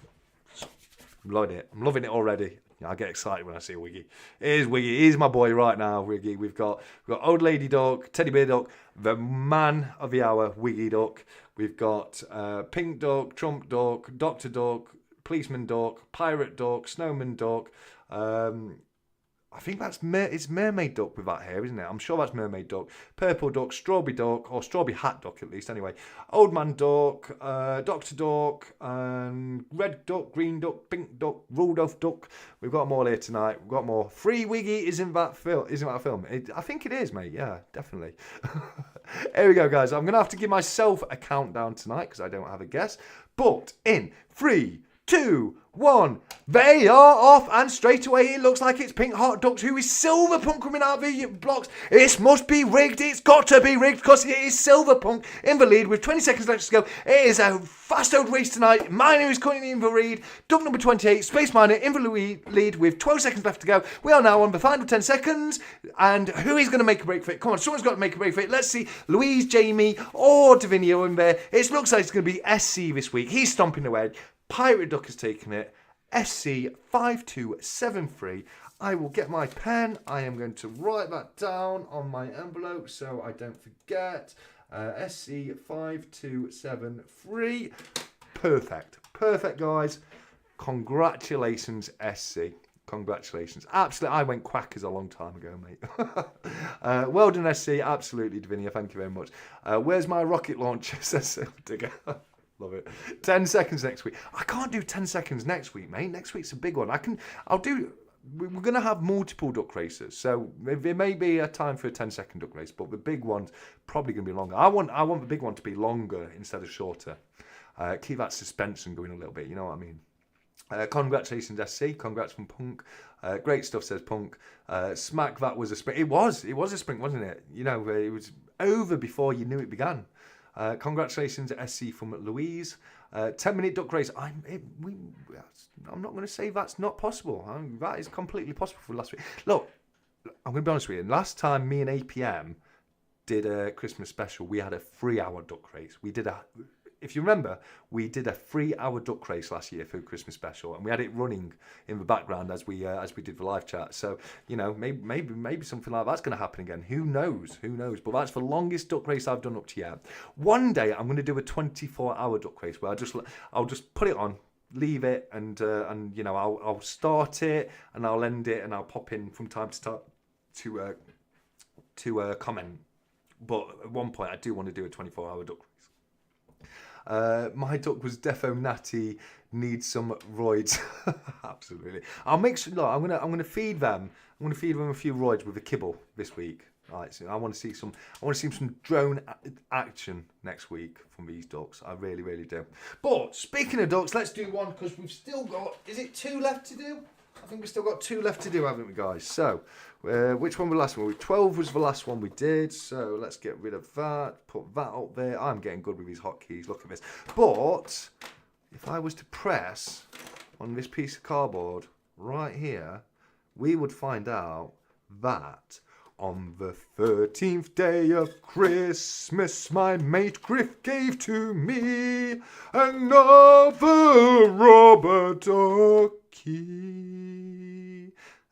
I'm loving it. I'm loving it already. I get excited when I see Wiggy. Here's Wiggy. Here's my boy right now, Wiggy. We've got Old Lady Duck, Teddy Bear Duck, the man of the hour, Wiggy Duck. We've got Pink Duck, Trump Duck, Doctor Duck, Policeman Duck, Pirate Duck, Snowman Duck. I think it's Mermaid Duck with that hair, isn't it? I'm sure that's Mermaid Duck. Purple Duck, Strawberry Duck, or Strawberry Hat Duck at least, anyway. Old Man Duck, Doctor Duck, and Red Duck, Green Duck, Pink Duck, Rudolph Duck. We've got them all here tonight. We've got more. Free Wiggy isn't that a film? I think it is, mate. Yeah, definitely. Here we go, guys. I'm going to have to give myself a countdown tonight because I don't have a guess. But in 3, 2, 1, they are off, and straight away it looks like it's Pink Heart Ducks who is Silverpunk coming out of the blocks. This must be rigged. It's got to be rigged because it is Silverpunk in the lead with 20 seconds left to go. It is a fast-old race tonight. Miner is currently in the lead. Duck number 28, Space Miner in the lead with 12 seconds left to go. We are now on the final 10 seconds, and who is going to make a break for it? Come on, someone's got to make a break for it. Let's see, Louise, Jamie, or Davinia in there. It looks like it's going to be SC this week. He's stomping away. Pirate Duck has taken it. SC5273. I will get my pen. I am going to write that down on my envelope so I don't forget. SC5273. Perfect, guys. Congratulations, SC. Congratulations. Absolutely. I went quackers a long time ago, mate. Well done, SC. Absolutely, Davinia. Thank you very much. Where's my rocket launcher? Says Silverdigger. Love it. 10 seconds next week. I can't do 10 seconds next week, mate. Next week's a big one. We're going to have multiple duck races. So there may be a time for a 10-second duck race, but the big one's probably going to be longer. I want the big one to be longer instead of shorter. Keep that suspense going a little bit, you know what I mean? Congratulations, SC. Congrats from Punk. Great stuff, says Punk. Smack, that was a sprint. It was a sprint, wasn't it? You know, it was over before you knew it began. Congratulations, SC from Louise. 10-minute duck race. I'm not going to say that's not possible. That is completely possible for last week. Look, I'm going to be honest with you. Last time me and APM did a Christmas special, we had a 3-hour duck race. If you remember, we did a 3-hour duck race last year for a Christmas special, and we had it running in the background as we did the live chat. So, you know, maybe something like that's going to happen again. Who knows? But that's the longest duck race I've done up to yet. One day I'm going to do a 24-hour duck race where I'll just put it on, leave it, and you know, I'll start it and I'll end it, and I'll pop in from time to time to comment. But at one point I do want to do a 24-hour duck race. My duck was defo natty, needs some roids. Absolutely. I'll make sure. Look, I'm gonna feed them. I'm gonna feed them a few roids with a kibble this week. Right. So I want to see some drone action next week from these ducks. I really, really do. But speaking of ducks, let's do one because we've still got. Is it 2 left to do? I think we've still got 2 left to do, haven't we, guys? So, which one was the last one? 12 was the last one we did. So let's get rid of that. Put that up there. I'm getting good with these hotkeys. Look at this. But if I was to press on this piece of cardboard right here, we would find out that on the 13th day of Christmas, my mate Griff gave to me another rubber ducky.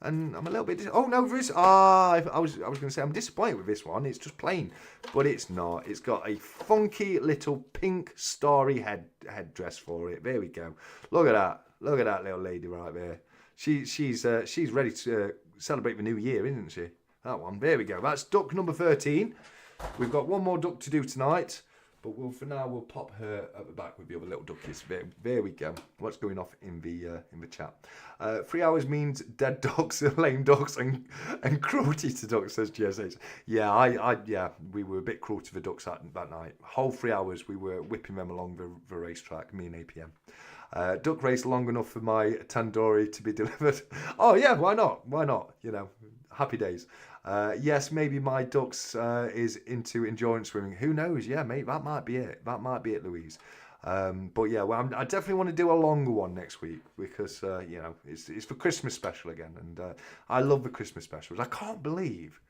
And I'm a little bit. Oh no, this. I was going to say I'm disappointed with this one. It's just plain, but it's not. It's got a funky little pink starry headdress for it. There we go. Look at that. Look at that little lady right there. She's ready to celebrate the new year, isn't she? That one. There we go. That's duck number 13. We've got one more duck to do tonight, but for now we'll pop her at the back with the other little duckies. There we go. What's going off in the chat? 3 hours means dead ducks, lame ducks, and cruelty to ducks, says GSH. Yeah, we were a bit cruel to the ducks that night. Whole 3 hours we were whipping them along the racetrack, me and APM. Duck race long enough for my tandoori to be delivered. Oh yeah, why not? You know, happy days. Yes, maybe my ducks is into endurance swimming. Who knows? Yeah, mate, that might be it. Louise. But yeah, well, I definitely want to do a longer one next week because you know, it's for Christmas special again, and I love the Christmas specials. I can't believe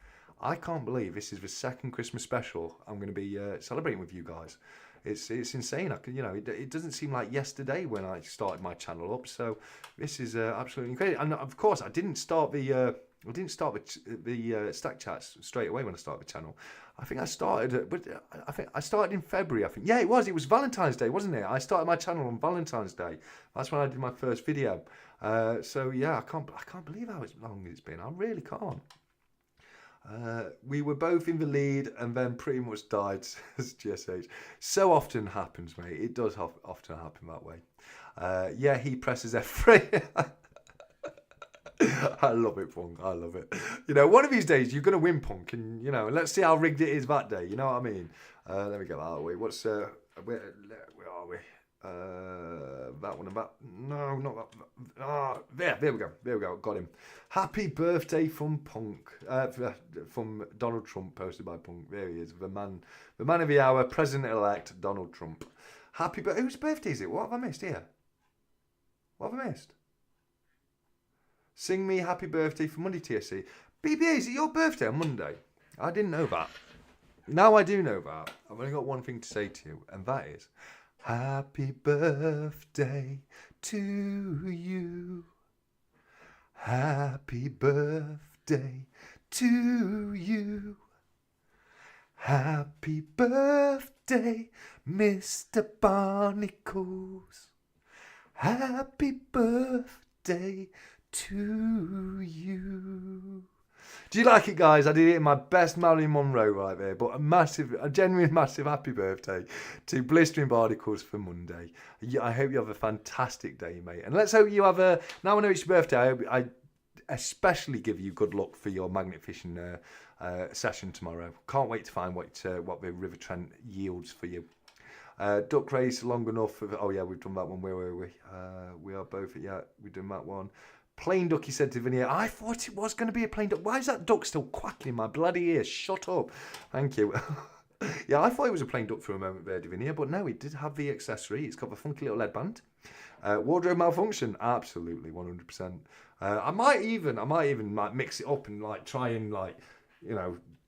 this is the second Christmas special I'm going to be celebrating with you guys. It's insane. I can, it doesn't seem like yesterday when I started my channel up. So this is absolutely incredible. And of course, I didn't start the stack chats straight away when I started the channel. I think I started, but I think I started in February. I think, yeah, it was Valentine's Day, wasn't it? I started my channel on Valentine's Day. That's when I did my first video. So yeah, I can't believe how long it's been. I really can't. We were both in the lead and then pretty much died, says GSH. So often happens, mate. It does often happen that way. Yeah, he presses F3. I love it, Punk. I love it. One of these days you're going to win, Punk, and let's see how rigged it is that day. You know what I mean? Let me get that out of the way. Where are we? That one about no, not that. There we go. Got him. Happy birthday from Punk. From Donald Trump, posted by Punk. There he is, the man of the hour, President-elect Donald Trump. Happy birthday. Whose birthday is it? What have I missed here? What have I missed? Sing me happy birthday for Monday, TSC. BBA, is it your birthday on Monday? I didn't know that. Now I do know that. I've only got one thing to say to you, and that is, happy birthday to you. Happy birthday to you. Happy birthday, Mr. Barnacles. Happy birthday to you. Do you like it, guys? I did it in my best Marilyn Monroe right there, but a genuine massive happy birthday to Blistering Barnacles for Monday. I hope you have a fantastic day, mate. And let's hope you have now I know it's your birthday, I especially give you good luck for your magnet fishing session tomorrow. Can't wait to find what the River Trent yields for you. Duck race long enough. Oh yeah, we've done that one. Where were we? We are both. Yeah, we've done that one. Plain duck, he said to Vinia. I thought it was going to be a plain duck. Why is that duck still quacking in my bloody ear? Shut up. Thank you. Yeah, I thought it was a plain duck for a moment there, Divinia, but no, it did have the accessory. It's got the funky little lead band. Wardrobe malfunction, absolutely, 100%. I might even like mix it up and like try and like,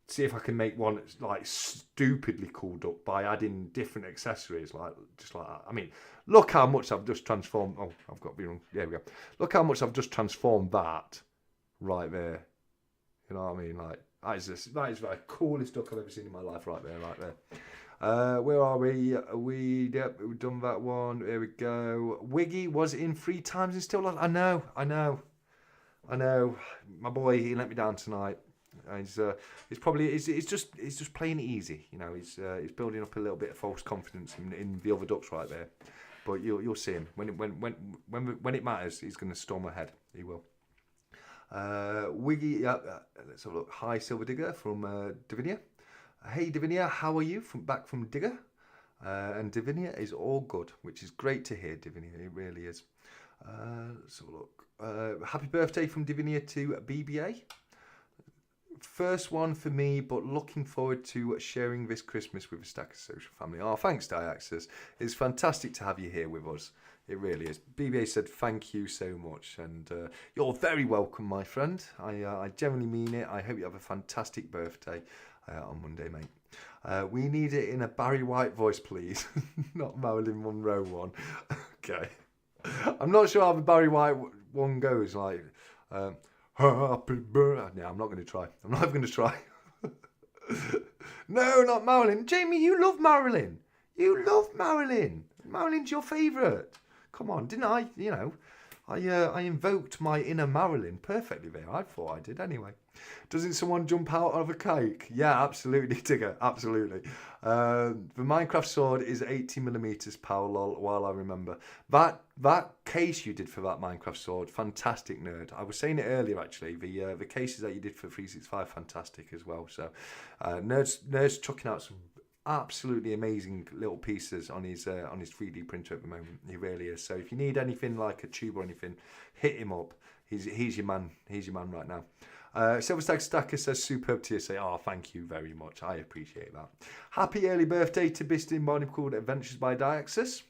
see if I can make one that's like stupidly cool duck by adding different accessories, just like that. I mean, look how much I've just transformed. Oh, I've got to be wrong. There we go. Look how much I've just transformed that right there. You know what I mean? Like that is the coolest duck I've ever seen in my life. Right there. Where are we? We've done that one. There we go. Wiggy was in 3 times and still. I know. My boy, he let me down tonight. He's just playing it easy, He's building up a little bit of false confidence in the other ducks right there, but you'll see him when it matters. He's going to storm ahead. He will. Wiggy, let's have a look. Hi, Silver Digger from Divinia. Hey Divinia, how are you? Back from Digger, and Divinia is all good, which is great to hear. Divinia, it really is. Let's have a look. Happy birthday from Divinia to BBA. First one for me, but looking forward to sharing this Christmas with a Stacker Social family. Oh, thanks, Diaxis. It's fantastic to have you here with us. It really is. BBA said thank you so much, and you're very welcome, my friend. I genuinely mean it. I hope you have a fantastic birthday on Monday, mate. We need it in a Barry White voice, please. Not Marilyn Monroe one. Okay. I'm not sure how the Barry White one goes, like... happy birthday. Yeah, I'm not going to try. I'm not even going to try. No, not Marilyn. Jamie, you love Marilyn. You love Marilyn. Marilyn's your favourite. Come on, didn't I? I invoked my inner Marilyn perfectly there. I thought I did anyway. Doesn't someone jump out of a cake? Yeah, absolutely, Tigger. Absolutely. The Minecraft sword is 80mm power, lol, while I remember. That case you did for that Minecraft sword, fantastic, nerd. I was saying it earlier, actually. The cases that you did for 365, fantastic as well. So, nerd's chucking out some absolutely amazing little pieces on his 3D printer at the moment. He really is. So if you need anything like a tube or anything, hit him up. He's your man. He's your man right now. Silverstack Stacker says superb TSA. Oh, thank you very much. I appreciate that. Happy early birthday to Bistin Barney called Adventures by Diaxis.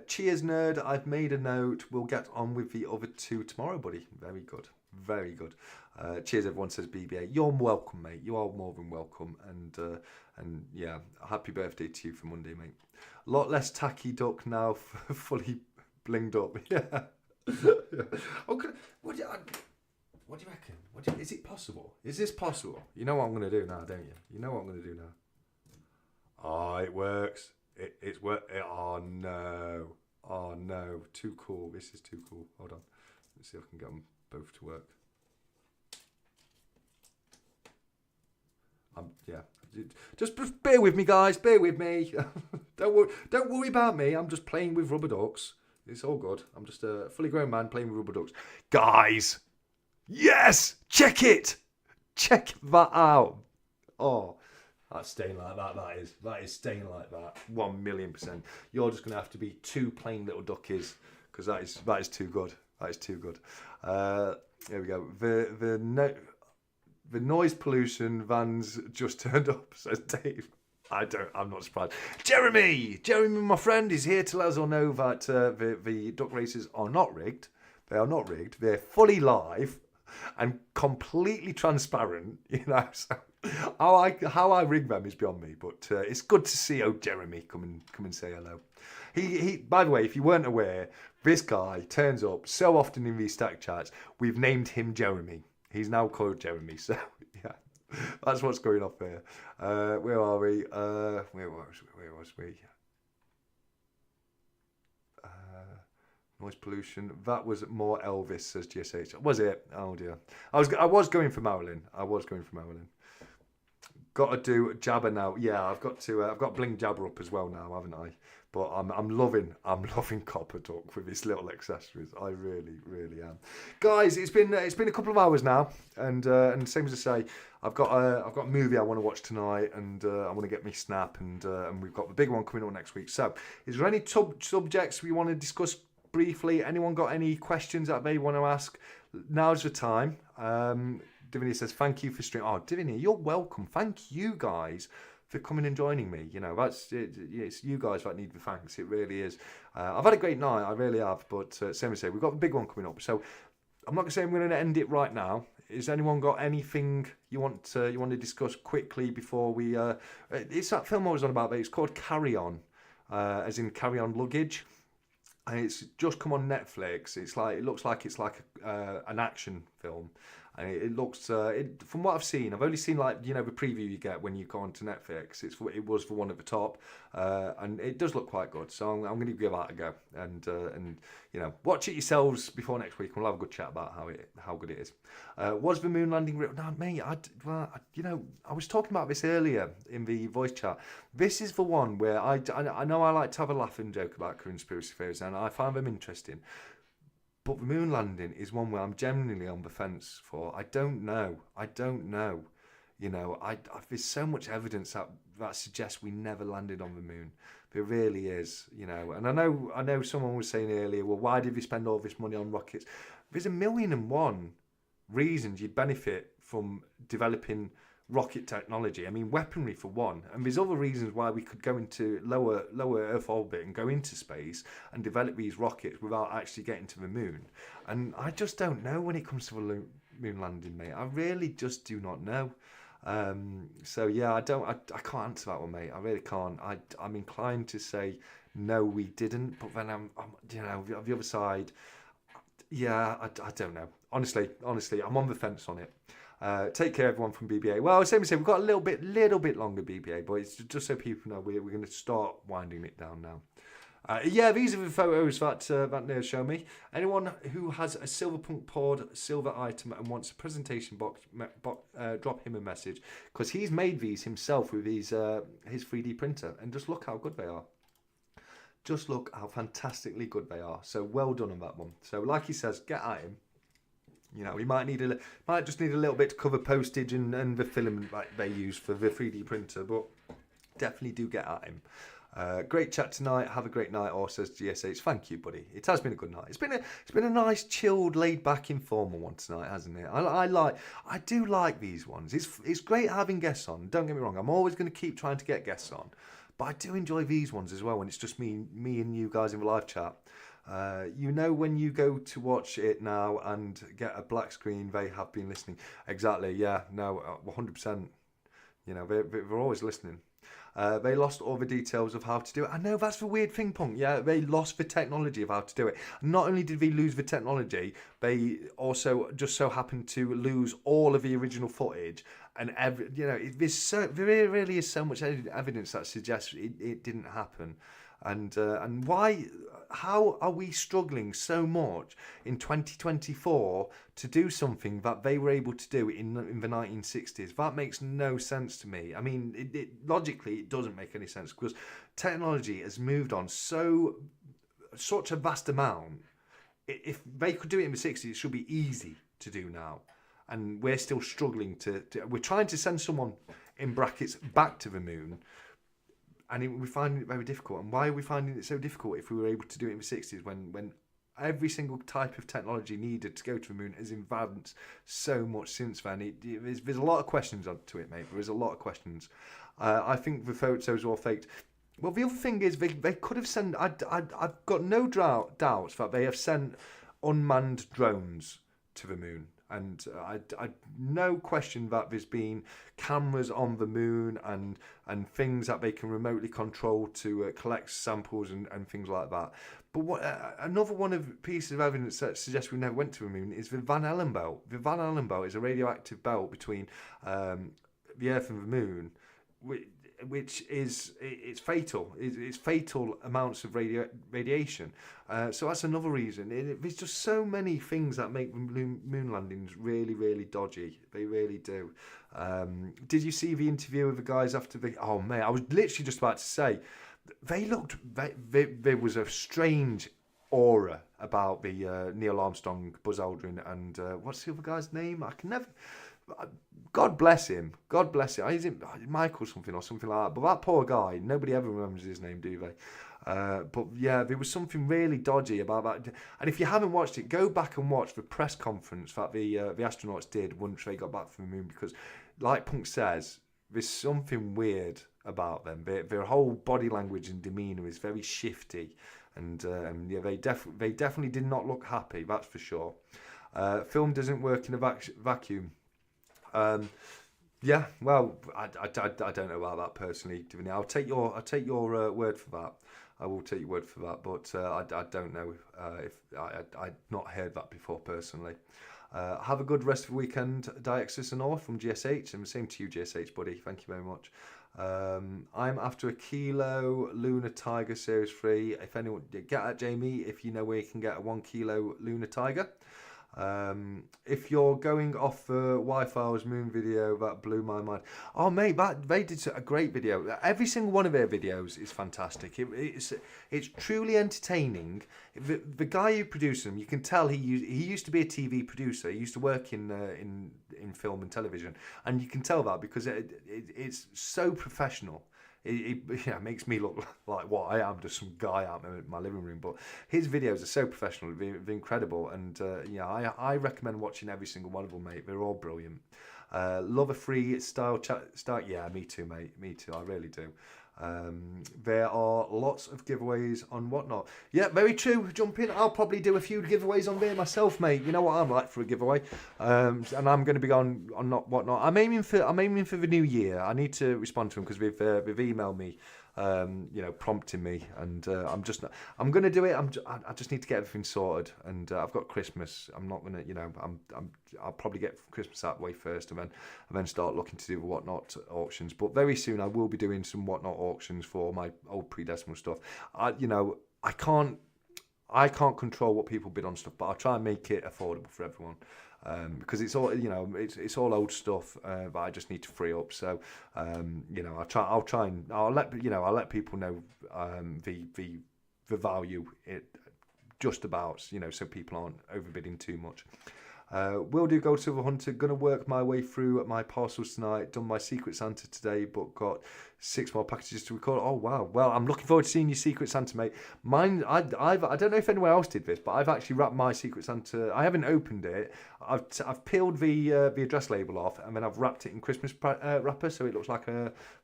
Cheers, nerd. I've made a note. We'll get on with the other 2 tomorrow, buddy. Very good. Very good. Cheers, everyone, says BBA. You're welcome, mate. You are more than welcome. And yeah, happy birthday to you for Monday, mate. A lot less tacky duck now, fully blinged up. Yeah. Okay. What do you reckon? Is it possible? Is this possible? You know what I'm going to do now, don't you? You know what I'm going to do now. Oh, it works. It's work. Oh no. Oh no. Too cool. This is too cool. Hold on. Let's see if I can get them both to work. Yeah. Just bear with me, guys. Bear with me. Don't worry about me. I'm just playing with rubber ducks. It's all good. I'm just a fully grown man playing with rubber ducks. Guys. Yes. Check it. Check that out. Oh. That's staying like that. That is staying like that. 1,000,000%. You're just gonna have to be two plain little duckies because that is too good. That is too good. There we go. The noise pollution vans just turned up, says Dave. I'm not surprised. Jeremy, my friend, is here to let us all know that the duck races are not rigged. They are not rigged. They're fully live and completely transparent. You know, so how I rig them is beyond me. But it's good to see old Jeremy come and say hello. He. By the way, if you weren't aware, this guy turns up so often in these stack chats. We've named him Jeremy. He's now called Jeremy. So yeah, that's what's going off there. Where are we? Where was we? Noise pollution. That was more Elvis, says GSH. Was it? Oh dear. I was going for Marilyn. Got to do Jabber now. Yeah, I've got Bling Jabber up as well now, haven't I? But I'm loving Copper Duck with his little accessories. I really, really am. Guys, it's been a couple of hours now, and same as I say, I've got a movie I want to watch tonight, and I want to get me snap, and we've got the big one coming up next week. So, is there any subjects we want to discuss briefly? Anyone got any questions that they want to ask? Now's the time. Divinity says thank you for streaming. Oh, Divinity, you're welcome. Thank you guys for coming and joining me. You know, it's you guys that need the thanks. It really is. I've had a great night. I really have. But same as I say, we've got the big one coming up. So I'm not going to say I'm going to end it right now. Has anyone got anything you want to discuss quickly before we? It's that film I was on about. But it's called Carry On, as in Carry On Luggage. And it's just come on Netflix. It looks like it's like an action film. And it looks, from what I've seen, I've only seen the preview you get when you go onto Netflix. It was for one at the top, and it does look quite good. So I'm going to give that a go, and watch it yourselves before next week. We'll have a good chat about how good it is. Was the moon landing real? No, mate. I was talking about this earlier in the voice chat. This is the one where I know I like to have a laugh and joke about conspiracy theories, and I find them interesting. But the moon landing is one where I'm genuinely on the fence for. I don't know. You know, there's so much evidence that suggests we never landed on the moon. There really is, you know. And I know someone was saying earlier, well, why did we spend all this money on rockets? There's 1,000,001 reasons you'd benefit from developing rocket technology. I mean, weaponry for one, and there's other reasons why we could go into lower Earth orbit and go into space and develop these rockets without actually getting to the moon. And I just don't know when it comes to the moon landing, mate. I really just do not know. So yeah, I can't answer that one, mate. I really can't. I'm inclined to say no, we didn't, but then I'm the other side. Yeah, I don't know. Honestly, I'm on the fence on it. Take care, everyone, from BBA. Well, same as say, we've got a little bit longer BBA, but it's just so people know we're going to start winding it down now. Yeah, these are the photos that Nerd showed me. Anyone who has a Silverpunk poured silver item and wants a presentation box, drop him a message, because he's made these himself with his 3D printer, and just look how good they are. Just look how fantastically good they are. So well done on that one. So like he says, get at him. You know, he might just need a little bit to cover postage and the filament like they use for the 3D printer, but definitely do get at him. Great chat tonight. Have a great night, or says GSH. Thank you, buddy. It has been a good night. It's been a nice, chilled, laid back, informal one tonight, hasn't it? I do like these ones. It's great having guests on. Don't get me wrong. I'm always going to keep trying to get guests on, but I do enjoy these ones as well when it's just me and you guys in the live chat. You know, when you go to watch it now and get a black screen, they have been listening. Exactly, yeah, no, 100%. You know, they're always listening. They lost all the details of how to do it. I know that's the weird thing, Punk. Yeah, they lost the technology of how to do it. Not only did they lose the technology, they also just so happened to lose all of the original footage. And there really is so much evidence that suggests it didn't happen. And why? How are we struggling so much in 2024 to do something that they were able to do in the 1960s? That makes no sense to me. I mean, logically, it doesn't make any sense because technology has moved on such a vast amount. If they could do it in the 60s, it should be easy to do now. And we're still struggling we're trying to send someone, in brackets, back to the moon. And we find it very difficult. And why are we finding it so difficult if we were able to do it in the 60s when every single type of technology needed to go to the moon has advanced so much since then? There's a lot of questions to it, mate. There's a lot of questions. I think the photos are all faked. Well, the other thing is they could have sent... I've got no doubts that they have sent unmanned drones to the moon. And I no question that there's been cameras on the moon and things that they can remotely control to collect samples and things like that. But another one of pieces of evidence that suggests we never went to the moon is the Van Allen belt. The Van Allen belt is a radioactive belt between the Earth and the moon, which is it's fatal. It's fatal amounts of radiation. So that's another reason. There's just so many things that make moon landings really, really dodgy. They really do. Did you see the interview of the guys after the... Oh, mate, I was literally just about to say, there was a strange aura about the Neil Armstrong, Buzz Aldrin, and what's the other guy's name? I can never... God bless him. God bless him. Is it Michael something or something like that? But that poor guy, nobody ever remembers his name, do they? But yeah, there was something really dodgy about that. And if you haven't watched it, go back and watch the press conference that the astronauts did once they got back from the moon. Because, like Punk says, there's something weird about them. Their whole body language and demeanour is very shifty, and yeah, they definitely did not look happy. That's for sure. Film doesn't work in a vacuum. Yeah, well, I don't know about that personally, Divini. I'll take your word for that. I will take your word for that, but I don't know if I'd not heard that before personally. Have a good rest of the weekend, Diexis and all from GSH, and the same to you, GSH, buddy. Thank you very much. I'm after a kilo Lunar Tiger Series 3. If anyone, get at Jamie if you know where you can get a 1 kilo Lunar Tiger. If you're going off the Wi-Fi's moon video, that blew my mind. Oh mate, they did a great video. Every single one of their videos is fantastic. It's truly entertaining. The guy who produced them, you can tell he used to be a TV producer. He used to work in film and television, and you can tell that because it's so professional. It makes me look like what I am, just some guy out in my living room. But his videos are so professional, they're incredible. And I recommend watching every single one of them, mate. They're all brilliant. Love a free style start. Yeah, me too, mate. Me too. I really do. There are lots of giveaways on Whatnot. Yeah, very true. Jump in. I'll probably do a few giveaways on there myself, mate. You know what I'm like for a giveaway. And I'm going to be on not Whatnot. I'm aiming for the new year. I need to respond to them because they've emailed me, prompting me, and I'm going to do it. I just need to get everything sorted, and I've got Christmas. I'm not going to, I'll probably get Christmas out of the way first, and then start looking to do the Whatnot auctions. But very soon I will be doing some Whatnot auctions for my old pre-decimal stuff. I can't control what people bid on stuff, but I'll try and make it affordable for everyone. Because it's all it's all old stuff that I just need to free up. So I'll let people know the value it just about, so people aren't overbidding too much. Will do Gold Silver Hunter. Gonna work my way through my parcels tonight. Done my Secret Santa today, but got 6 more packages to record. Oh wow! Well, I'm looking forward to seeing your Secret Santa, mate. Mine, I don't know if anyone else did this, but I've actually wrapped my Secret Santa. I haven't opened it. I've peeled the address label off, and then I've wrapped it in Christmas wrapper, so it looks like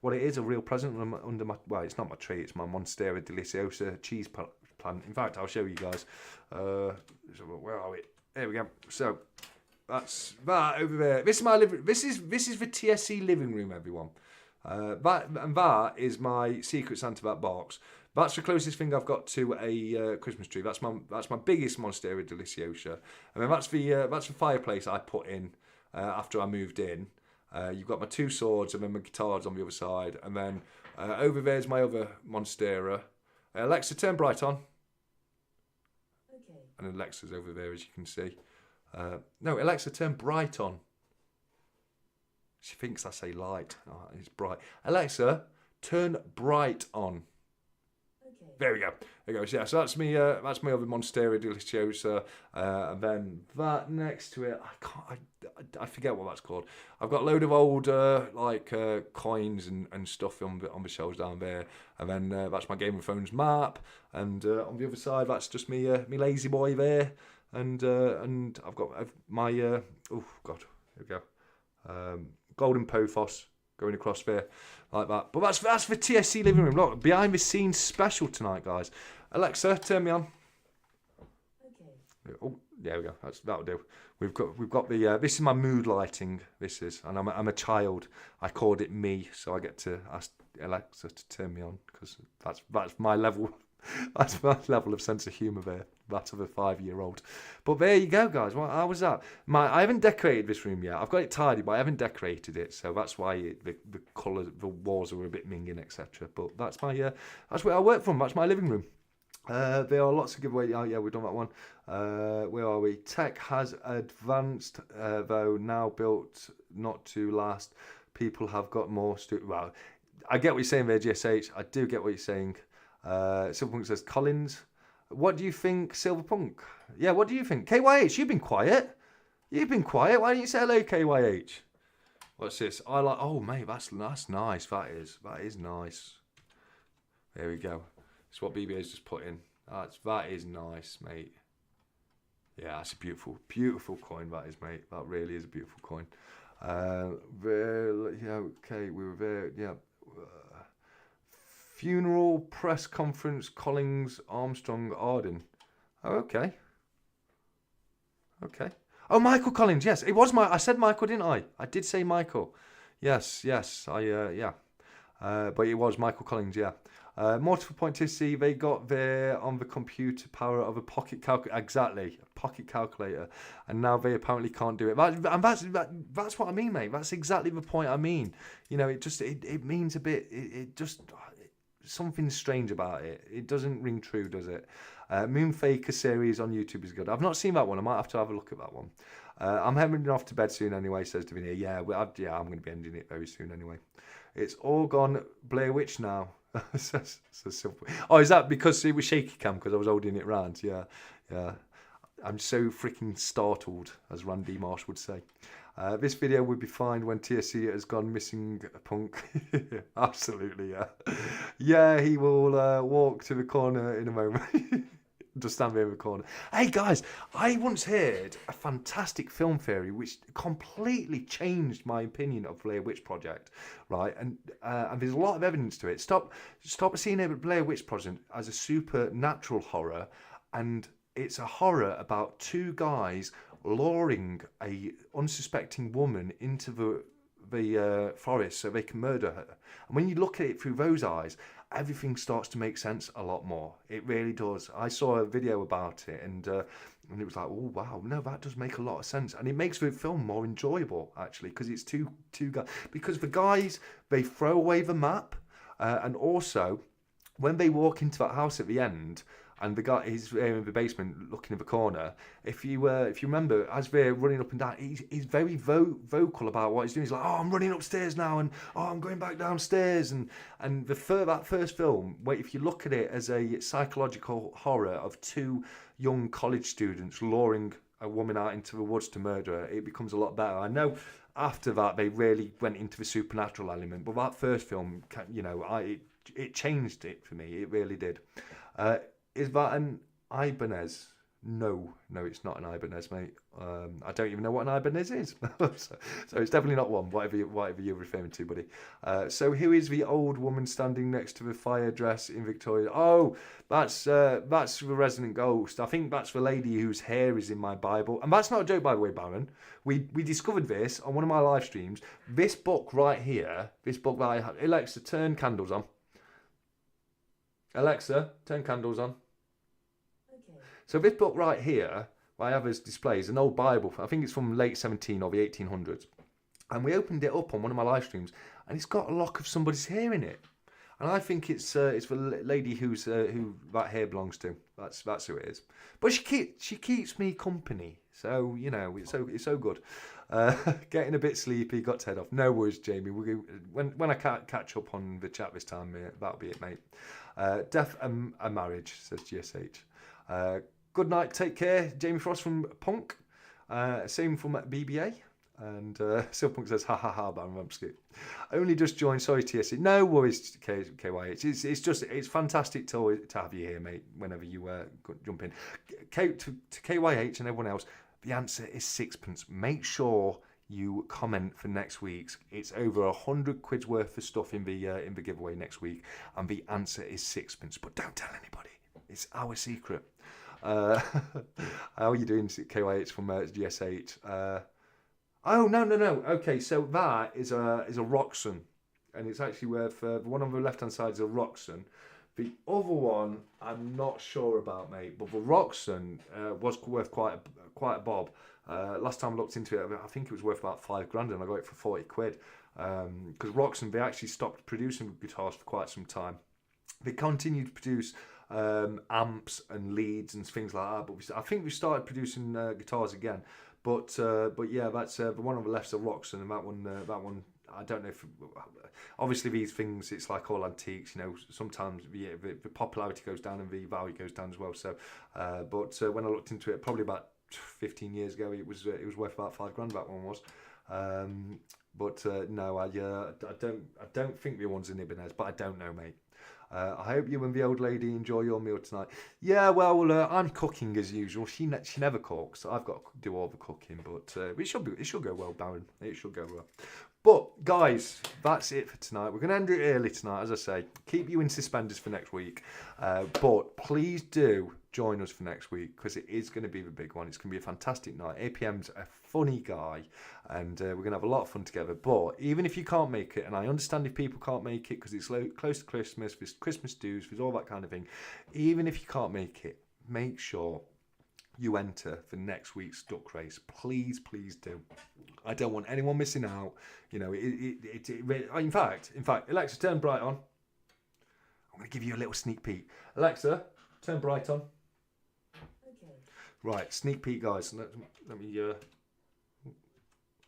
what it is, a real present under my. Well, it's not my tree. It's my Monstera Deliciosa cheese plant. In fact, I'll show you guys. Where are we? There we go. So that's that over there. This is my living. This is the TSC living room, everyone. That is my Secret Santa back box. That's the closest thing I've got to a Christmas tree. That's my biggest Monstera Deliciosa. And then that's the fireplace I put in after I moved in. You've got my two swords and then my guitars on the other side. And then over there's my other Monstera. Alexa, turn bright on. Okay. And Alexa's over there, as you can see. No, Alexa, turn bright on. She thinks I say light. Oh, it's bright. Alexa, turn bright on. Okay. There we go. There goes. Yeah, so that's me. That's my other Monstera Deliciosa. And then that next to it, I forget what that's called. I've got a load of old coins and stuff on the shelves down there. And then that's my Game of Thrones map. And on the other side, that's just me lazy boy there. And I've got my oh god, here we go. Golden Pothos going across there like that. But that's the TSC living room. Look, behind the scenes special tonight, guys. Alexa, turn me on. Okay. Oh, there we go. That'll do. We've got the this is my mood lighting. This is, and I'm a child. I called it me, so I get to ask Alexa to turn me on because that's my level. That's my level of sense of humour there. That of a 5-year-old. But there you go, guys. Well, how was that? I haven't decorated this room yet. I've got it tidy, but I haven't decorated it, so that's why the colours, the walls are a bit minging, etc. But that's that's where I work from. That's my living room. There are lots of giveaways. Oh yeah, we've done that one. Where are we? Tech has advanced, though now built not to last. People have got more. Well, I get what you're saying there, GSH. I do get what you're saying. Silverpunk says, Collins, what do you think, Silverpunk? Yeah, what do you think? KYH, you've been quiet. You've been quiet. Why don't you say hello, KYH? What's this? Oh, mate, that's nice. That is nice. There we go. It's what BBA's just put in. That is nice, mate. Yeah, that's a beautiful, beautiful coin, that is, mate. That really is a beautiful coin. Okay, we were there, yeah. Funeral press conference, Collins, Armstrong, Arden. Oh, okay. Okay. Oh, Michael Collins. Yes, it was I said Michael, didn't I? I did say Michael. Yes. Yeah. But it was Michael Collins. Yeah. Multiple point to see. They got there on the computer power of a pocket calculator. Exactly, a pocket calculator, and now they apparently can't do it. That's what I mean, mate. That's exactly the point I mean. You know, it means a bit. It just. Something strange about it. It doesn't ring true, does it? Moonfaker series on YouTube is good. I've not seen that one. I might have to have a look at that one. I'm heading off to bed soon anyway, says Davinia. Yeah, I'm going to be ending it very soon anyway. It's all gone Blair Witch now. So simple. Oh, is that because it was shaky cam because I was holding it round? Yeah. I'm so freaking startled, as Randy Marsh would say. This video would be fine when TSC has gone missing punk. Absolutely, yeah. Yeah, he will walk to the corner in a moment. Just stand there in the corner. Hey, guys, I once heard a fantastic film theory which completely changed my opinion of Blair Witch Project, right? And there's a lot of evidence to it. Stop seeing it Blair Witch Project as a supernatural horror, and it's a horror about two guys luring a unsuspecting woman into the forest so they can murder her. And when you look at it through those eyes, everything starts to make sense a lot more. It really does. I saw a video about it, and it was like, oh wow, no, that does make a lot of sense, and it makes the film more enjoyable actually, because it's two guys. Because the guys, they throw away the map, and also when they walk into that house at the end. And the guy, he's in the basement looking in the corner. If you remember, as they're running up and down, he's very vocal about what he's doing. He's like, oh, I'm running upstairs now, and oh, I'm going back downstairs. And that first film, where if you look at it as a psychological horror of two young college students luring a woman out into the woods to murder her, it becomes a lot better. I know after that they really went into the supernatural element, but that first film, you know, it changed it for me. It really did. Is that an Ibanez? No, it's not an Ibanez, mate. I don't even know what an Ibanez is. So it's definitely not one, whatever you're referring to, buddy. So who is the old woman standing next to the fire dress in Victoria? Oh, that's the resident ghost. I think that's the lady whose hair is in my Bible. And that's not a joke, by the way, Baron. We discovered this on one of my live streams. This book right here, Alexa, turn candles on. Alexa, turn candles on. Okay. So this book right here, I have as displays, an old Bible. I think it's from late 17 or the 1800s. And we opened it up on one of my live streams, and it's got a lock of somebody's hair in it. And I think it's the lady who that hair belongs to. That's who it is. But she keeps me company, so you know it's so good. Getting a bit sleepy, got to head off. No worries, Jamie. When I can't catch up on the chat this time, that'll be it, mate. Death and a marriage, says GSH. Good night, take care. Jamie Frost from Punk. Same from BBA. And Silpunk says, ha ha ha, Baron Rumpsky. Only just joined, sorry TSC. No worries, KYH. It's fantastic to have you here, mate, whenever you jump in. To KYH and everyone else, the answer is sixpence. Make sure you comment for next week's. It's over 100 quid's worth of stuff in the giveaway next week, and the answer is sixpence. But don't tell anybody. It's our secret. How are you doing, KYH from GSH? Oh no! Okay, so that is a Roxon, and it's actually worth one on the left hand side is a Roxon. The other one I'm not sure about, mate, but the Roxon was worth quite a bob. Last time I looked into it, I think it was worth about £5,000, and I got it for 40 quid. Because Roxon, they actually stopped producing guitars for quite some time. They continued to produce amps and leads and things like that, but I think we started producing guitars again. But yeah, that's the one on the left's a Roxon, and that one I don't know if obviously these things, it's like all antiques, you know, sometimes the popularity goes down and the value goes down as well. So but when I looked into it probably about 15 years ago, it was worth about £5,000, that one was. No, I don't think the one's in Ibanez, but I don't know, mate. I hope you and the old lady enjoy your meal tonight. Yeah, well, I'm cooking as usual. She never cooks. I've got to do all the cooking, but it should go well, Baron. It should go well. But guys, that's it for tonight. We're going to end it early tonight, as I say. Keep you in suspenders for next week. But please do join us for next week, because it is going to be the big one. It's going to be a fantastic night. APM's a funny guy, and we're going to have a lot of fun together. But even if you can't make it, and I understand if people can't make it because it's close to Christmas, there's Christmas dues, there's all that kind of thing. Even if you can't make it, make sure you enter for next week's duck race. Please do. I don't want anyone missing out. You know, in fact, Alexa, turn bright on. I'm going to give you a little sneak peek. Alexa, turn bright on. Okay. Right, sneak peek, guys. Let me.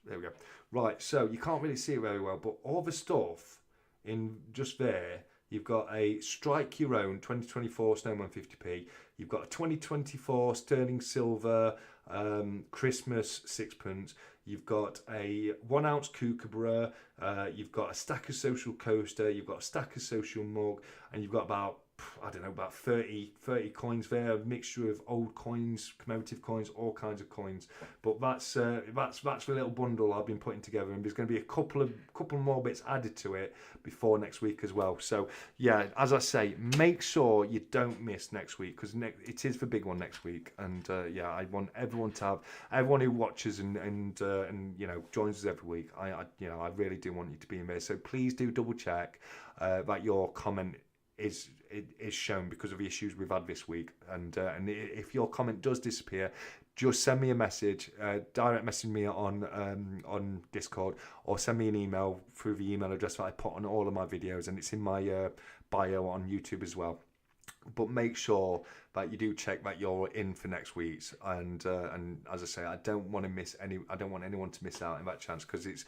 There we go. Right, so you can't really see it very well, but all the stuff in just there. You've got a Strike Your Own 2024 Snowman 50p. You've got a 2024 Sterling Silver Christmas sixpence. You've got a 1 ounce Kookaburra. You've got a Stacker Social Coaster. You've got a Stacker Social Mug. And you've got about 30 coins there, a mixture of old coins, commemorative coins, all kinds of coins. But that's the little bundle I've been putting together, and there's going to be a couple more bits added to it before next week as well. So yeah, as I say, make sure you don't miss next week, because it is the big one next week. And yeah, I want everyone who watches and you know, joins us every week. I really do want you to be in there. So please do double check that your comment is shown, because of the issues we've had this week. And if your comment does disappear, just send me a message, direct message me on Discord, or send me an email through the email address that I put on all of my videos, and it's in my bio on YouTube as well. But make sure that you do check that you're in for next week's, and as I say, I don't want anyone to miss out on that chance, because it's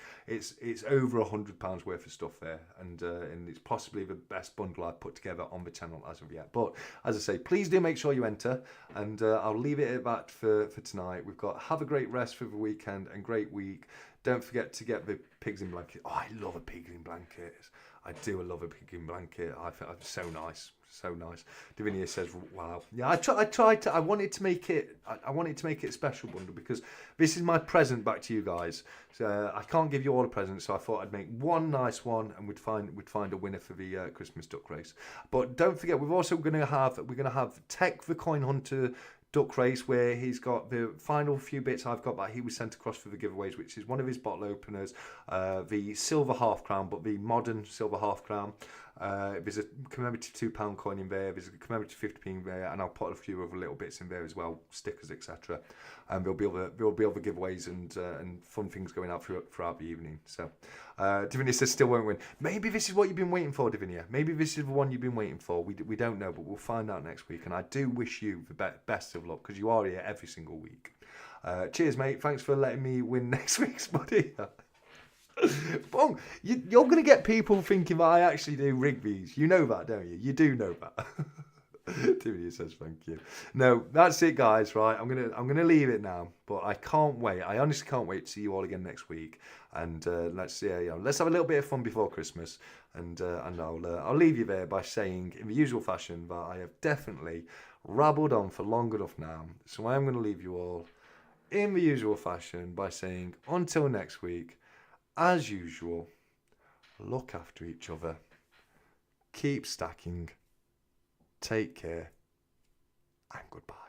over £100 worth of stuff there, and it's possibly the best bundle I've put together on the channel as of yet. But as I say, please do make sure you enter, and I'll leave it at that for tonight. We've got have a great rest for the weekend and great week. Don't forget to get the pigs in blanket. Oh, I love a pig in blanket. I do love a pig in blanket. I think it's so nice. So nice. Davinia says, "Wow, yeah." I wanted to make it. I wanted to make it a special bundle because this is my present back to you guys. So I can't give you all a present, so I thought I'd make one nice one, and we'd find a winner for the Christmas duck race. But don't forget, we're gonna have Tech the Coin Hunter duck race, where he's got the final few bits I've got that he was sent across for the giveaways, which is one of his bottle openers, the silver half crown, but the modern silver half crown. There's a commemorative £2 coin in there, there's a commemorative 50p in there, and I'll put a few other little bits in there as well, stickers, etc. And there'll be other giveaways and fun things going out throughout the evening. So Davinia says still won't win. Maybe this is what you've been waiting for, Davinia. Maybe this is the one you've been waiting for. We don't know, but we'll find out next week. And I do wish you the best of luck, because you are here every single week. Cheers, mate. Thanks for letting me win next week's money. Boom. You're going to get people thinking that I actually do rig these. You know that, don't you? You do know that. Timothy says thank you. No, that's it, guys. Right, I'm gonna leave it now. But I can't wait. I honestly can't wait to see you all again next week. And let's have a little bit of fun before Christmas. And I'll leave you there by saying, in the usual fashion, that I have definitely rabbled on for long enough now. So I am going to leave you all in the usual fashion by saying, until next week. As usual, look after each other, keep stacking, take care, and goodbye.